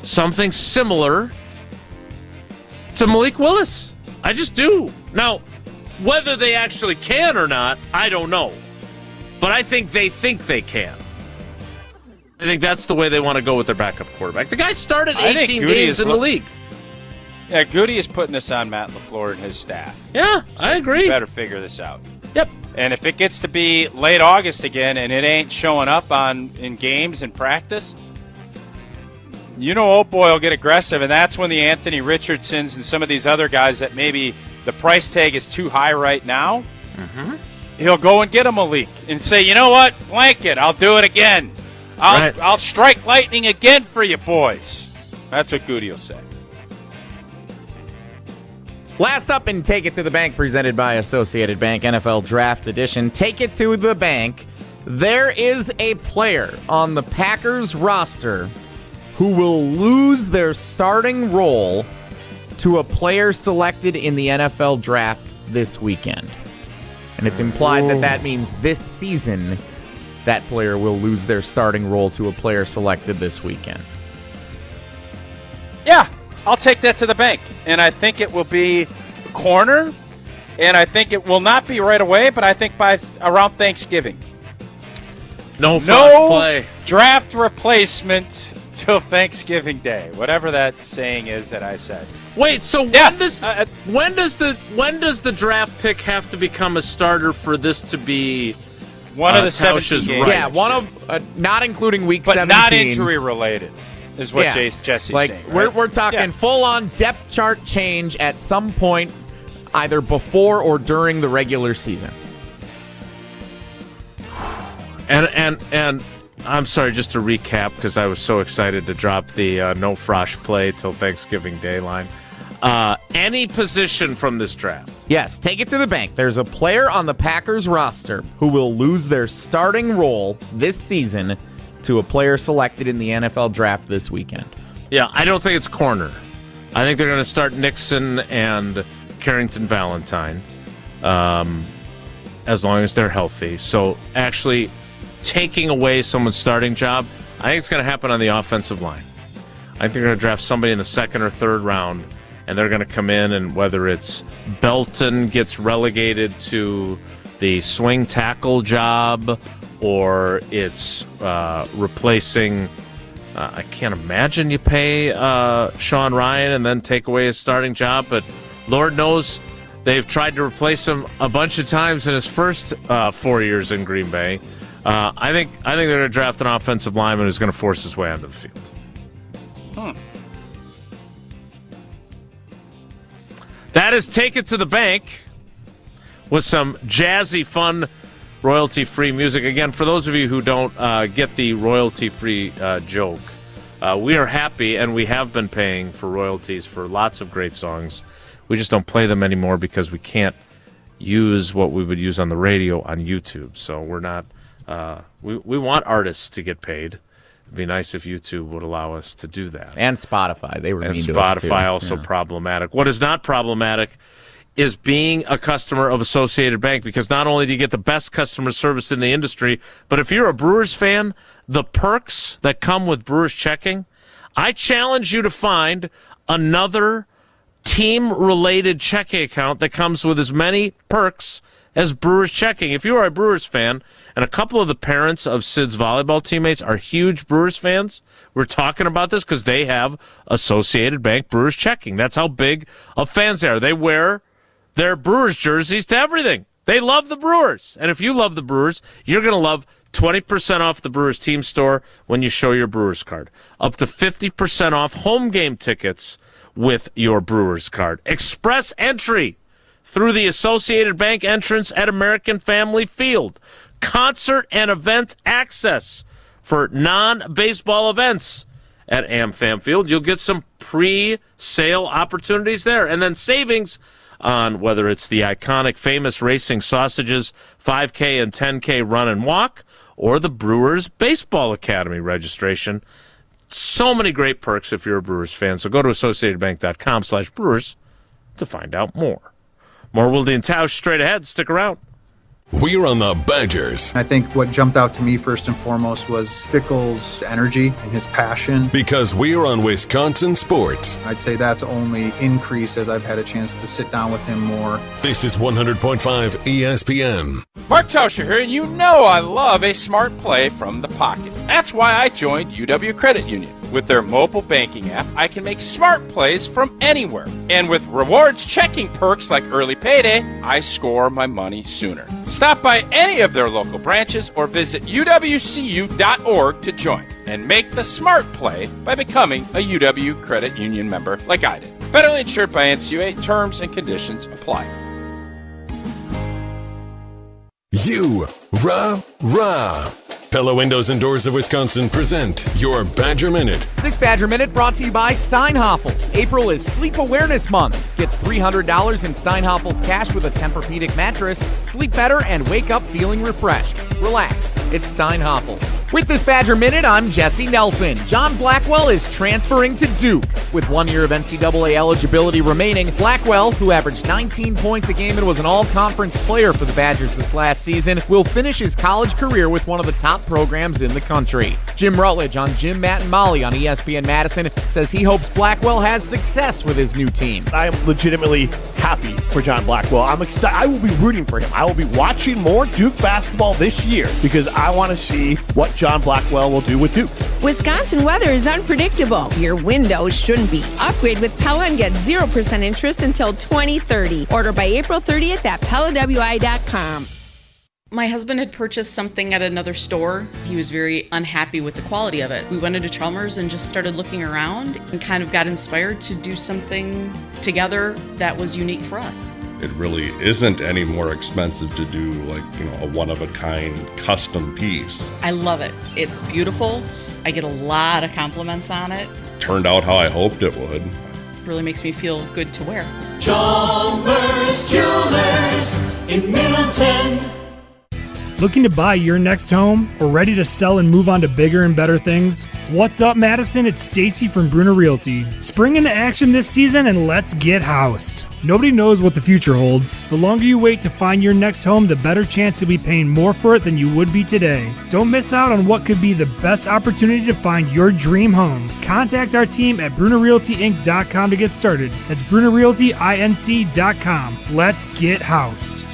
something similar to Malik Willis. I just do. Now, whether they actually can or not, I don't know. But I think they can. I think that's the way they want to go with their backup quarterback. The guy started 18 games in the league.
Yeah, Goody is putting this on Matt LaFleur and his staff.
Yeah, so I agree.
You better figure this out.
Yep.
And if it gets to be late August again and it ain't showing up in games and practice, old boy will get aggressive, and that's when the Anthony Richardsons and some of these other guys that maybe the price tag is too high right now, he'll go and get a Malik and say, you know what, blanket, I'll do it again. I'll strike lightning again for you boys. That's what Goody will say.
Last up in Take It to the Bank, presented by Associated Bank, NFL Draft Edition. Take it to the bank. There is a player on the Packers roster who will lose their starting role to a player selected in the NFL Draft this weekend. And it's implied that means this season that player will lose their starting role to a player selected this weekend.
Yeah, I'll take that to the bank. And I think it will be a corner. And I think it will not be right away, but I think by around Thanksgiving.
No play.
Draft replacement till Thanksgiving Day. Whatever that saying is that I said.
Wait, so when does the draft pick have to become a starter for this to be
one of the 17 games?
Yeah, one of not including week 17.
But not injury related is what Jesse's saying. Right?
We're talking full-on depth chart change at some point, either before or during the regular season.
And I'm sorry, just to recap, because I was so excited to drop the no Frosh play till Thanksgiving Day line. Any position from this draft?
Yes, take it to the bank. There's a player on the Packers roster who will lose their starting role this season to a player selected in the NFL Draft this weekend.
Yeah, I don't think it's corner. I think they're going to start Nixon and Carrington Valentine, as long as they're healthy. So actually taking away someone's starting job, I think it's going to happen on the offensive line. I think they're going to draft somebody in the second or third round, and they're going to come in, and whether it's Belton gets relegated to the swing tackle job or it's replacing, I can't imagine you pay Sean Ryan and then take away his starting job, but Lord knows they've tried to replace him a bunch of times in his first 4 years in Green Bay. I think they're going to draft an offensive lineman who's going to force his way onto the field. That is Take It to the Bank with some jazzy, fun royalty-free music. Again, for those of you who don't get the royalty-free joke, we are happy, and we have been paying for royalties for lots of great songs. We just don't play them anymore because we can't use what we would use on the radio on YouTube. So we're not we want artists to get paid. It'd be nice if YouTube would allow us to do that.
And Spotify. They were
and
mean to us, too.
Spotify also problematic. What is not problematic is being a customer of Associated Bank, because not only do you get the best customer service in the industry, but if you're a Brewers fan, the perks that come with Brewers checking, I challenge you to find another team-related checking account that comes with as many perks as Brewers checking. If you are a Brewers fan, and a couple of the parents of Sid's volleyball teammates are huge Brewers fans, we're talking about this because they have Associated Bank Brewers checking. That's how big of fans they are. They wear their Brewers jerseys to everything. They love the Brewers. And if you love the Brewers, you're going to love 20% off the Brewers team store when you show your Brewers card. Up to 50% off home game tickets with your Brewers card. Express entry through the Associated Bank entrance at American Family Field. Concert and event access for non-baseball events at AmFam Field. You'll get some pre-sale opportunities there. And then savings on whether it's the iconic famous racing sausages, 5K and 10K run and walk, or the Brewers Baseball Academy registration. So many great perks if you're a Brewers fan. So go to AssociatedBank.com/Brewers to find out more. More Wilde and Tausch straight ahead. Stick around.
We're on the Badgers.
I think what jumped out to me first and foremost was Fickell's energy and his passion.
Because we're on Wisconsin Sports.
I'd say that's only increased as I've had a chance to sit down with him more.
This is 100.5 ESPN.
Mark Tauscher here, and you know I love a smart play from the pocket. That's why I joined UW Credit Union. With their mobile banking app, I can make smart plays from anywhere. And with rewards checking perks like early payday, I score my money sooner. Stop by any of their local branches or visit uwcu.org to join and make the smart play by becoming a UW Credit Union member like I did. Federally insured by NCUA. Terms and conditions apply.
Rah. Pella Windows and Doors of Wisconsin present your Badger Minute.
This Badger Minute brought to you by Steinhoffels. April is Sleep Awareness Month. Get $300 in Steinhoffels cash with a Tempur-Pedic mattress. Sleep better and wake up feeling refreshed. Relax. It's Steinhoffels. With this Badger Minute, I'm Jesse Nelson. John Blackwell is transferring to Duke. With 1 year of NCAA eligibility remaining, Blackwell, who averaged 19 points a game and was an all-conference player for the Badgers this last season, will finish his college career with one of the top programs in the country. Jim Rutledge on Jim, Matt, and Molly on ESPN Madison says he hopes Blackwell has success with his new team.
I am legitimately happy for John Blackwell. I'm excited. I will be rooting for him. I will be watching more Duke basketball this year because I want to see what John Blackwell will do with Duke.
Wisconsin weather is unpredictable. Your windows shouldn't be. Upgrade with Pella and get 0% interest until 2030. Order by April 30th at PellaWI.com.
My husband had purchased something at another store. He was very unhappy with the quality of it. We went into Chalmers and just started looking around and kind of got inspired to do something together that was unique for us.
It really isn't any more expensive to do a one-of-a-kind custom piece.
I love it. It's beautiful. I get a lot of compliments on it.
Turned out how I hoped it would.
It really makes me feel good to wear.
Chalmers Jewelers in Middleton.
Looking to buy your next home or ready to sell and move on to bigger and better things? What's up, Madison? It's Stacy from Bruner Realty. Spring into action this season and let's get housed. Nobody knows what the future holds. The longer you wait to find your next home, the better chance you'll be paying more for it than you would be today. Don't miss out on what could be the best opportunity to find your dream home. Contact our team at BrunerRealtyInc.com to get started. That's BrunerRealtyInc.com. Let's get housed.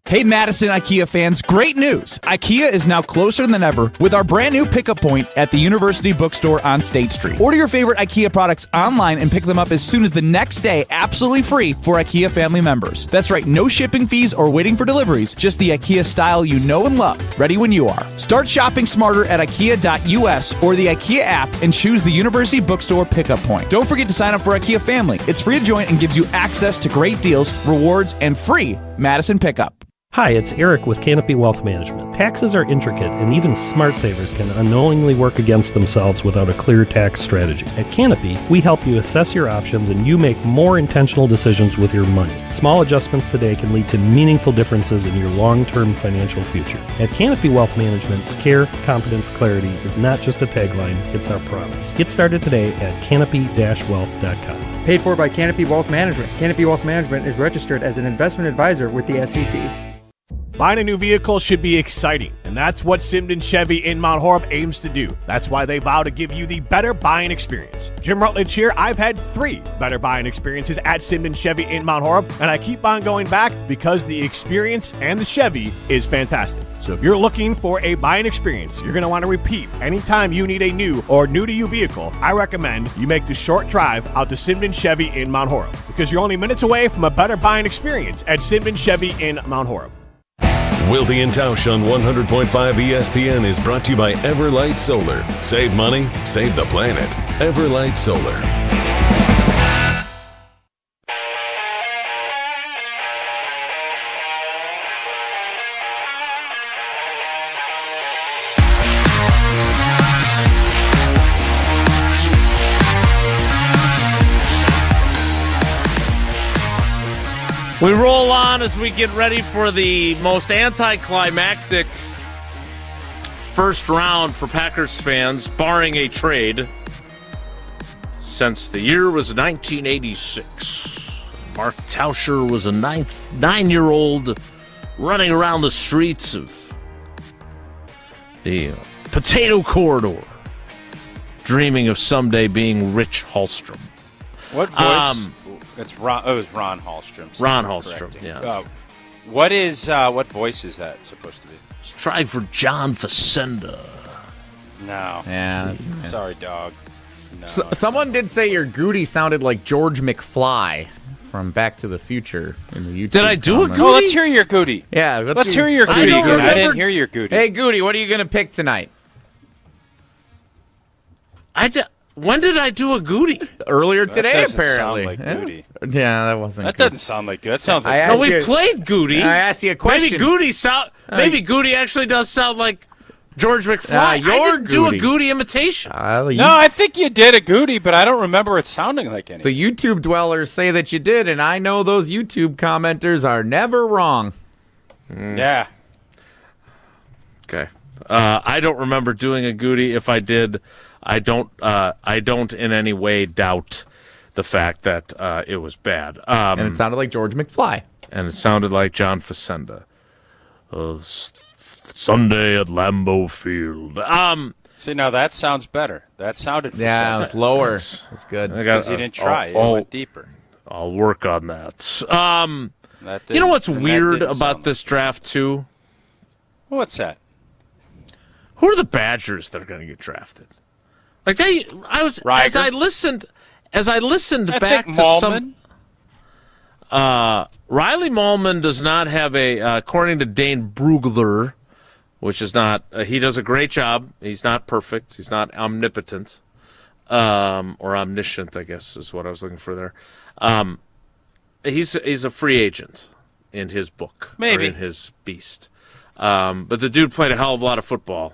Hey Madison IKEA fans, great news! IKEA is now closer than ever with our brand new pickup point at the University Bookstore on State Street. Order your favorite IKEA products online and pick them up as soon as the next day, absolutely free for IKEA family members. That's right, no shipping fees or waiting for deliveries, just the IKEA style you know and love, ready when you are. Start shopping smarter at IKEA.us or the IKEA app and choose the University Bookstore pickup point. Don't forget to sign up for IKEA Family. It's free to join and gives you access to great deals, rewards, and free Madison pickup.
Hi, it's Eric with Canopy Wealth Management. Taxes are intricate, and even smart savers can unknowingly work against themselves without a clear tax strategy. At Canopy, we help you assess your options and you make more intentional decisions with your money. Small adjustments today can lead to meaningful differences in your long-term financial future. At Canopy Wealth Management, care, competence, clarity is not just a tagline, it's our promise. Get started today at canopy-wealth.com.
Paid for by Canopy Wealth Management. Canopy Wealth Management is registered as an investment advisor with the SEC.
Buying a new vehicle should be exciting, and that's what Simden Chevy in Mount Horeb aims to do. That's why they vow to give you the better buying experience. Jim Rutledge here. I've had 3 better buying experiences at Simden Chevy in Mount Horeb, and I keep on going back because the experience and the Chevy is fantastic. So if you're looking for a buying experience you're going to want to repeat anytime you need a new or new-to-you vehicle, I recommend you make the short drive out to Simden Chevy in Mount Horeb, because you're only minutes away from a better buying experience at Simden Chevy in Mount Horeb.
Wilde and Tausch on 100.5 ESPN is brought to you by Everlight Solar. Save money, save the planet. Everlight Solar.
We roll on as we get ready for the most anticlimactic first round for Packers fans, barring a trade, since the year was 1986. Mark Tauscher was a 9-year-old running around the streets of the Potato Corridor, dreaming of someday being Rich Hallstrom.
What voice? It's Ron. Oh, it was Ron Hallstrom.
Ron Hallstrom. Yeah.
What voice is that supposed to be?
Let's try for John Facenda.
No.
Yeah. That's nice.
Sorry, dog. No.
Someone did say your Goody sounded like George McFly from Back to the Future in the YouTube.
Did I do
comment.
a Goody?
Oh, let's hear your Goody.
Yeah.
Let's hear your Goody. I didn't hear your Goody.
Hey, Goody, what are you going to pick tonight?
When did I do a Goody?
Earlier today, apparently.
Sound like Goody.
Yeah, that wasn't.
That
good.
doesn't sound like good. That sounds like.
No, we played Goody.
I asked you a question.
Maybe Goody actually does sound like George McFly. I didn't do a Goody imitation.
No, I think you did a Goody, but I don't remember it sounding like any.
The YouTube dwellers say that you did, and I know those YouTube commenters are never wrong.
Yeah.
Okay. I don't remember doing a Goody. If I did, I don't in any way doubt the fact that it was bad.
And it sounded like George McFly.
And it sounded like John Facenda. Sunday at Lambeau Field.
See, now that sounds better. That sounded.
Yeah, it's lower. It's good.
Because you didn't try. You went deeper.
I'll work on that. You know what's weird about this draft too?
What's that?
Who are the Badgers that are going to get drafted? Like as I listened back to
Mahlman.
some. Riley Mahlman does not have according to Dane Brugler, which is not. He does a great job. He's not perfect. He's not omnipotent, or omniscient, I guess is what I was looking for there. He's a free agent in his book,
maybe
or in his beast. But the dude played a hell of a lot of football.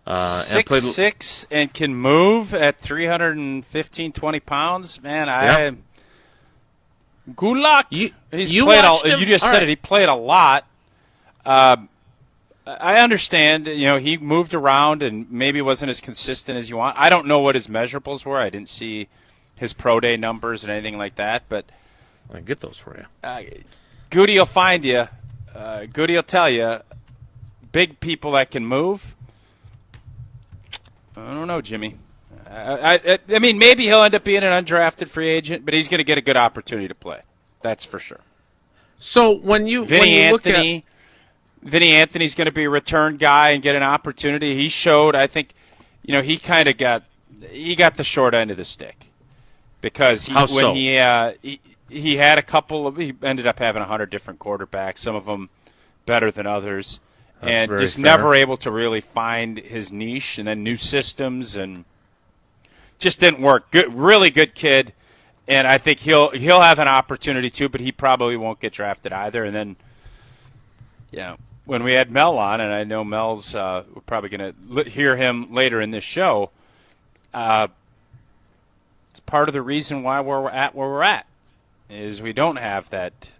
6'6" and can move at 315, 20 pounds. Man, good luck. You just said it. He played a lot. I understand. He moved around and maybe wasn't as consistent as you want. I don't know what his measurables were. I didn't see his pro day numbers and anything like that. But
I can get those for you.
Goody will find you. Goody will tell you. Big people that can move. I don't know, Jimmy. I mean, maybe he'll end up being an undrafted free agent, but he's going to get a good opportunity to play. That's for sure.
So when you
look at Vinny Anthony's going to be a return guy and get an opportunity. He showed, I think, he kind of got the short end of the stick because he had a couple of he ended up having 100 different quarterbacks, some of them better than others.
That's
and just
fair.
never able to really find his niche, and then new systems, and just didn't work. Good, really good kid, and I think he'll have an opportunity too, but he probably won't get drafted either. And then Yeah. When we had Mel on, and I know Mel's we're probably going to hear him later in this show, it's part of the reason why we're at where we're at, is we don't have that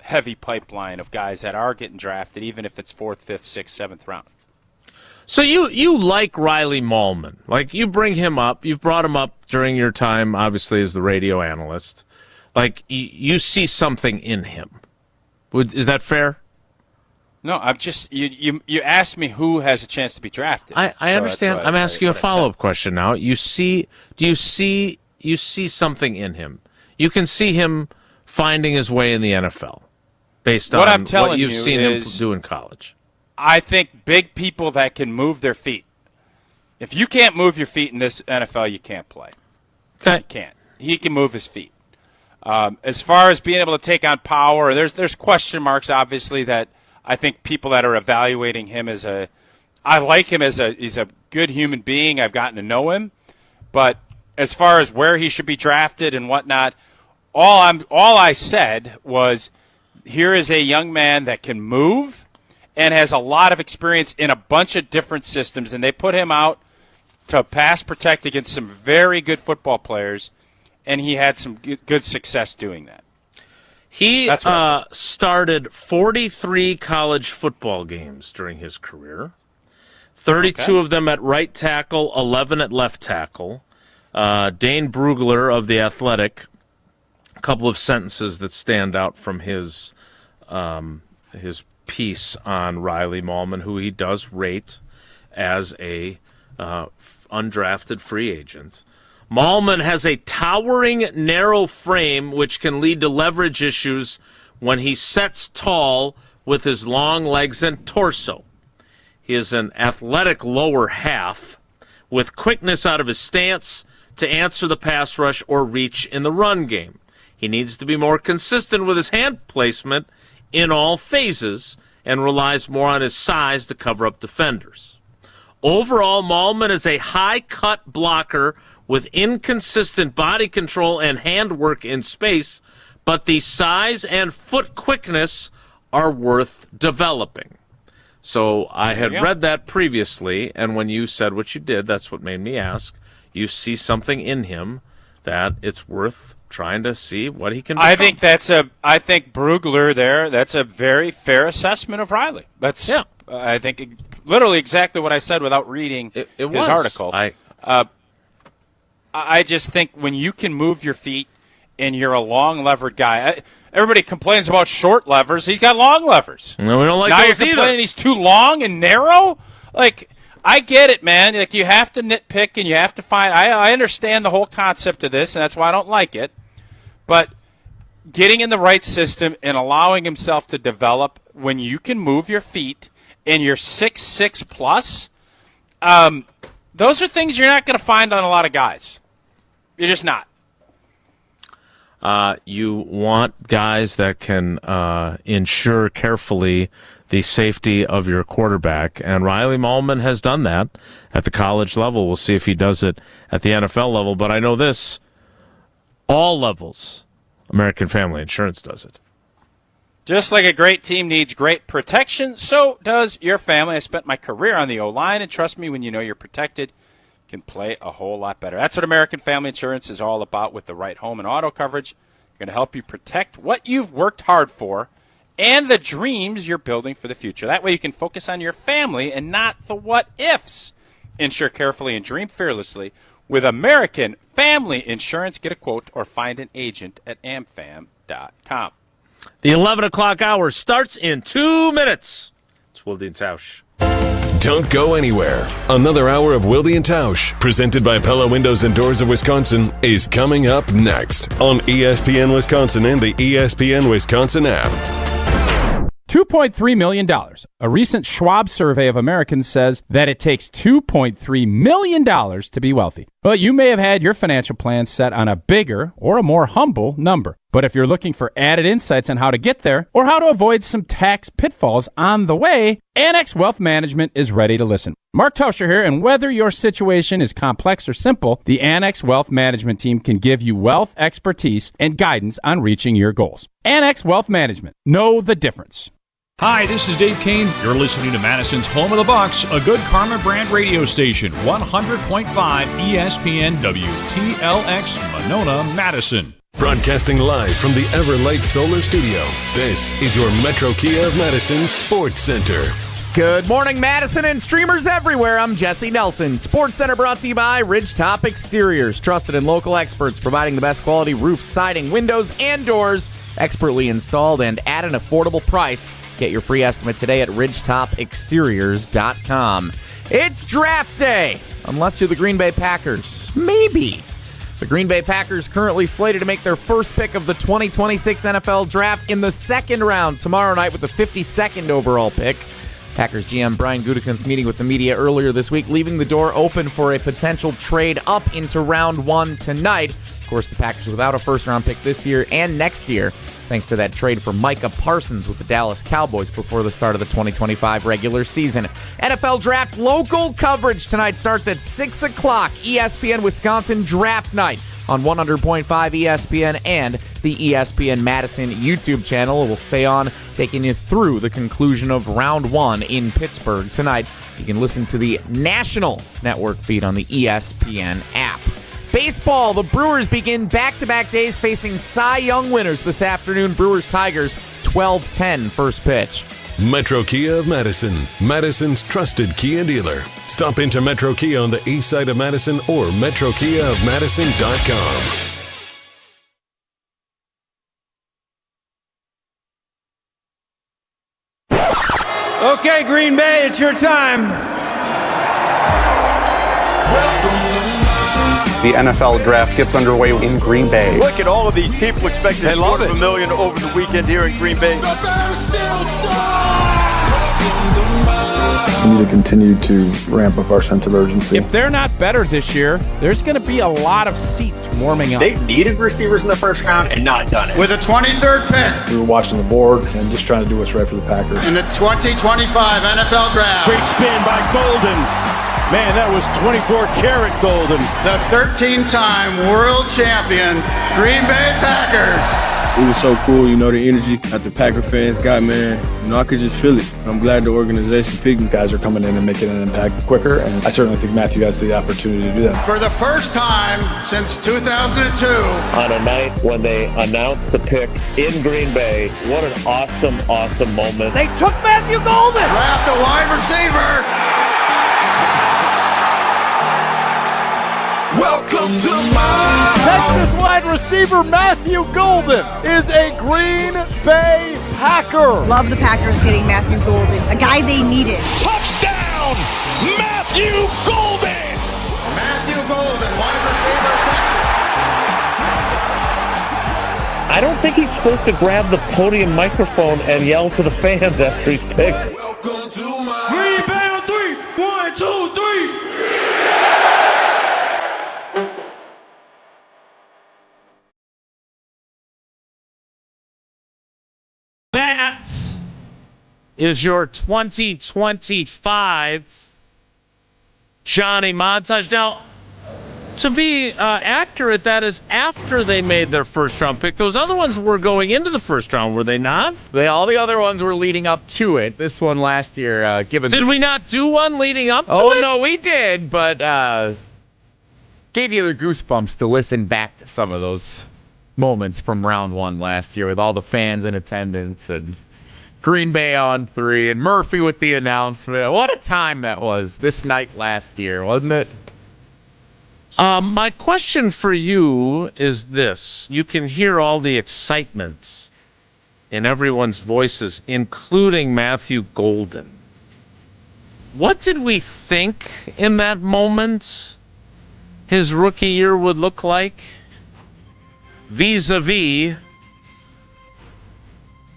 heavy pipeline of guys that are getting drafted, even if it's 4th, 5th, 6th, 7th round.
So you like Riley Mahlman. Like, you bring him up. You've brought him up during your time, obviously, as the radio analyst. Like, you see something in him. Is that fair?
No, I'm just you asked me who has a chance to be drafted.
I understand. I'm asking you a follow-up question now. Do you see something in him? You can see him finding his way in the NFL based on what you've seen him do in college.
I think big people that can move their feet. If you can't move your feet in this NFL, you can't play.
Okay.
You can't. He can move his feet. As far as being able to take on power, there's question marks, obviously, that I think people that are evaluating him he's a good human being. I've gotten to know him. But as far as where he should be drafted and whatnot, all I said was, here is a young man that can move and has a lot of experience in a bunch of different systems, and they put him out to pass protect against some very good football players, and he had some good success doing that.
He started 43 college football games during his career, 32 of them at right tackle, 11 at left tackle. Dane Brugler of The Athletic, a couple of sentences that stand out from his piece on Riley Mahlman, who he does rate as a undrafted free agent. Mahlman has a towering, narrow frame which can lead to leverage issues when he sets tall with his long legs and torso. He is an athletic lower half with quickness out of his stance to answer the pass rush or reach in the run game. He needs to be more consistent with his hand placement in all phases and relies more on his size to cover up defenders. Overall, Mahlman is a high-cut blocker with inconsistent body control and handwork in space, but the size and foot quickness are worth developing. So I had read that previously, and when you said what you did, that's what made me ask. You see something in him that it's worth trying to see what he can become.
I think Brugler there, that's a very fair assessment of Riley. I think literally exactly what I said without reading his article. I just think when you can move your feet and you're a long levered guy, everybody complains about short levers. He's got long levers.
No, we don't like
now
those
you're complaining he's too long and narrow? Like, I get it, man. Like, you have to nitpick and you have to find. I understand the whole concept of this, and that's why I don't like it. But getting in the right system and allowing himself to develop when you can move your feet and you're 6'6 plus, those are things you're not going to find on a lot of guys. You're just not.
You want guys that can ensure carefully the safety of your quarterback, and Riley Mahlman has done that at the college level. We'll see if he does it at the NFL level, but I know this, all levels, American Family Insurance does it.
Just like a great team needs great protection, so does your family. I spent my career on the O-line, and trust me, when you know you're protected, you can play a whole lot better. That's what American Family Insurance is all about with the right home and auto coverage. They're going to help you protect what you've worked hard for and the dreams you're building for the future. That way you can focus on your family and not the what-ifs. Insure carefully and dream fearlessly with American Family Insurance. Get a quote or find an agent at amfam.com.
The 11 o'clock hour starts in 2 minutes. It's Wilde and Tausch.
Don't go anywhere. Another hour of Wilde and Tausch, presented by Pella Windows and Doors of Wisconsin, is coming up next on ESPN Wisconsin and the ESPN Wisconsin app.
$2.3 million. A recent Schwab survey of Americans says that it takes $2.3 million to be wealthy. Well, you may have had your financial plan set on a bigger or a more humble number. But if you're looking for added insights on how to get there or how to avoid some tax pitfalls on the way, Annex Wealth Management is ready to listen. Mark Tauscher here, and whether your situation is complex or simple, the Annex Wealth Management team can give you wealth expertise and guidance on reaching your goals. Annex Wealth Management. Know the difference.
Hi, this is Dave Kane. You're listening to Madison's Home of the Bucks, a good Karma brand radio station, 100.5 ESPN WTLX Monona, Madison.
Broadcasting live from the Everlight Solar Studio, this is your Metro Kia of Madison Sports Center.
Good morning, Madison and streamers everywhere. I'm Jesse Nelson. Sports Center brought to you by Ridgetop Exteriors. Trusted and local experts providing the best quality roof, siding, windows, and doors. Expertly installed and at an affordable price. Get your free estimate today at ridgetopexteriors.com. It's draft day, unless you're the Green Bay Packers. Maybe. The Green Bay Packers currently slated to make their first pick of the 2026 NFL Draft in the second round tomorrow night with the 52nd overall pick. Packers GM Brian Gutekunst meeting with the media earlier this week, leaving the door open for a potential trade up into round one tonight. Of course, the Packers without a first-round pick this year and next year, thanks to that trade for Micah Parsons with the Dallas Cowboys before the start of the 2025 regular season. NFL Draft local coverage tonight starts at 6 o'clock. ESPN Wisconsin Draft Night on 100.5 ESPN and the ESPN Madison YouTube channel. It will stay on, taking you through the conclusion of round one in Pittsburgh tonight. You can listen to the national network feed on the ESPN app. Baseball, the Brewers begin back-to-back days facing Cy Young winners this afternoon. Brewers-Tigers, 12-10 first pitch.
Metro Kia of Madison, Madison's trusted Kia dealer. Stop into Metro Kia on the east side of Madison or metrokiaofmadison.com.
Okay, Green Bay, it's your time.
The NFL draft gets underway in Green Bay.
Look at all of these people expecting $250 million over the weekend here in Green Bay.
We need to continue to ramp up our sense of urgency.
If they're not better this year, there's going to be a lot of seats warming up.
They've needed receivers in the first round and not done it.
With a 23rd pick.
We were watching the board and just trying to do what's right for the Packers.
In the 2025 NFL Draft.
Great spin by Golden. Man, that was 24-karat Golden.
The 13-time world champion Green Bay Packers.
It was so cool, the energy that the Packer fans got, man. I could just feel it. I'm glad the organization picked me.
Guys are coming in and making an impact quicker, and I certainly think Matthew has the opportunity to do that.
For the first time since 2002.
On a night when they announced the pick in Green Bay, what an awesome, awesome moment.
They took Matthew Golden.
Draft a wide receiver.
Welcome to my Texas wide receiver Matthew Golden is a Green Bay Packer.
Love the Packers getting Matthew Golden, a guy they needed.
Touchdown, Matthew Golden.
Matthew Golden, wide receiver, Texas.
I don't think he's supposed to grab the podium microphone and yell to the fans after he's picked.
Welcome to my Green Bay on 3. 1, 2, 3.
That is your 2025 Johnny montage. Now, to be accurate, that is after they made their first-round pick. Those other ones were going into the first round, were they not?
All the other ones were leading up to it. This one last year,
Did we not do one leading up to it?
Oh, no, we did, but gave you the goosebumps to listen back to some of those moments from round one last year with all the fans in attendance and Green Bay on 3 and Murphy with the announcement. What a time that was this night last year, wasn't it?
My question for you is this. You can hear all the excitement in everyone's voices, including Matthew Golden. What did we think in that moment his rookie year would look like? Vis-a-vis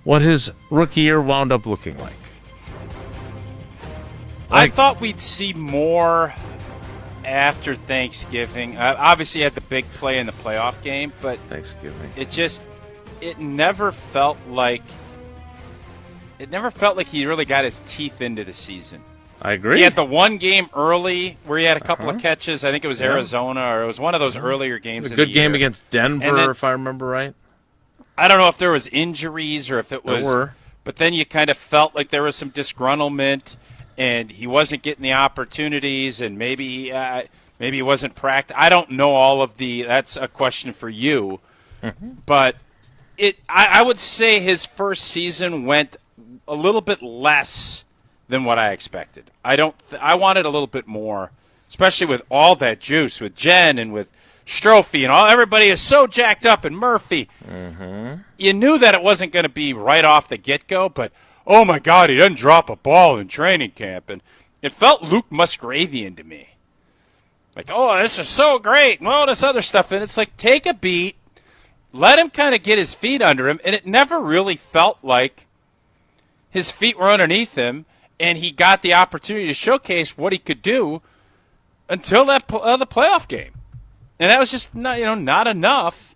what his rookie year wound up looking like.
I thought we'd see more after Thanksgiving. Obviously, he had the big play in the playoff game, but
Thanksgiving.
It never felt like he really got his teeth into the season.
I agree.
He had the one game early where he had a couple of catches. I think it was Arizona, or it was one of those earlier games.
A good game against Denver, if I remember right.
I don't know if there was injuries or if it was but then you kind of felt like there was some disgruntlement, and he wasn't getting the opportunities, and maybe he wasn't practicing. I don't know all of that's a question for you. But I would say his first season went a little bit less than what I expected. I wanted a little bit more, especially with all that juice, with Jen and with Strophy and everybody is so jacked up, and Murphy. You knew that it wasn't going to be right off the get-go, but oh my God, he doesn't drop a ball in training camp, and it felt Luke Musgravian to me. Like, oh, this is so great, and all this other stuff, and it's like, take a beat, let him kind of get his feet under him, and it never really felt like his feet were underneath him, and he got the opportunity to showcase what he could do until that the playoff game. And that was just not enough.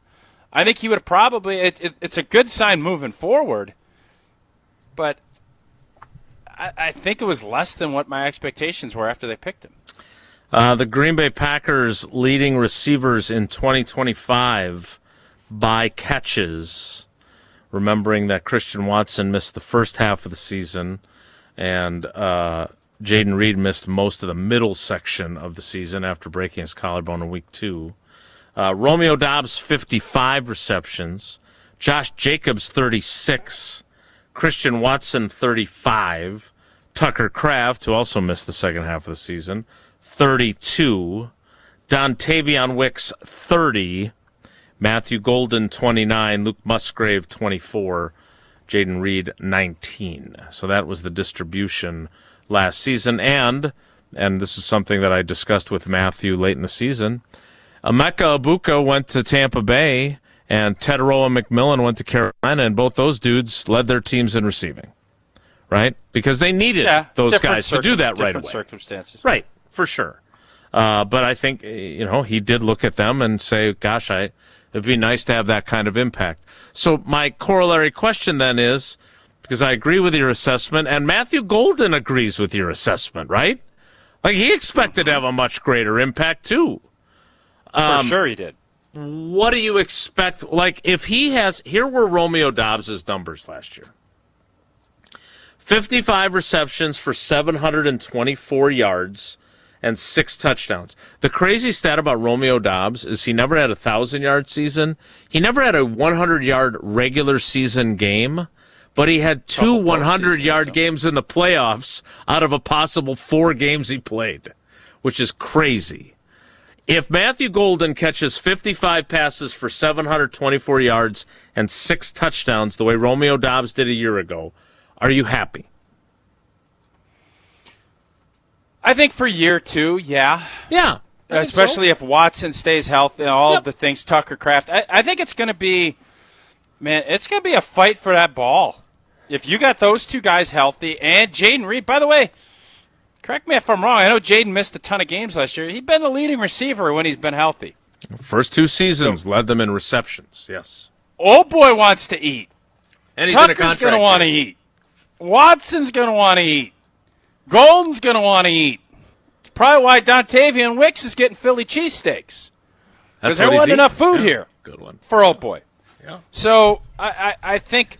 I think he would have probably it's a good sign moving forward, but I think it was less than what my expectations were after they picked him.
The Green Bay Packers leading receivers in 2025 by catches, remembering that Christian Watson missed the first half of the season, and Jaden Reed missed most of the middle section of the season after breaking his collarbone in week 2. Romeo Doubs, 55 receptions. Josh Jacobs, 36. Christian Watson, 35. Tucker Kraft, who also missed the second half of the season, 32. Dontavion Wicks, 30. Matthew Golden, 29. Luke Musgrave, 24. Jaden Reed, 19. So that was the distribution last season. And this is something that I discussed with Matthew late in the season, Emeka Egbuka went to Tampa Bay, and Tedoroa McMillan went to Carolina, and both those dudes led their teams in receiving, right? Because they needed those guys to do that right away.
Different circumstances.
Right, for sure. But I think, he did look at them and say, gosh, it'd be nice to have that kind of impact. So my corollary question then is, because I agree with your assessment, and Matthew Golden agrees with your assessment, right? Like, he expected to have a much greater impact, too.
For sure he did.
What do you expect? Like, if he has, here were Romeo Doubs' numbers last year. 55 receptions for 724 yards and 6 touchdowns. The crazy stat about Romeo Doubs is he never had a 1,000-yard season. He never had a 100-yard regular season game, but he had 2 100-yard games in the playoffs out of a possible 4 games he played, which is crazy. If Matthew Golden catches 55 passes for 724 yards and 6 touchdowns the way Romeo Doubs did a year ago, are you happy?
I think for year 2, yeah.
Yeah.
Especially if Watson stays healthy and all of the things, Tucker Kraft. I think it's going to be, it's going to be a fight for that ball. If you got those 2 guys healthy and Jaden Reed, by the way, correct me if I'm wrong. I know Jaden missed a ton of games last year. He's been the leading receiver when he's been healthy.
First 2 seasons led them in receptions, yes.
Old boy wants to eat.
And he's
Tucker's going to want to eat. Watson's going to want to eat. Golden's going to want to eat. It's probably why Dontavion Wicks is getting Philly cheesesteaks. Because there wasn't enough food here.
Good one.
For old boy.
Yeah.
So I think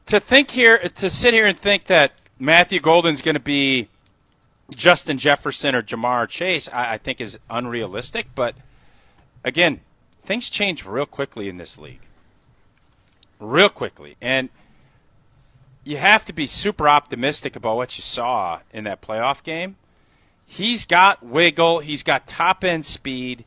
to sit here and think that Matthew Golden's going to be Justin Jefferson or Jamar Chase, I think is unrealistic. But, again, things change real quickly in this league. Real quickly. And you have to be super optimistic about what you saw in that playoff game. He's got wiggle. He's got top-end speed.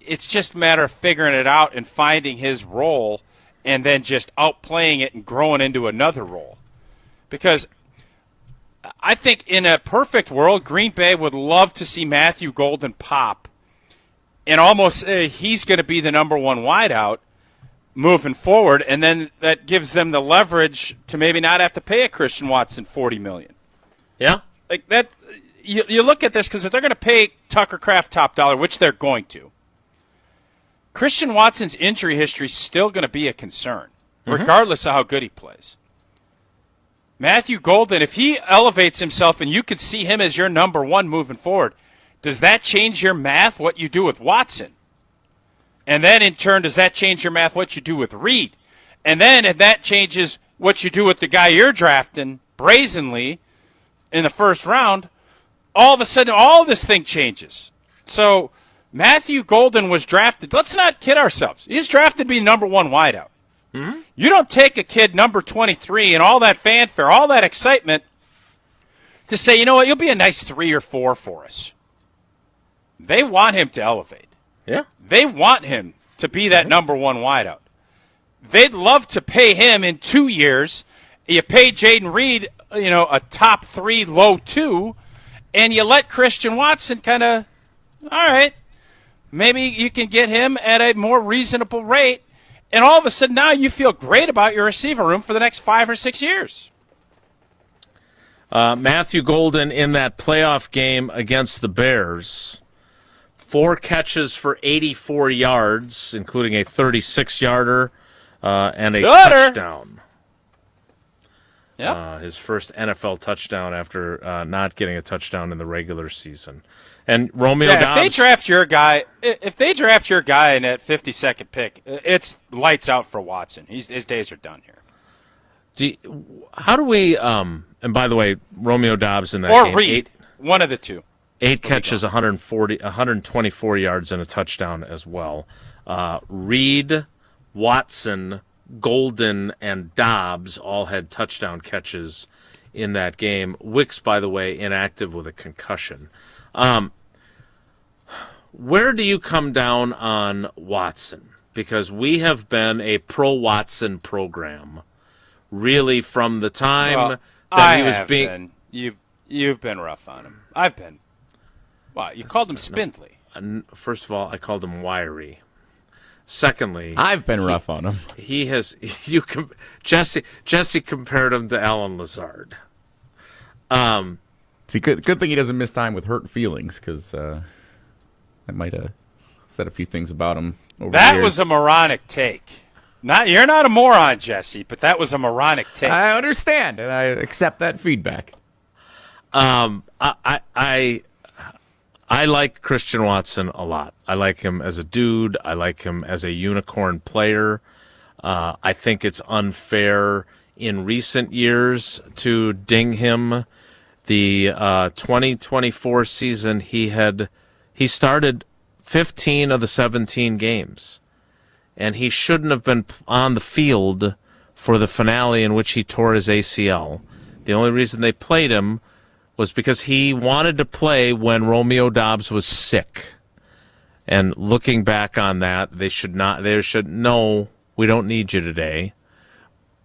It's just a matter of figuring it out and finding his role and then just outplaying it and growing into another role. Because I think in a perfect world, Green Bay would love to see Matthew Golden pop and almost say he's going to be the number 1 wideout moving forward, and then that gives them the leverage to maybe not have to pay a Christian Watson $40 million.
Yeah.
Like that, you look at this, because if they're going to pay Tucker Kraft top dollar, which they're going to, Christian Watson's injury history is still going to be a concern, regardless of how good he plays. Matthew Golden, if he elevates himself and you could see him as your number 1 moving forward, does that change your math, what you do with Watson? And then, in turn, does that change your math, what you do with Reed? And then if that changes what you do with the guy you're drafting brazenly in the first round, all of a sudden all this thing changes. So Matthew Golden was drafted. Let's not kid ourselves. He's drafted to be number 1 wideout. Mm-hmm. You don't take a kid number 23 and all that fanfare, all that excitement to say, you know what, you'll be a nice 3 or 4 for us. They want him to elevate.
Yeah.
They want him to be that number 1 wideout. They'd love to pay him in 2 years. You pay Jaden Reed, a top 3, low 2, and you let Christian Watson kind of, all right, maybe you can get him at a more reasonable rate, and all of a sudden now you feel great about your receiver room for the next 5 or 6 years.
Matthew Golden in that playoff game against the Bears, 4 catches for 84 yards, including a 36-yarder and a touchdown.
Yep.
His first NFL touchdown after not getting a touchdown in the regular season. And Romeo Doubs.
If they draft your guy in that 52nd pick, it's lights out for Watson. His days are done here.
How do we? And by the way, Romeo Doubs in that
or
game,
Reed, one of the two.
8 catches, 124 yards, and a touchdown as well. Reed, Watson, Golden, and Dobbs all had touchdown catches in that game. Wicks, by the way, inactive with a concussion. Where do you come down on Watson? Because we have been a pro-Watson program, really, from the time that he was being.
You've been rough on him. I've been. Wow, you called him spindly.
First of all, I called him wiry. Secondly,
I've been rough on him.
He has. Jesse compared him to Alan Lazard.
See, good thing he doesn't miss time with hurt feelings, because I might have said a few things about him over the years.
That was a moronic take. You're not a moron, Jesse, but that was a moronic take.
I understand, and I accept that feedback.
I like Christian Watson a lot. I like him as a dude. I like him as a unicorn player. I think it's unfair in recent years to ding him. The 2024 season, he started 15 of the 17 games, and he shouldn't have been on the field for the finale in which he tore his ACL. The only reason they played him was because he wanted to play when Romeo Doubs was sick. And looking back on that, they should no, we don't need you today.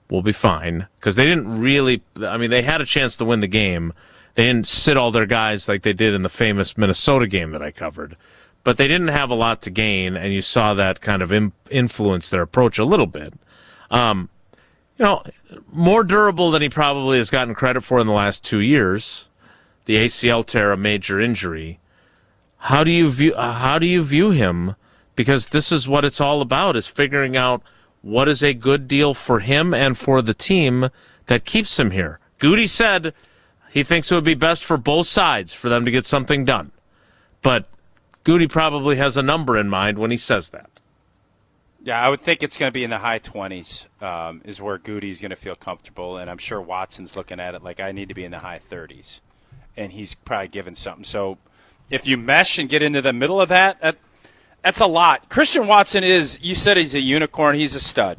We'll be fine. Because they didn't really, they had a chance to win the game. They didn't sit all their guys like they did in the famous Minnesota game that I covered. But they didn't have a lot to gain, and you saw that kind of influence their approach a little bit. More durable than he probably has gotten credit for in the last 2 years. The ACL tear, a major injury. How do you view him? Because this is what it's all about, is figuring out what is a good deal for him and for the team that keeps him here. Goody said he thinks it would be best for both sides for them to get something done. But Goody probably has a number in mind when he says that.
Yeah, I would think it's going to be in the high 20s is where Goody's going to feel comfortable, and I'm sure Watson's looking at it like I need to be in the high 30s. And he's probably given something. So if you mesh and get into the middle of that, that's a lot. Christian Watson you said he's a unicorn. He's a stud.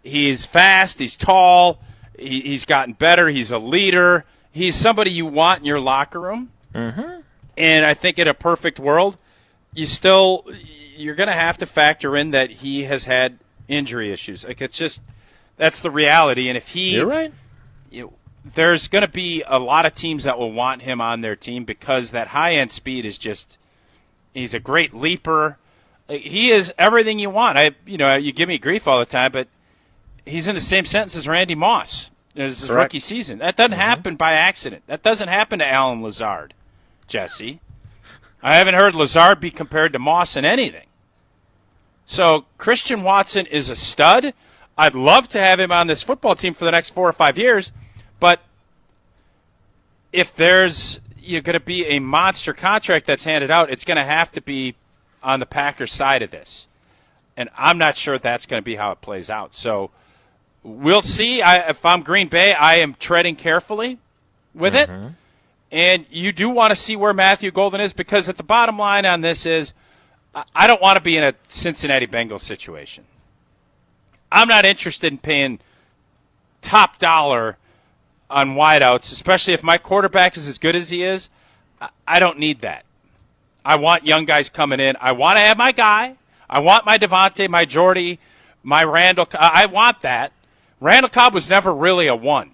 He's fast. He's tall. He's gotten better. He's a leader. He's somebody you want in your locker room.
Mm-hmm.
And I think in a perfect world, you're going to have to factor in that he has had injury issues. Like, it's just, that's the reality. And if
You're right.
There's going to be a lot of teams that will want him on their team because that high-end speed is just – he's a great leaper. He is everything you want. You give me grief all the time, but he's in the same sentence as Randy Moss as his rookie season. That doesn't happen by accident. That doesn't happen to Alan Lazard, Jesse. I haven't heard Lazard be compared to Moss in anything. So Christian Watson is a stud. I'd love to have him on this football team for the next 4 or 5 years. But if there's going to be a monster contract that's handed out, it's going to have to be on the Packers side of this. And I'm not sure that's going to be how it plays out. So we'll see. If I'm Green Bay, I am treading carefully with it. And you do want to see where Matthew Golden is, because at the bottom line on this is I don't want to be in a Cincinnati Bengals situation. I'm not interested in paying top dollar on wideouts, especially if my quarterback is as good as he is. I don't need that. I want young guys coming in. I want to have my guy. I want my Devontae, my Jordy, my Randall. I want that. Randall Cobb was never really a 1.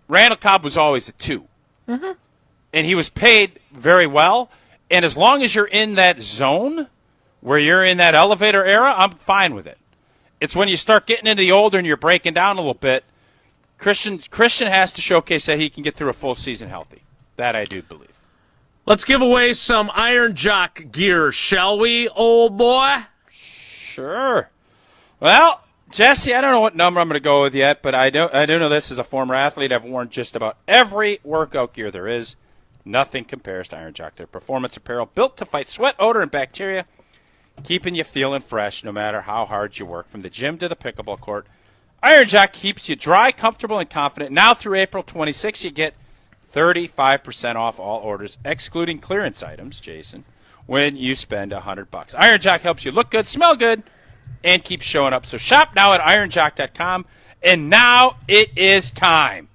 Randall Cobb was always a 2. And he was paid very well. And as long as you're in that zone where you're in that elevator era, I'm fine with it. It's when you start getting into the older and you're breaking down a little bit, Christian has to showcase that he can get through a full season healthy. That I do believe.
Let's give away some Iron Jock gear, shall we, old boy?
Sure. Well, Jesse, I don't know what number I'm going to go with yet, but I do know this as a former athlete. I've worn just about every workout gear there is. Nothing compares to Iron Jock. Their performance apparel built to fight sweat, odor, and bacteria, keeping you feeling fresh no matter how hard you work. From the gym to the pickleball court, Iron Jock keeps you dry, comfortable, and confident. Now through April 26, you get 35% off all orders, excluding clearance items, Jason, when you spend $100. Iron Jock helps you look good, smell good, and keep showing up. So shop now at ironjock.com. And now it is time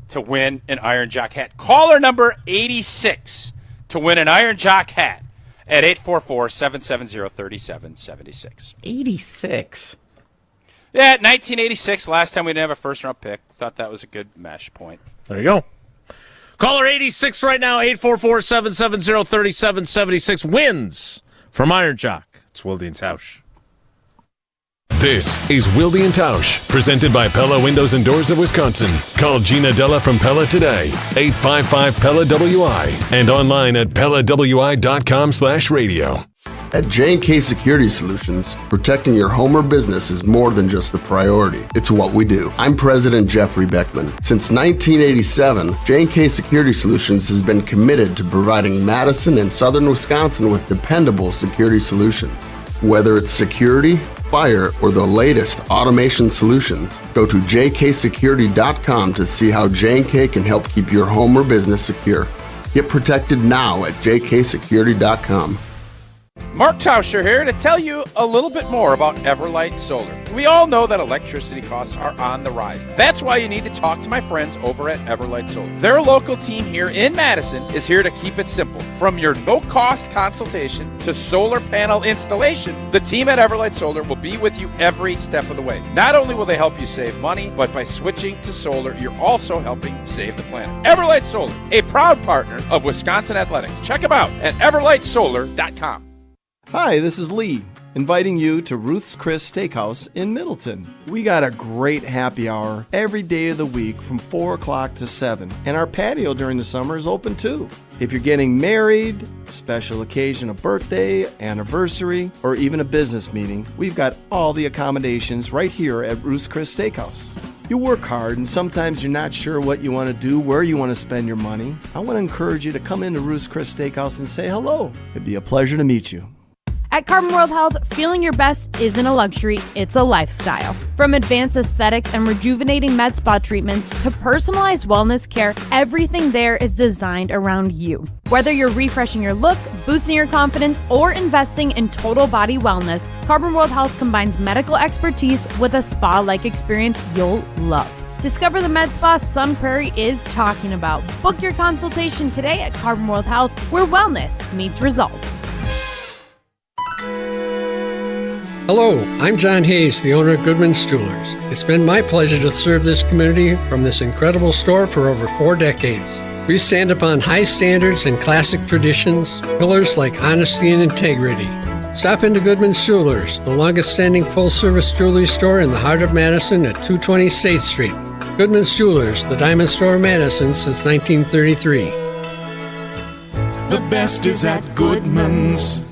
to win an Iron Jock hat. Caller number 86 to win an Iron Jock hat at 844-770-3776.
86.
Yeah, 1986, last time we didn't have a first-round pick. Thought that was a good mesh point.
There you go. Caller 86 right now, 844-770-3776, wins from Iron Jock. It's Wilde and Tausch.
This is Wilde and Tausch, presented by Pella Windows and Doors of Wisconsin. Call Gina Della from Pella today, 855-PELLA-WI, and online at PellaWI.com/radio.
At J&K Security Solutions, protecting your home or business is more than just the priority. It's what we do. I'm President Jeffrey Beckman. Since 1987, J&K Security Solutions has been committed to providing Madison and southern Wisconsin with dependable security solutions. Whether it's security, fire, or the latest automation solutions, go to jksecurity.com to see how J&K can help keep your home or business secure. Get protected now at jksecurity.com.
Mark Tauscher here to tell you a little bit more about Everlight Solar. We all know that electricity costs are on the rise. That's why you need to talk to my friends over at Everlight Solar. Their local team here in Madison is here to keep it simple. From your no-cost consultation to solar panel installation, the team at Everlight Solar will be with you every step of the way. Not only will they help you save money, but by switching to solar, you're also helping save the planet. Everlight Solar, a proud partner of Wisconsin Athletics. Check them out at everlightsolar.com.
Hi, this is Lee, inviting you to Ruth's Chris Steakhouse in Middleton. We got a great happy hour every day of the week from 4 o'clock to 7, and our patio during the summer is open too. If you're getting married, special occasion, a birthday, anniversary, or even a business meeting, we've got all the accommodations right here at Ruth's Chris Steakhouse. You work hard and sometimes you're not sure what you want to do, where you want to spend your money. I want to encourage you to come into Ruth's Chris Steakhouse and say hello. It'd be a pleasure to meet you.
At Carbon World Health, feeling your best isn't a luxury, it's a lifestyle. From advanced aesthetics and rejuvenating med spa treatments to personalized wellness care, everything there is designed around you. Whether you're refreshing your look, boosting your confidence, or investing in total body wellness, Carbon World Health combines medical expertise with a spa-like experience you'll love. Discover the med spa Sun Prairie is talking about. Book your consultation today at Carbon World Health, where wellness meets results.
Hello, I'm John Hayes, the owner of Goodman's Jewelers. It's been my pleasure to serve this community from this incredible store for over 4 decades. We stand upon high standards and classic traditions, pillars like honesty and integrity. Stop into Goodman's Jewelers, the longest-standing full-service jewelry store in the heart of Madison at 220 State Street. Goodman's Jewelers, the diamond store of Madison since 1933.
The best is at Goodman's.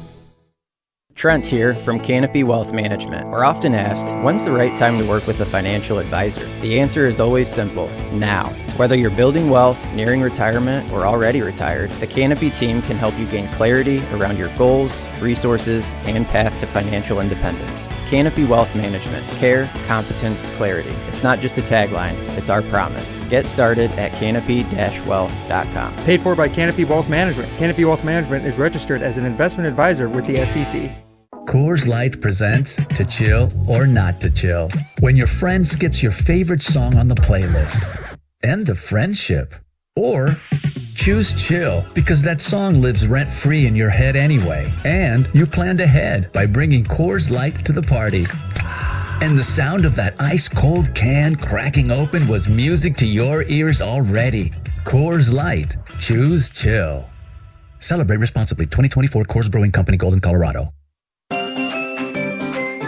Trent here from Canopy Wealth Management. We're often asked, when's the right time to work with a financial advisor? The answer is always simple, now. Whether you're building wealth, nearing retirement, or already retired, the Canopy team can help you gain clarity around your goals, resources, and path to financial independence. Canopy Wealth Management. Care, competence, clarity. It's not just a tagline, it's our promise. Get started at canopy-wealth.com.
Paid for by Canopy Wealth Management. Canopy Wealth Management is registered as an investment advisor with the SEC.
Coors Light presents To Chill or Not to Chill. When your friend skips your favorite song on the playlist. End the friendship. Or choose chill because that song lives rent-free in your head anyway. And you planned ahead by bringing Coors Light to the party. And the sound of that ice-cold can cracking open was music to your ears already. Coors Light. Choose chill. Celebrate responsibly. 2024 Coors Brewing Company, Golden, Colorado.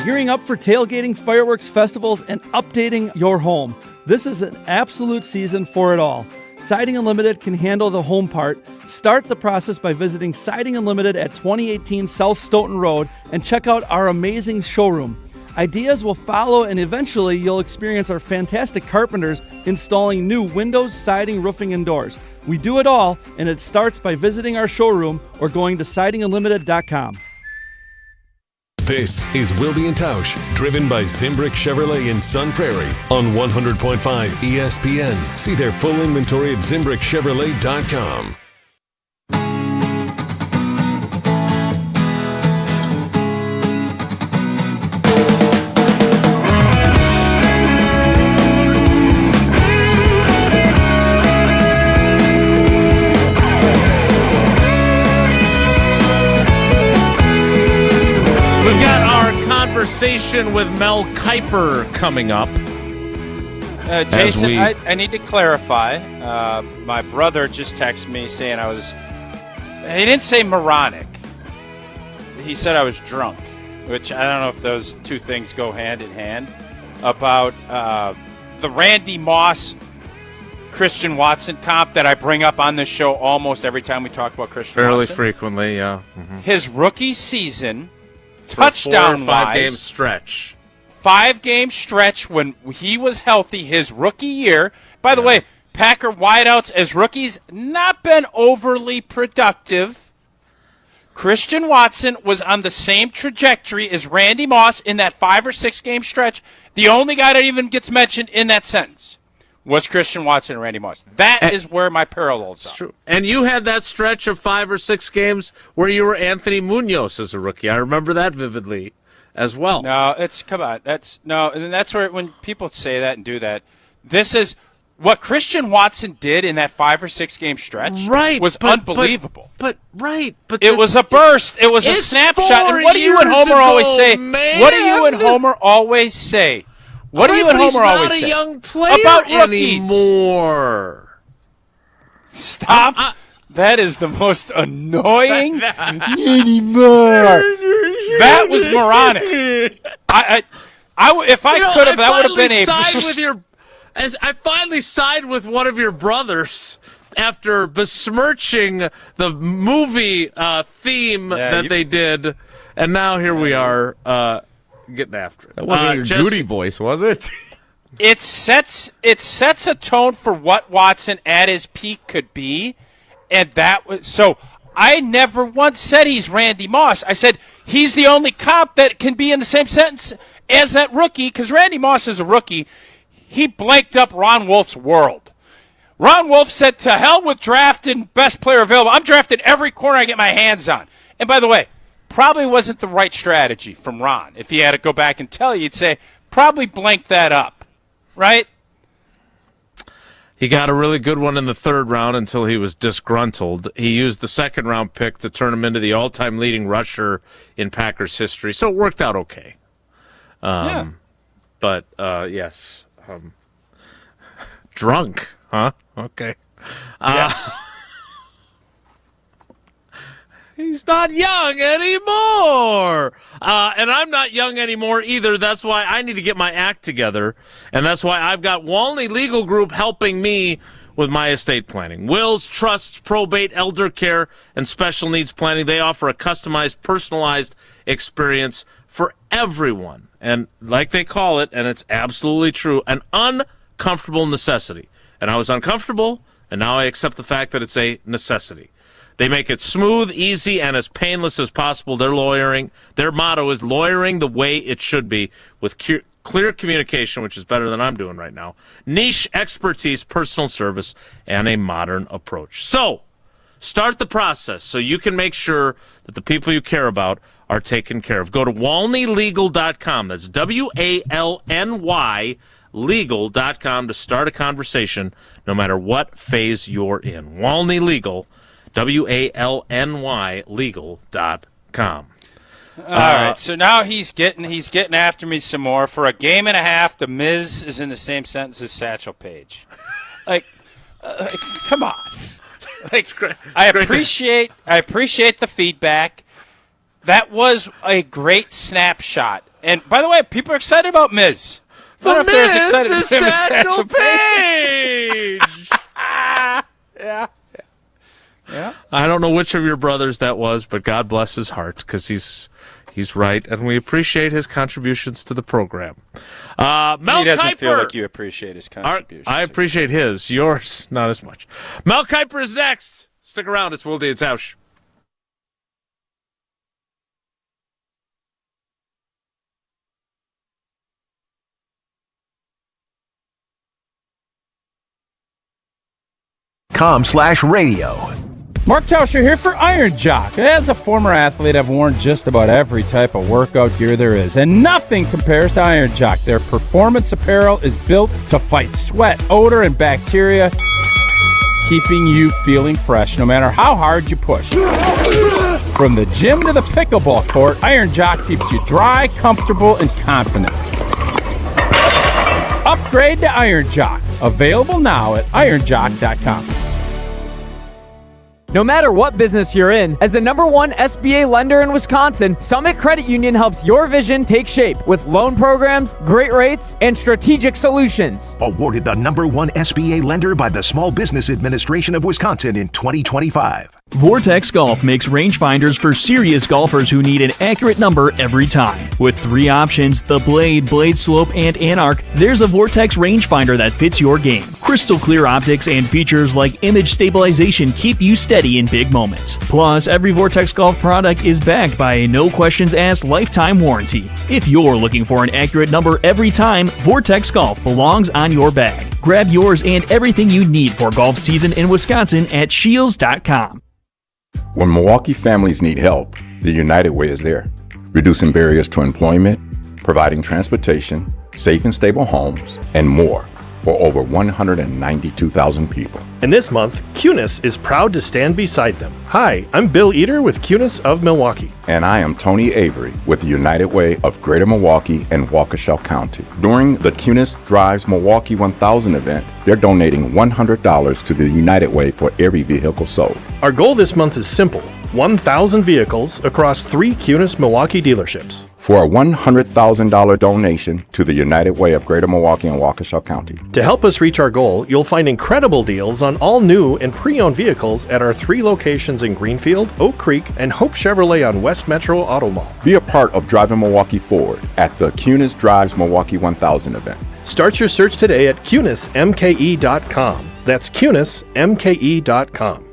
Gearing up for tailgating, fireworks, festivals, and updating your home. This is an absolute season for it all. Siding Unlimited can handle the home part. Start the process by visiting Siding Unlimited at 2018 South Stoughton Road and check out our amazing showroom. Ideas will follow, and eventually you'll experience our fantastic carpenters installing new windows, siding, roofing, and doors. We do it all, and it starts by visiting our showroom or going to sidingunlimited.com.
This is Wilde and Tausch, driven by Zimbrick Chevrolet in Sun Prairie on 100.5 ESPN. See their full inventory at ZimbrickChevrolet.com.
Conversation with Mel Kiper coming up.
Jason, I need to clarify. My brother just texted me saying he didn't say moronic. He said I was drunk, which I don't know if those two things go hand in hand. About the Randy Moss, Christian Watson comp that I bring up on this show almost every time we talk about Christian
Fairly
Watson.
frequently, yeah. Mm-hmm.
His rookie season, touchdown-wise,
5-game stretch.
5-game stretch when he was healthy, his rookie year. By the way, Packer wideouts as rookies not been overly productive. Christian Watson was on the same trajectory as Randy Moss in that 5 or 6 game stretch. The only guy that even gets mentioned in that sentence was Christian Watson and Randy Moss. That is where my parallels are.
True. And you had that stretch of 5 or 6 games where you were Anthony Munoz as a rookie. I remember that vividly as well.
No, and that's where when people say that and do that, this is what Christian Watson did in that 5 or 6 game stretch was unbelievable.
But
it was a burst. It was a snapshot. And what do you and Homer always say? What do you and Homer always say? What do you and Homer always say?
He's not a young player
about rookies
anymore.
Stop. That is the most annoying anymore. That was moronic. If I could have, that would have been
I finally side with one of your brothers after besmirching the movie theme they did, and now here we are getting after it.
That wasn't your Goody voice, was it?
It sets a tone for what Watson at his peak could be, and that was so. I never once said he's Randy Moss. I said he's the only comp that can be in the same sentence as that rookie, because Randy Moss is a rookie. He blanked up Ron Wolf's world. Ron Wolf said, to hell with drafting best player available. I'm drafting every corner I get my hands on. And by the way, probably wasn't the right strategy from Ron. If he had to go back and tell you, he'd say, probably blank that up. Right?
He got a really good one in the 3rd round until he was disgruntled. He used the 2nd round pick to turn him into the all-time leading rusher in Packers history, so it worked out okay. But, yes. Drunk, huh? Okay.
Yes.
He's not young anymore. And I'm not young anymore either. That's why I need to get my act together. And that's why I've got Walney Legal Group helping me with my estate planning. Wills, trusts, probate, elder care, and special needs planning. They offer a customized, personalized experience for everyone. And like they call it, and it's absolutely true, an uncomfortable necessity. and I was uncomfortable, and now I accept the fact that it's a necessity. They make it smooth, easy, and as painless as possible. Their motto is lawyering the way it should be, with clear communication, which is better than I'm doing right now, niche expertise, personal service, and a modern approach. So, start the process so you can make sure that the people you care about are taken care of. Go to WalneyLegal.com. That's WALNY legal.com to start a conversation no matter what phase you're in. Walney Legal, WALNY legal.com.
All right, so now he's getting after me some more. For a game and a half, The Miz is in the same sentence as Satchel Paige. Come on. I appreciate the feedback. That was a great snapshot. And by the way, people are excited about Miz.
The Miz is Satchel Paige.
Yeah.
I don't know which of your brothers that was, but God bless his heart, because he's right, and we appreciate his contributions to the program. Mel
he doesn't
Kiper,
feel like you appreciate his contributions.
I appreciate his. Yours, not as much. Mel Kiper is next. Stick around. It's Wilde and Tausch.
.com/radio.
Mark Tauscher here for Iron Jock. As a former athlete, I've worn just about every type of workout gear there is, and nothing compares to Iron Jock. Their performance apparel is built to fight sweat, odor, and bacteria, keeping you feeling fresh no matter how hard you push. From the gym to the pickleball court, Iron Jock keeps you dry, comfortable, and confident. Upgrade to Iron Jock. Available now at ironjock.com.
No matter what business you're in, as the #1 SBA lender in Wisconsin, Summit Credit Union helps your vision take shape with loan programs, great rates, and strategic solutions.
Awarded the #1 SBA lender by the Small Business Administration of Wisconsin in 2025.
Vortex Golf makes rangefinders for serious golfers who need an accurate number every time. With 3 options, the Blade, Blade Slope, and Anarch, there's a Vortex rangefinder that fits your game. Crystal clear optics and features like image stabilization keep you steady in big moments. Plus, every Vortex Golf product is backed by a no-questions-asked lifetime warranty. If you're looking for an accurate number every time, Vortex Golf belongs on your bag. Grab yours and everything you need for golf season in Wisconsin at Shields.com.
When Milwaukee families need help, the United Way is there, reducing barriers to employment, providing transportation, safe and stable homes, and more for over 192,000 people.
And this month, Cunis is proud to stand beside them. Hi, I'm Bill Eater with Cunis of Milwaukee.
And I am Tony Avery with the United Way of Greater Milwaukee and Waukesha County. During the Cunis Drives Milwaukee 1000 event, they're donating $100 to the United Way for every vehicle sold.
Our goal this month is simple: 1,000 vehicles across 3 Cunis Milwaukee dealerships.
For a $100,000 donation to the United Way of Greater Milwaukee and Waukesha County.
To help us reach our goal, you'll find incredible deals on all new and pre-owned vehicles at our 3 locations in Greenfield, Oak Creek, and Hope Chevrolet on West Metro Auto Mall.
Be a part of driving Milwaukee forward at the Cunis Drives Milwaukee 1000 event.
Start your search today at CunisMKE.com. That's CunisMKE.com.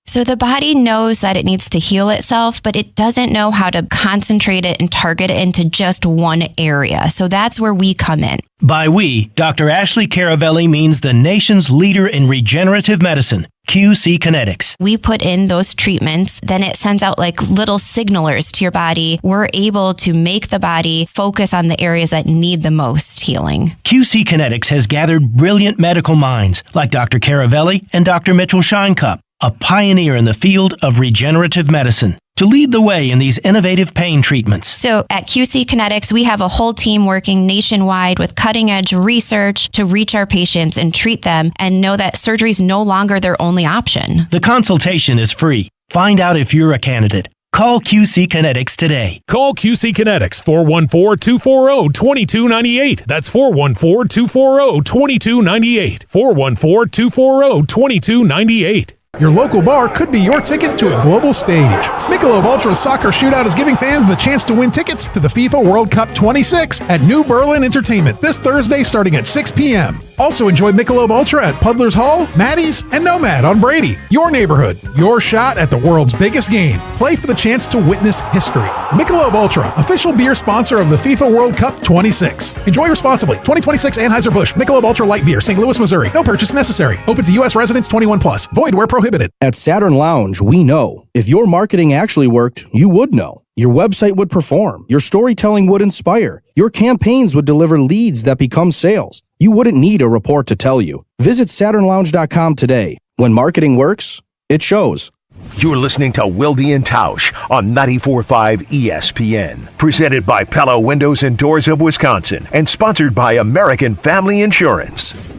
So the body knows that it needs to heal itself, but it doesn't know how to concentrate it and target it into just one area. So that's where we come in.
By we, Dr. Ashley Caravelli means the nation's leader in regenerative medicine, QC Kinetics.
We put in those treatments, then it sends out like little signalers to your body. We're able to make the body focus on the areas that need the most healing.
QC Kinetics has gathered brilliant medical minds like Dr. Caravelli and Dr. Mitchell Shinecup, a pioneer in the field of regenerative medicine, to lead the way in these innovative pain treatments.
So at QC Kinetics, we have a whole team working nationwide with cutting-edge research to reach our patients and treat them and know that surgery is no longer their only option.
The consultation is free. Find out if you're a candidate. Call QC Kinetics today.
Call QC Kinetics, 414-240-2298. That's 414-240-2298. 414-240-2298.
Your local bar could be your ticket to a global stage.
Michelob Ultra Soccer Shootout is giving fans the chance to win tickets to the FIFA World Cup 26 at New Berlin Entertainment this Thursday starting at 6 p.m. Also enjoy Michelob Ultra at Puddler's Hall, Maddie's, and Nomad on Brady. Your neighborhood, your shot at the world's biggest game. Play for the chance to witness history. Michelob Ultra, official beer sponsor of the FIFA World Cup 26. Enjoy responsibly. 2026 Anheuser-Busch Michelob Ultra Light Beer, St. Louis, Missouri. No purchase necessary. Open to U.S. residents 21+. Void where prohibited.
At Saturn Lounge, we know. If your marketing actually worked, you would know. Your website would perform. Your storytelling would inspire. Your campaigns would deliver leads that become sales. You wouldn't need a report to tell you. Visit SaturnLounge.com today. When marketing works, it shows.
You're listening to Wilde and Tausch on 94.5 ESPN. Presented by Pella Windows and Doors of Wisconsin and sponsored by American Family Insurance.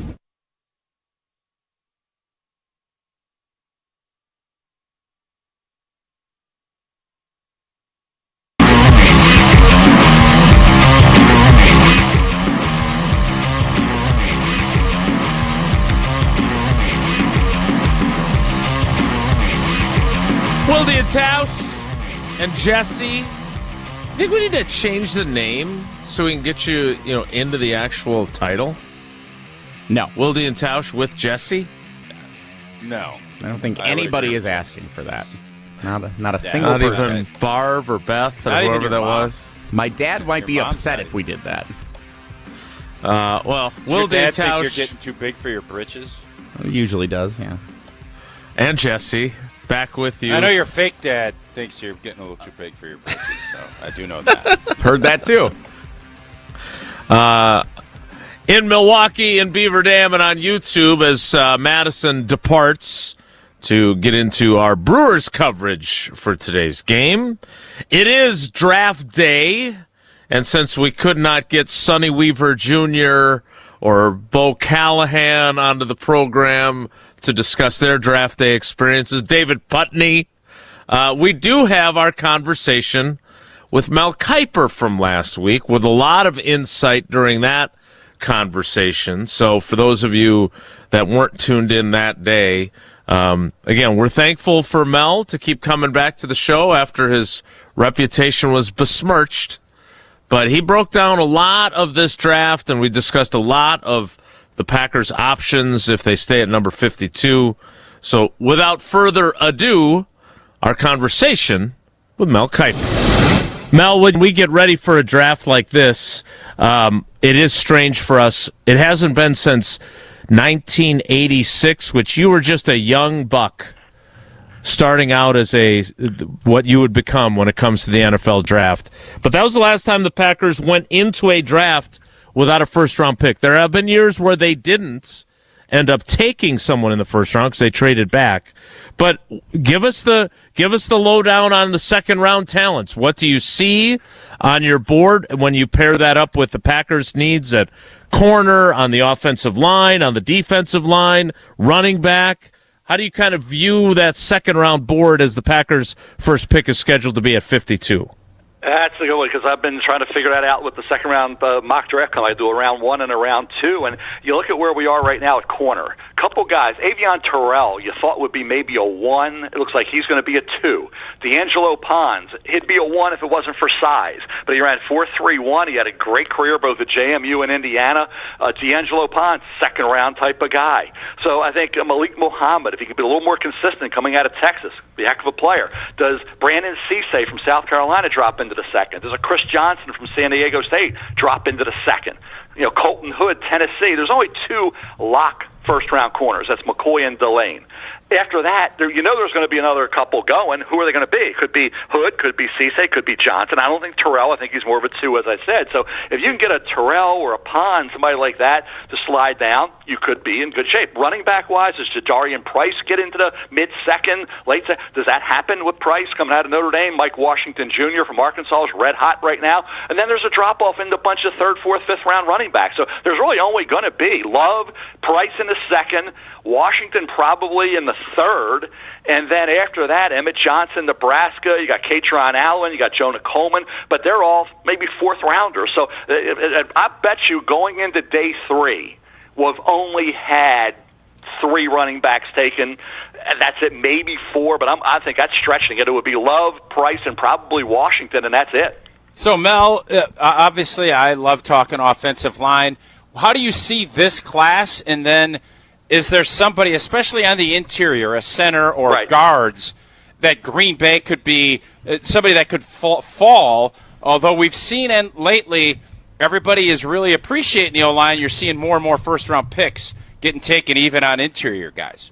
Wilde and Tausch and Jesse. I think we need to change the name so we can get you, into the actual title.
No.
Wilde and Tausch with Jesse?
No.
I don't think anybody is asking for that. Not a single
not
person.
Even Barb or Beth or
Not even
whoever
your
that
mom.
was.
My dad might be upset if we did that.
Well,
Does your
Wilde
dad
and
think you're
Tausch
getting too big for your britches?
It usually does, yeah.
and Jesse back with you.
I know your fake dad thinks you're getting a little too big for your britches, so I do know that.
Heard that too.
In Milwaukee and Beaver Dam and on YouTube as Madison departs to get into our Brewers coverage for today's game. It is draft day, and since we could not get Sonny Weaver Jr. or Bo Callahan onto the program to discuss their draft day experiences, David Putney, we do have our conversation with Mel Kiper from last week with a lot of insight during that conversation. So for those of you that weren't tuned in that day, again, we're thankful for Mel to keep coming back to the show after his reputation was besmirched. But he broke down a lot of this draft, and we discussed a lot of the Packers' options if they stay at number 52. So without further ado, our conversation with Mel Kiper. Mel, when we get ready for a draft like this, it is strange for us. It hasn't been since 1986, which you were just a young buck starting out as what you would become when it comes to the NFL draft. But that was the last time the Packers went into a draft without a first-round pick. There have been years where they didn't end up taking someone in the first round because they traded back. But give us the lowdown on the second-round talents. What do you see on your board when you pair that up with the Packers' needs at corner, on the offensive line, on the defensive line, running back? How do you kind of view that second-round board as the Packers' first pick is scheduled to be at 52?
That's a good one, because I've been trying to figure that out with the second-round mock draft. I do a round one and a round two, and you look at where we are right now at corner. Couple guys, Avion Terrell, you thought would be maybe a 1. It looks like he's going to be a 2. D'Angelo Pons, he'd be a 1 if it wasn't for size, but he ran 4.31. He had a great career both at JMU and Indiana. D'Angelo Pons, second-round type of guy. So I think Malik Muhammad, if he could be a little more consistent coming out of Texas, be a heck of a player. Does Brandon Cisse from South Carolina drop into the second? Does a Chris Johnson from San Diego State drop into the second? Colton Hood, Tennessee. There's only 2 lock first-round corners. That's McCoy and Delane. After that, there's going to be another couple going. Who are they going to be? Could be Hood, could be Cisse, could be Johnson. I don't think Terrell. I think he's more of a 2, as I said. So if you can get a Terrell or a Pond, somebody like that, to slide down, you could be in good shape. Running back-wise, does Jadarian Price get into the mid-second, late second? Does that happen with Price coming out of Notre Dame? Mike Washington Jr. from Arkansas is red hot right now. And then there's a drop-off into a bunch of 3rd, 4th, 5th-round running backs. So there's really only going to be Love, Price in the second, Washington probably in the 3rd, and then after that, Emmett Johnson, Nebraska, you got Katron Allen, you got Jonah Coleman, but they're all maybe 4th-rounders. So I bet you going into day 3, we've only had 3 running backs taken. And that's it, maybe 4, but I think that's stretching it. It would be Love, Price, and probably Washington, and that's it.
So, Mel, obviously I love talking offensive line. How do you see this class? And then is there somebody, especially on the interior, a center or guards, that Green Bay could be somebody that could fall? Although we've seen lately everybody is really appreciating the O-line. You're seeing more and more first-round picks getting taken even on interior guys.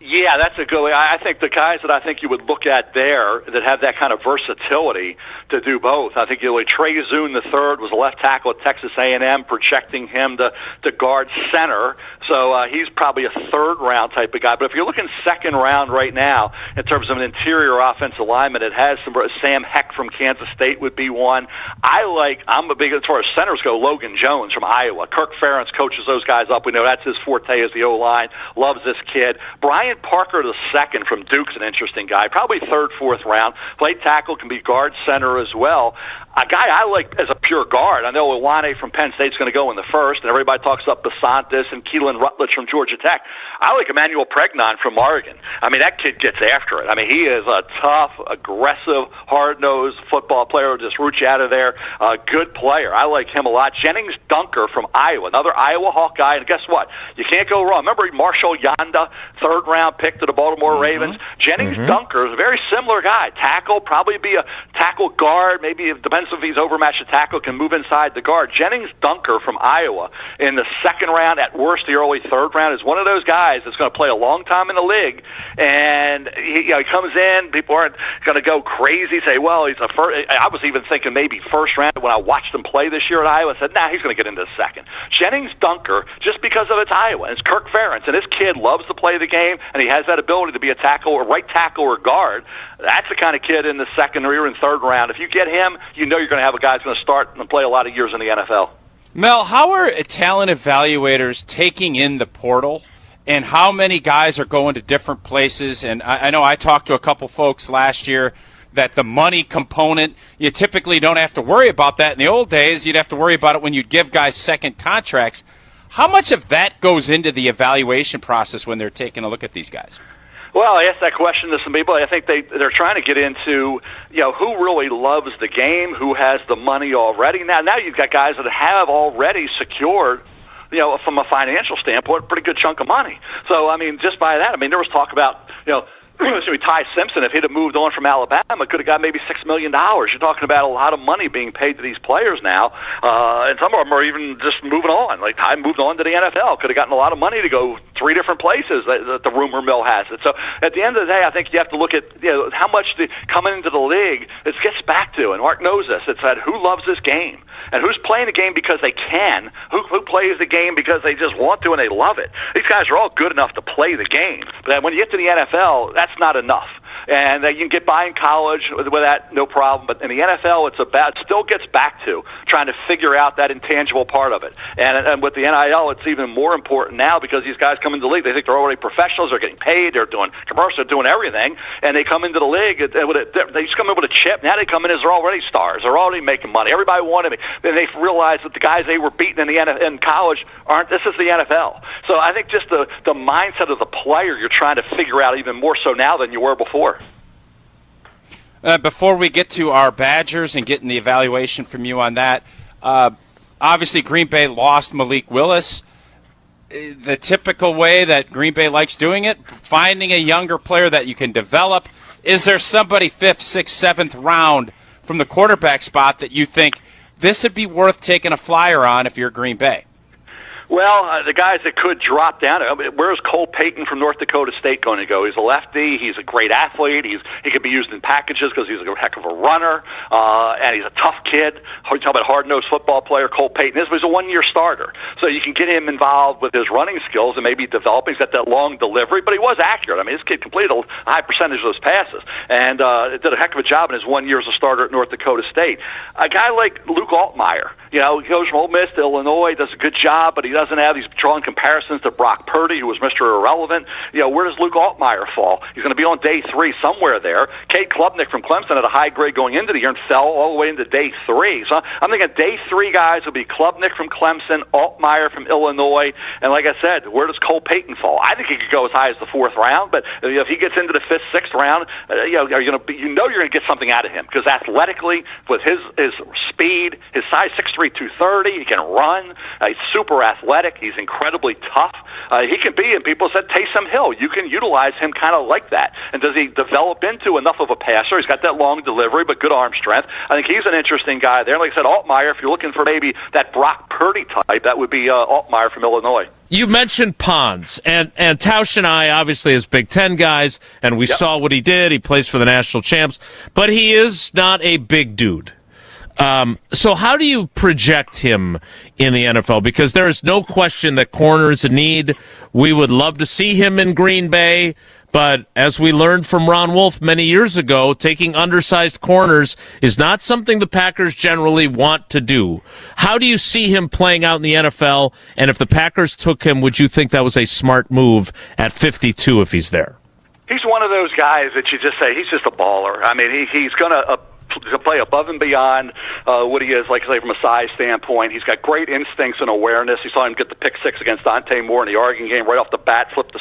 Yeah, that's a good way. I think the guys that I think you would look at there that have that kind of versatility to do both. I think Trey Zune III was a left tackle at Texas A&M, projecting him to guard center. So he's probably a third-round type of guy. But if you're looking second round right now in terms of an interior offensive lineman, it has some. Sam Heck from Kansas State would be one. I'm a big, as far as centers go, Logan Jones from Iowa. Kirk Ferentz coaches those guys up. We know that's his forte is the O-line. Loves this kid. Brian Parker II from Duke's an interesting guy. Probably third, fourth round. Played tackle, can be guard center as well. A guy I like as a pure guard. I know Iwane from Penn State's going to go in the first, and everybody talks about Basantis and Keelan Rutledge from Georgia Tech. I like Emmanuel Pregnon from Oregon. I mean, that kid gets after it. I mean, he is a tough, aggressive, hard-nosed football player who just roots you out of there. A good player. I like him a lot. Jennings Dunker from Iowa, another Iowa Hawk guy, and guess what? You can't go wrong. Remember Marshall Yanda, third-round pick to the Baltimore Ravens? Jennings Dunker is a very similar guy. Tackle, probably be a tackle guard, maybe it depends if he's overmatched a tackle, can move inside the guard. Jennings Dunker from Iowa in the second round, at worst the early third round, is one of those guys that's going to play a long time in the league, and he comes in, people aren't going to go crazy, say, well, he's a first. I was even thinking maybe first round when I watched him play this year at Iowa. I said, nah, he's going to get into the second. Jennings Dunker, just because of it's Iowa, and it's Kirk Ferentz, and this kid loves to play the game, and he has that ability to be a tackle or right tackle or guard. That's the kind of kid in the second or even third round. If you get him, you know you're going to have a guy who's going to start and play a lot of years in the NFL.
Mel, how are talent evaluators taking in the portal, and how many guys are going to different places? And I know I talked to a couple folks last year that the money component, you typically don't have to worry about that. In the old days, you'd have to worry about it when you'd give guys second contracts. How much of that goes into the evaluation process when they're taking a look at these guys?
Well, I asked that question to some people. I think they're trying to get into, who really loves the game, who has the money already. Now you've got guys that have already secured, from a financial standpoint, a pretty good chunk of money. So, I mean, just by that, there was talk about, Ty Simpson, if he'd have moved on from Alabama, could have got maybe $6 million. You're talking about a lot of money being paid to these players now, and some of them are even just moving on. Like Ty moved on to the NFL, could have gotten a lot of money to go 3 different places that the rumor mill has it. So at the end of the day, I think you have to look at how much coming into the league it gets back to, and Mark knows this. It's that who loves this game and who's playing the game because they can, who plays the game because they just want to and they love it. These guys are all good enough to play the game, but when you get to the NFL, that's not enough. And you can get by in college with that, no problem. But in the NFL, it still gets back to trying to figure out that intangible part of it. And with the NIL, it's even more important now because these guys come into the league. They think they're already professionals. They're getting paid. They're doing commercials. They're doing everything. And they come into the league. They just come in with a chip. Now they come in as they're already stars. They're already making money. Everybody wanted me. Then they realize that the guys they were beating in college aren't. This is the NFL. So I think just the mindset of the player you're trying to figure out even more so now than you were before.
Before we get to our Badgers and getting the evaluation from you on that, obviously Green Bay lost Malik Willis. The typical way that Green Bay likes doing it, finding a younger player that you can develop. Is there somebody 5th, 6th, 7th round from the quarterback spot that you think this would be worth taking a flyer on if you're Green Bay?
Well, the guys that could drop down. Where's Cole Payton from North Dakota State going to go? He's a lefty. He's a great athlete. He could be used in packages because he's a heck of a runner, and he's a tough kid. You talk about a hard-nosed football player, Cole Payton. This was a one-year starter, so you can get him involved with his running skills and maybe develop. He's got that long delivery, but he was accurate. This kid completed a high percentage of those passes and did a heck of a job in his 1 year as a starter at North Dakota State. A guy like Luke Altmaier, he goes from Ole Miss to Illinois, does a good job, but he doesn't have. He's drawing comparisons to Brock Purdy, who was Mr. Irrelevant. Where does Luke Altmaier fall? He's going to be on day 3 somewhere there. Kate Klubnik from Clemson had a high grade going into the year and fell all the way into day 3. So I'm thinking day 3 guys will be Klubnik from Clemson, Altmaier from Illinois, and like I said, where does Cole Payton fall? I think he could go as high as the 4th round, but if he gets into the 5th, 6th round, you're going to get something out of him because athletically, with his speed, his size 6'3", 230, he can run. He's super athletic. He's incredibly tough. He can be, and people said Taysom Hill. You can utilize him kind of like that. And does he develop into enough of a passer? He's got that long delivery, but good arm strength. I think he's an interesting guy there. Like I said, Altmaier, if you're looking for maybe that Brock Purdy type, that would be Altmaier from Illinois.
You mentioned Pons, and Tausch and I, obviously, as Big Ten guys, and we saw what he did. He plays for the national champs, but he is not a big dude. So how do you project him in the NFL? Because there is no question that corner is a need. We would love to see him in Green Bay, but as we learned from Ron Wolf many years ago, taking undersized corners is not something the Packers generally want to do. How do you see him playing out in the NFL? And if the Packers took him, would you think that was a smart move at 52 if he's there?
He's one of those guys that you just say, he's just a baller. I mean, he's going to play above and beyond what he is, like I say, from a size standpoint. He's got great instincts and awareness. You saw him get the pick 6 against Dante Moore in the Oregon game right off the bat, flipped the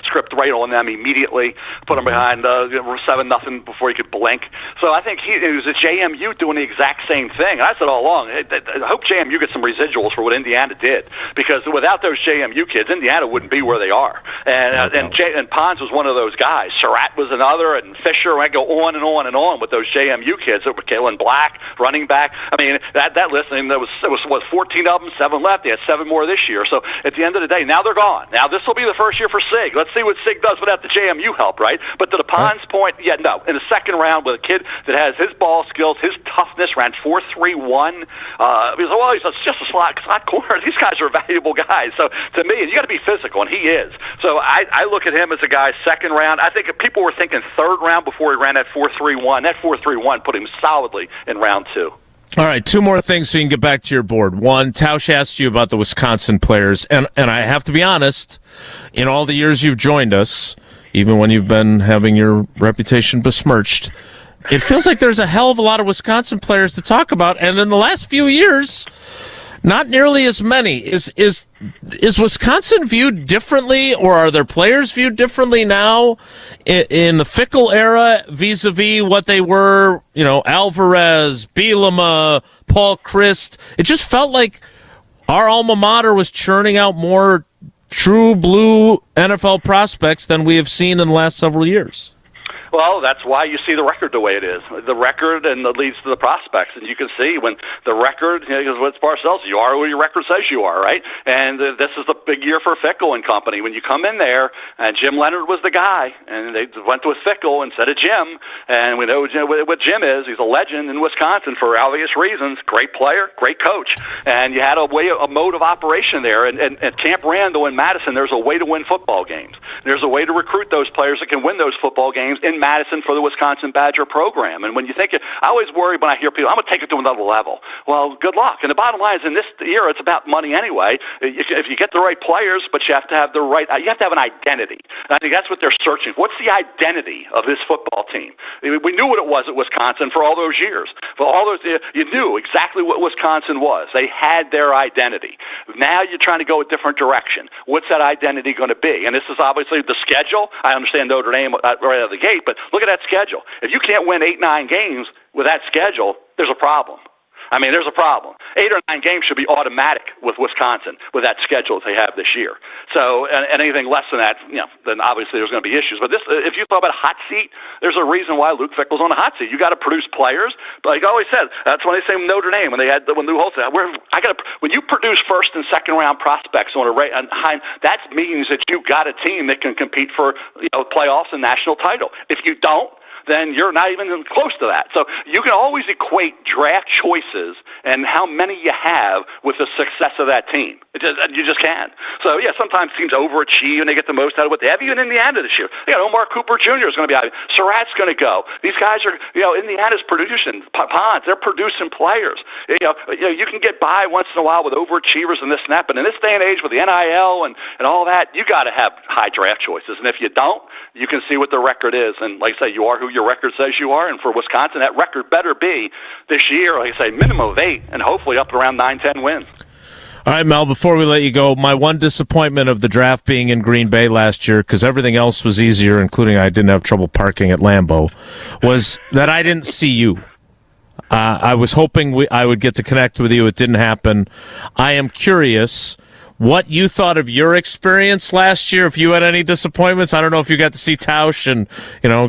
script right on them immediately, put him behind 7-0 before he could blink. So I think he was at JMU doing the exact same thing. And I said all along, I hope JMU gets some residuals for what Indiana did, because without those JMU kids, Indiana wouldn't be where they are. And Pons was one of those guys. Surratt was another, and Fisher. I go on and on and on with those JMU kids that were Kalen Black, running back. I mean, that list, I mean, there was 14 of them, 7 left. They had 7 more this year. So at the end of the day, now they're gone. Now this will be the first year for Sig. Let's see what Sig does without the JMU help, right? But to the Pons point, no. In the second round with a kid that has his ball skills, his toughness, ran 4.31. He's just a slot corner. These guys are valuable guys. So to me, you got to be physical, and he is. So I look at him as a guy second round. I think if people were thinking third round before he ran that 4.31, that 4.31 put him solidly in round 2.
All right, 2 more things so you can get back to your board. One, Tausch asked you about the Wisconsin players, and I have to be honest, in all the years you've joined us, even when you've been having your reputation besmirched, it feels like there's a hell of a lot of Wisconsin players to talk about, and in the last few years, not nearly as many. Is Wisconsin viewed differently, or are their players viewed differently now in the Fickle era vis-a-vis what they were, Alvarez, Bielema, Paul Christ? It just felt like our alma mater was churning out more true blue NFL prospects than we have seen in the last several years.
Well, that's why you see the record the way it is. The record and it leads to the prospects. And you can see when the record, because what Parcells, you are who your record says you are, right? And this is the big year for Fickle and company. When you come in there, and Jim Leonard was the guy, and they went with Fickle instead of Jim. And we know what Jim is. He's a legend in Wisconsin for obvious reasons. Great player, great coach. And you had a mode of operation there. And at Camp Randall in Madison, there's a way to win football games. There's a way to recruit those players that can win those football games in Madison for the Wisconsin Badger program. And when you think, I always worry when I hear people, I'm going to take it to another level. Well, good luck. And the bottom line is, in this era, it's about money anyway. If you get the right players, but you have to have you have to have an identity. And I think that's what they're searching for. What's the identity of this football team? We knew what it was at Wisconsin for all those years. For all those, you knew exactly what Wisconsin was. They had their identity. Now you're trying to go a different direction. What's that identity going to be? And this is obviously the schedule. I understand Notre Dame right out of the gate, but look at that schedule. If you can't win 8-9 games with that schedule, there's a problem. I mean, there's a problem. 8 or 9 games should be automatic with Wisconsin with that schedule that they have this year. So, and anything less than that, then obviously there's going to be issues. But this, if you talk about a hot seat, there's a reason why Luke Fickell's on the hot seat. You got to produce players. But like I always said, that's when they say Notre Dame when Lou Holtz said, when you produce first and second round prospects on that means that you've got a team that can compete for playoffs and national title. If you don't, then you're not even close to that. So you can always equate draft choices and how many you have with the success of that team. You just can't. So, yeah, sometimes teams overachieve and they get the most out of what they have. Even Indiana this year, they got Omar Cooper Jr. is going to be out. Surratt's going to go. These guys are, Indiana's producing. Ponds, they're producing players. You can get by once in a while with overachievers and this and that, but in this day and age with the NIL and all that, you got to have high draft choices. And if you don't, you can see what the record is. And like I say, you are who your record says you are. And for Wisconsin, that record better be this year, like I say, minimum of 8 and hopefully up around 9-10 wins.
All right, Mel, before we let you go, my one disappointment of the draft being in Green Bay last year, because everything else was easier, including I didn't have trouble parking at Lambeau, was that I didn't see you. I was hoping I would get to connect with you. It didn't happen. I am curious what you thought of your experience last year, if you had any disappointments. I don't know if you got to see Tausch and,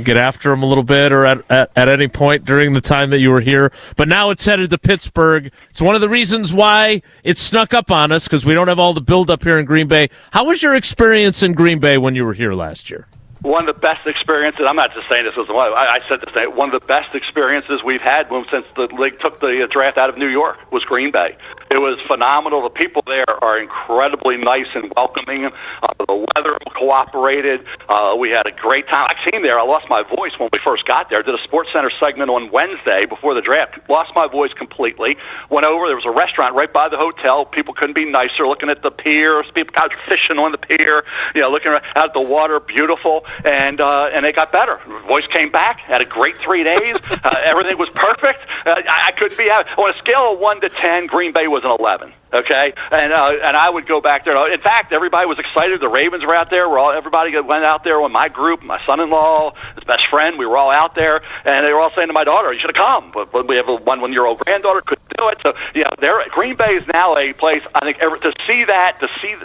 get after him a little bit or at any point during the time that you were here. But now it's headed to Pittsburgh. It's one of the reasons why it snuck up on us, because we don't have all the buildup here in Green Bay. How was your experience in Green Bay when you were here last year?
One of the best experiences, I'm not just saying this was one, I said this thing, one of the best experiences we've had since the league took the draft out of New York was Green Bay. It was phenomenal. The people there are incredibly nice and welcoming. The weather cooperated. We had a great time. I came there. I lost my voice when we first got there. Did a Sports Center segment on Wednesday before the draft. Lost my voice completely. Went over. There was a restaurant right by the hotel. People couldn't be nicer. Looking at the pier. People out fishing on the pier. Looking out at the water. Beautiful. And it got better. Voice came back. Had a great 3 days. Everything was perfect. I couldn't be happy. On a scale of 1 to 10, Green Bay was an 11. Okay, and I would go back there. In fact, everybody was excited. The Ravens were out there. Everybody went out there with my group, my son-in-law, his best friend. We were all out there, and they were all saying to my daughter, "You should have come." But we have a 1-year-old granddaughter, couldn't do it. So Green Bay is now a place. I think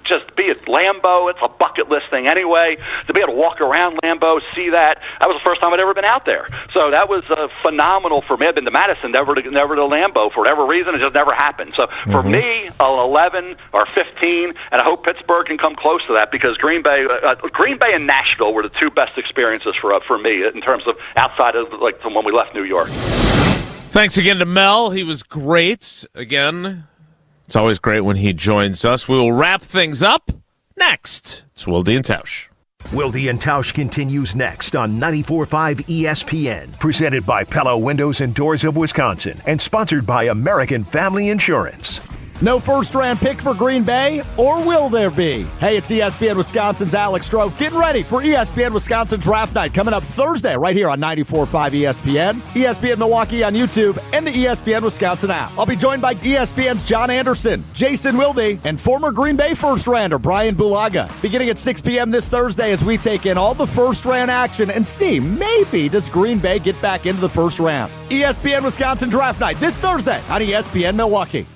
just be at Lambeau. It's a bucket list thing anyway. To be able to walk around Lambeau, see that was the first time I'd ever been out there. So that was phenomenal for me. I've been to Madison, never to Lambeau for whatever reason. It just never happened. So for me, 11 or 15, and I hope Pittsburgh can come close to that, because Green Bay and Nashville were the two best experiences for me in terms of outside of from when we left New York.
Thanks again to Mel. He was great. Again, it's always great when he joins us. We will wrap things up next. It's Wilde and Tausch.
Wilde and Tausch continues next on 94.5 ESPN, presented by Pella Windows and Doors of Wisconsin, and sponsored by American Family Insurance.
No first-round pick for Green Bay, or will there be? Hey, it's ESPN Wisconsin's Alex Stroh getting ready for ESPN Wisconsin Draft Night coming up Thursday right here on 94.5 ESPN, ESPN Milwaukee on YouTube, and the ESPN Wisconsin app. I'll be joined by ESPN's John Anderson, Jason Wilde, and former Green Bay first-rounder Brian Bulaga. Beginning at 6 p.m. this Thursday as we take in all the first-round action and see maybe does Green Bay get back into the first round. ESPN Wisconsin Draft Night this Thursday on ESPN Milwaukee.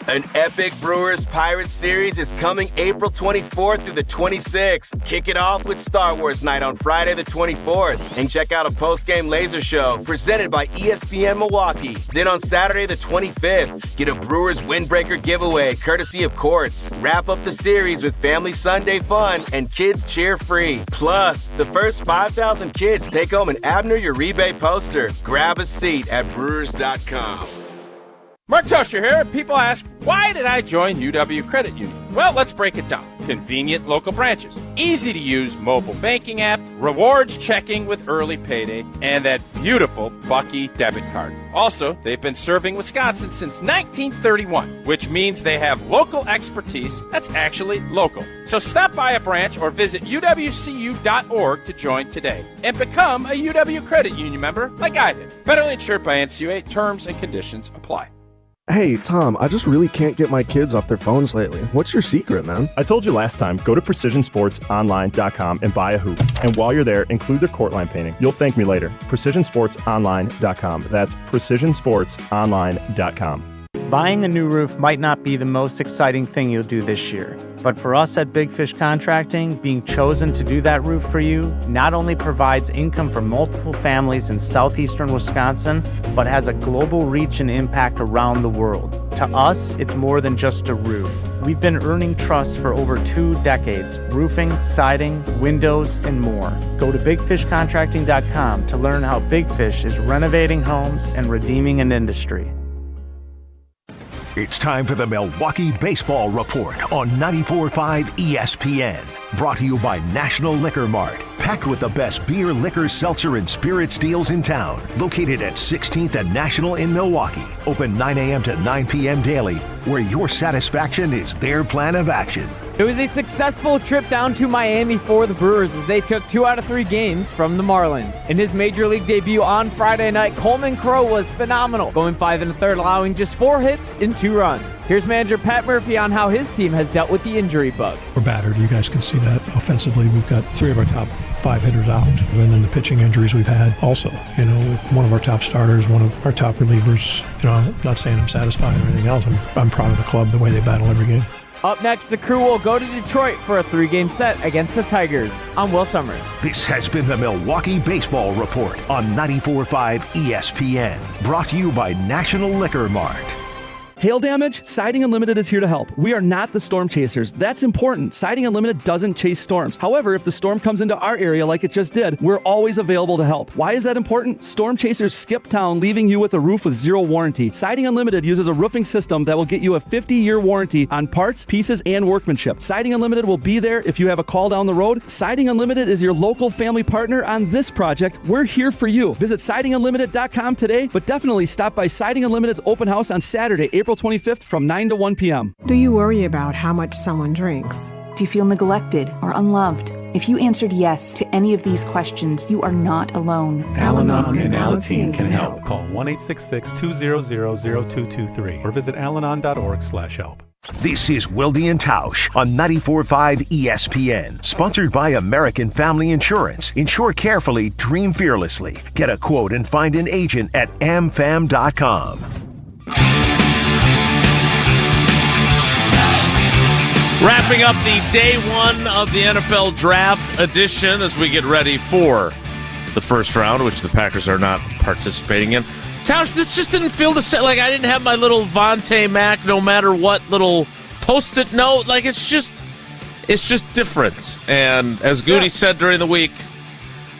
An epic Brewers-Pirates series is coming April 24th through the 26th. Kick it off with Star Wars Night on Friday the 24th. And check out a post-game laser show presented by ESPN Milwaukee. Then on Saturday the 25th, get a Brewers Windbreaker giveaway courtesy of Quartz. Wrap up the series with Family Sunday fun and kids cheer free. Plus, the first 5,000 kids take home an Abner Uribe poster. Grab a seat at Brewers.com.
Mark Tauscher here. People ask, why did I join UW Credit Union? Well, let's break it down. Convenient local branches, easy to use mobile banking app, rewards checking with early payday, and that beautiful Bucky debit card. Also, they've been serving Wisconsin since 1931, which means they have local expertise that's actually local. So stop by a branch or visit uwcu.org to join today and become a UW Credit Union member like I did. Federally insured by NCUA. Terms and conditions apply.
Hey, Tom, I just really can't get my kids off their phones lately. What's your secret, man?
I told you last time, go to PrecisionSportsOnline.com and buy a hoop. And while you're there, include their court line painting. You'll thank me later. PrecisionSportsOnline.com. That's PrecisionSportsOnline.com.
Buying a new roof might not be the most exciting thing you'll do this year, but for us at Big Fish Contracting, being chosen to do that roof for you not only provides income for multiple families in southeastern Wisconsin, but has a global reach and impact around the world. To us, it's more than just a roof. We've been earning trust for over 2 decades. Roofing, siding, windows, and more. Go to bigfishcontracting.com to learn how Big Fish is renovating homes and redeeming an industry.
It's time for the Milwaukee Baseball Report on 94.5 ESPN. Brought to you by National Liquor Mart. Packed with the best beer, liquor, seltzer, and spirits deals in town. Located at 16th and National in Milwaukee. Open 9 a.m. to 9 p.m. daily, where your satisfaction is their plan of action.
It was a successful trip down to Miami for the Brewers as they took 2 out of 3 games from the Marlins. In his Major League debut on Friday night, Coleman Crowe was phenomenal, going 5 1/3, allowing just 4 hits and 2 runs. Here's manager Pat Murphy on how his team has dealt with the injury bug.
We're battered. You guys can see that. Offensively, we've got 3 of our top 5 hitters out. And then the pitching injuries we've had also. One of our top starters, one of our top relievers. I'm not saying I'm satisfied or anything else. I'm proud of the club, the way they battle every game.
Up next, the crew will go to Detroit for a 3-game set against the Tigers. I'm Will Summers.
This has been the Milwaukee Baseball Report on 94.5 ESPN. Brought to you by National Liquor Mart.
Hail damage? Siding Unlimited is here to help. We are not the storm chasers. That's important. Siding Unlimited doesn't chase storms. However, if the storm comes into our area like it just did, we're always available to help. Why is that important? Storm chasers skip town, leaving you with a roof with 0 warranty. Siding Unlimited uses a roofing system that will get you a 50-year warranty on parts, pieces, and workmanship. Siding Unlimited will be there if you have a call down the road. Siding Unlimited is your local family partner on this project. We're here for you. Visit sidingunlimited.com today, but definitely stop by Siding Unlimited's open house on Saturday, April 25th from 9 to 1 p.m.
Do you worry about how much someone drinks?
Do you feel neglected or unloved? If you answered yes to any of these questions, you are not alone.
Al-Anon and Alateen can help. Call 1-866-200-0223 or visit alanon.org/help.
This is Wilde and Tausch on 94.5 ESPN. Sponsored by American Family Insurance. Insure carefully, dream fearlessly. Get a quote and find an agent at amfam.com.
Wrapping up the day 1 of the NFL Draft edition as we get ready for the first round, which the Packers are not participating in. Tausch, this just didn't feel the same. Like I didn't have my little Vontae Mac, no matter what little post-it note. Like it's just different. And as Goody said during the week,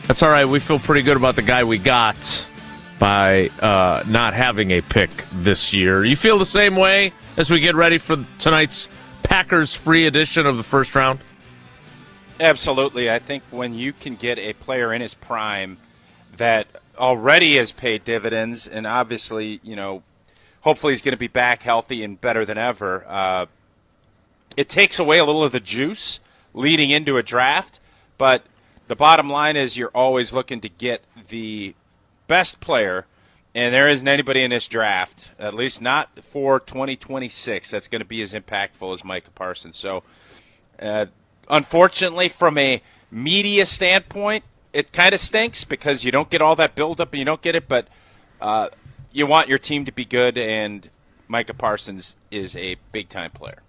that's all right. We feel pretty good about the guy we got by not having a pick this year. You feel the same way as we get ready for tonight's Packers free edition of the first round?
Absolutely. I think when you can get a player in his prime that already has paid dividends and obviously, hopefully he's going to be back healthy and better than ever, it takes away a little of the juice leading into a draft. But the bottom line is you're always looking to get the best player. And there isn't anybody in this draft, at least not for 2026, that's going to be as impactful as Micah Parsons. So, unfortunately, from a media standpoint, it kind of stinks because you don't get all that buildup and you don't get it, but you want your team to be good, and Micah Parsons is a big-time player.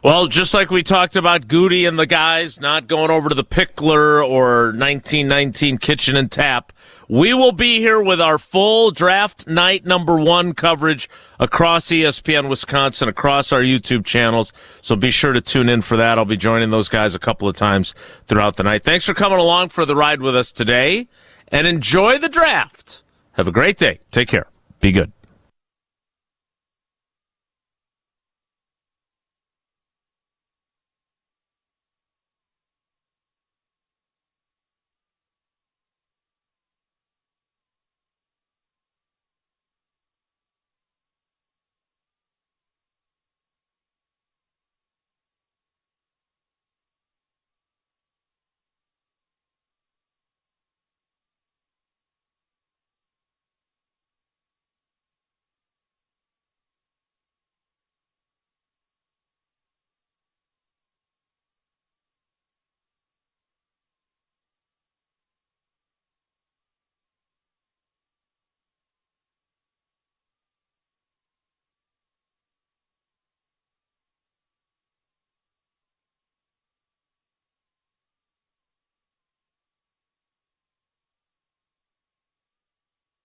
Well, just like we talked about Goody and the guys not going over to the Pickler or 1919 Kitchen and Tap, we will be here with our full draft night number 1 coverage across ESPN Wisconsin, across our YouTube channels. So be sure to tune in for that. I'll be joining those guys a couple of times throughout the night. Thanks for coming along for the ride with us today, and enjoy the draft. Have a great day. Take care. Be good.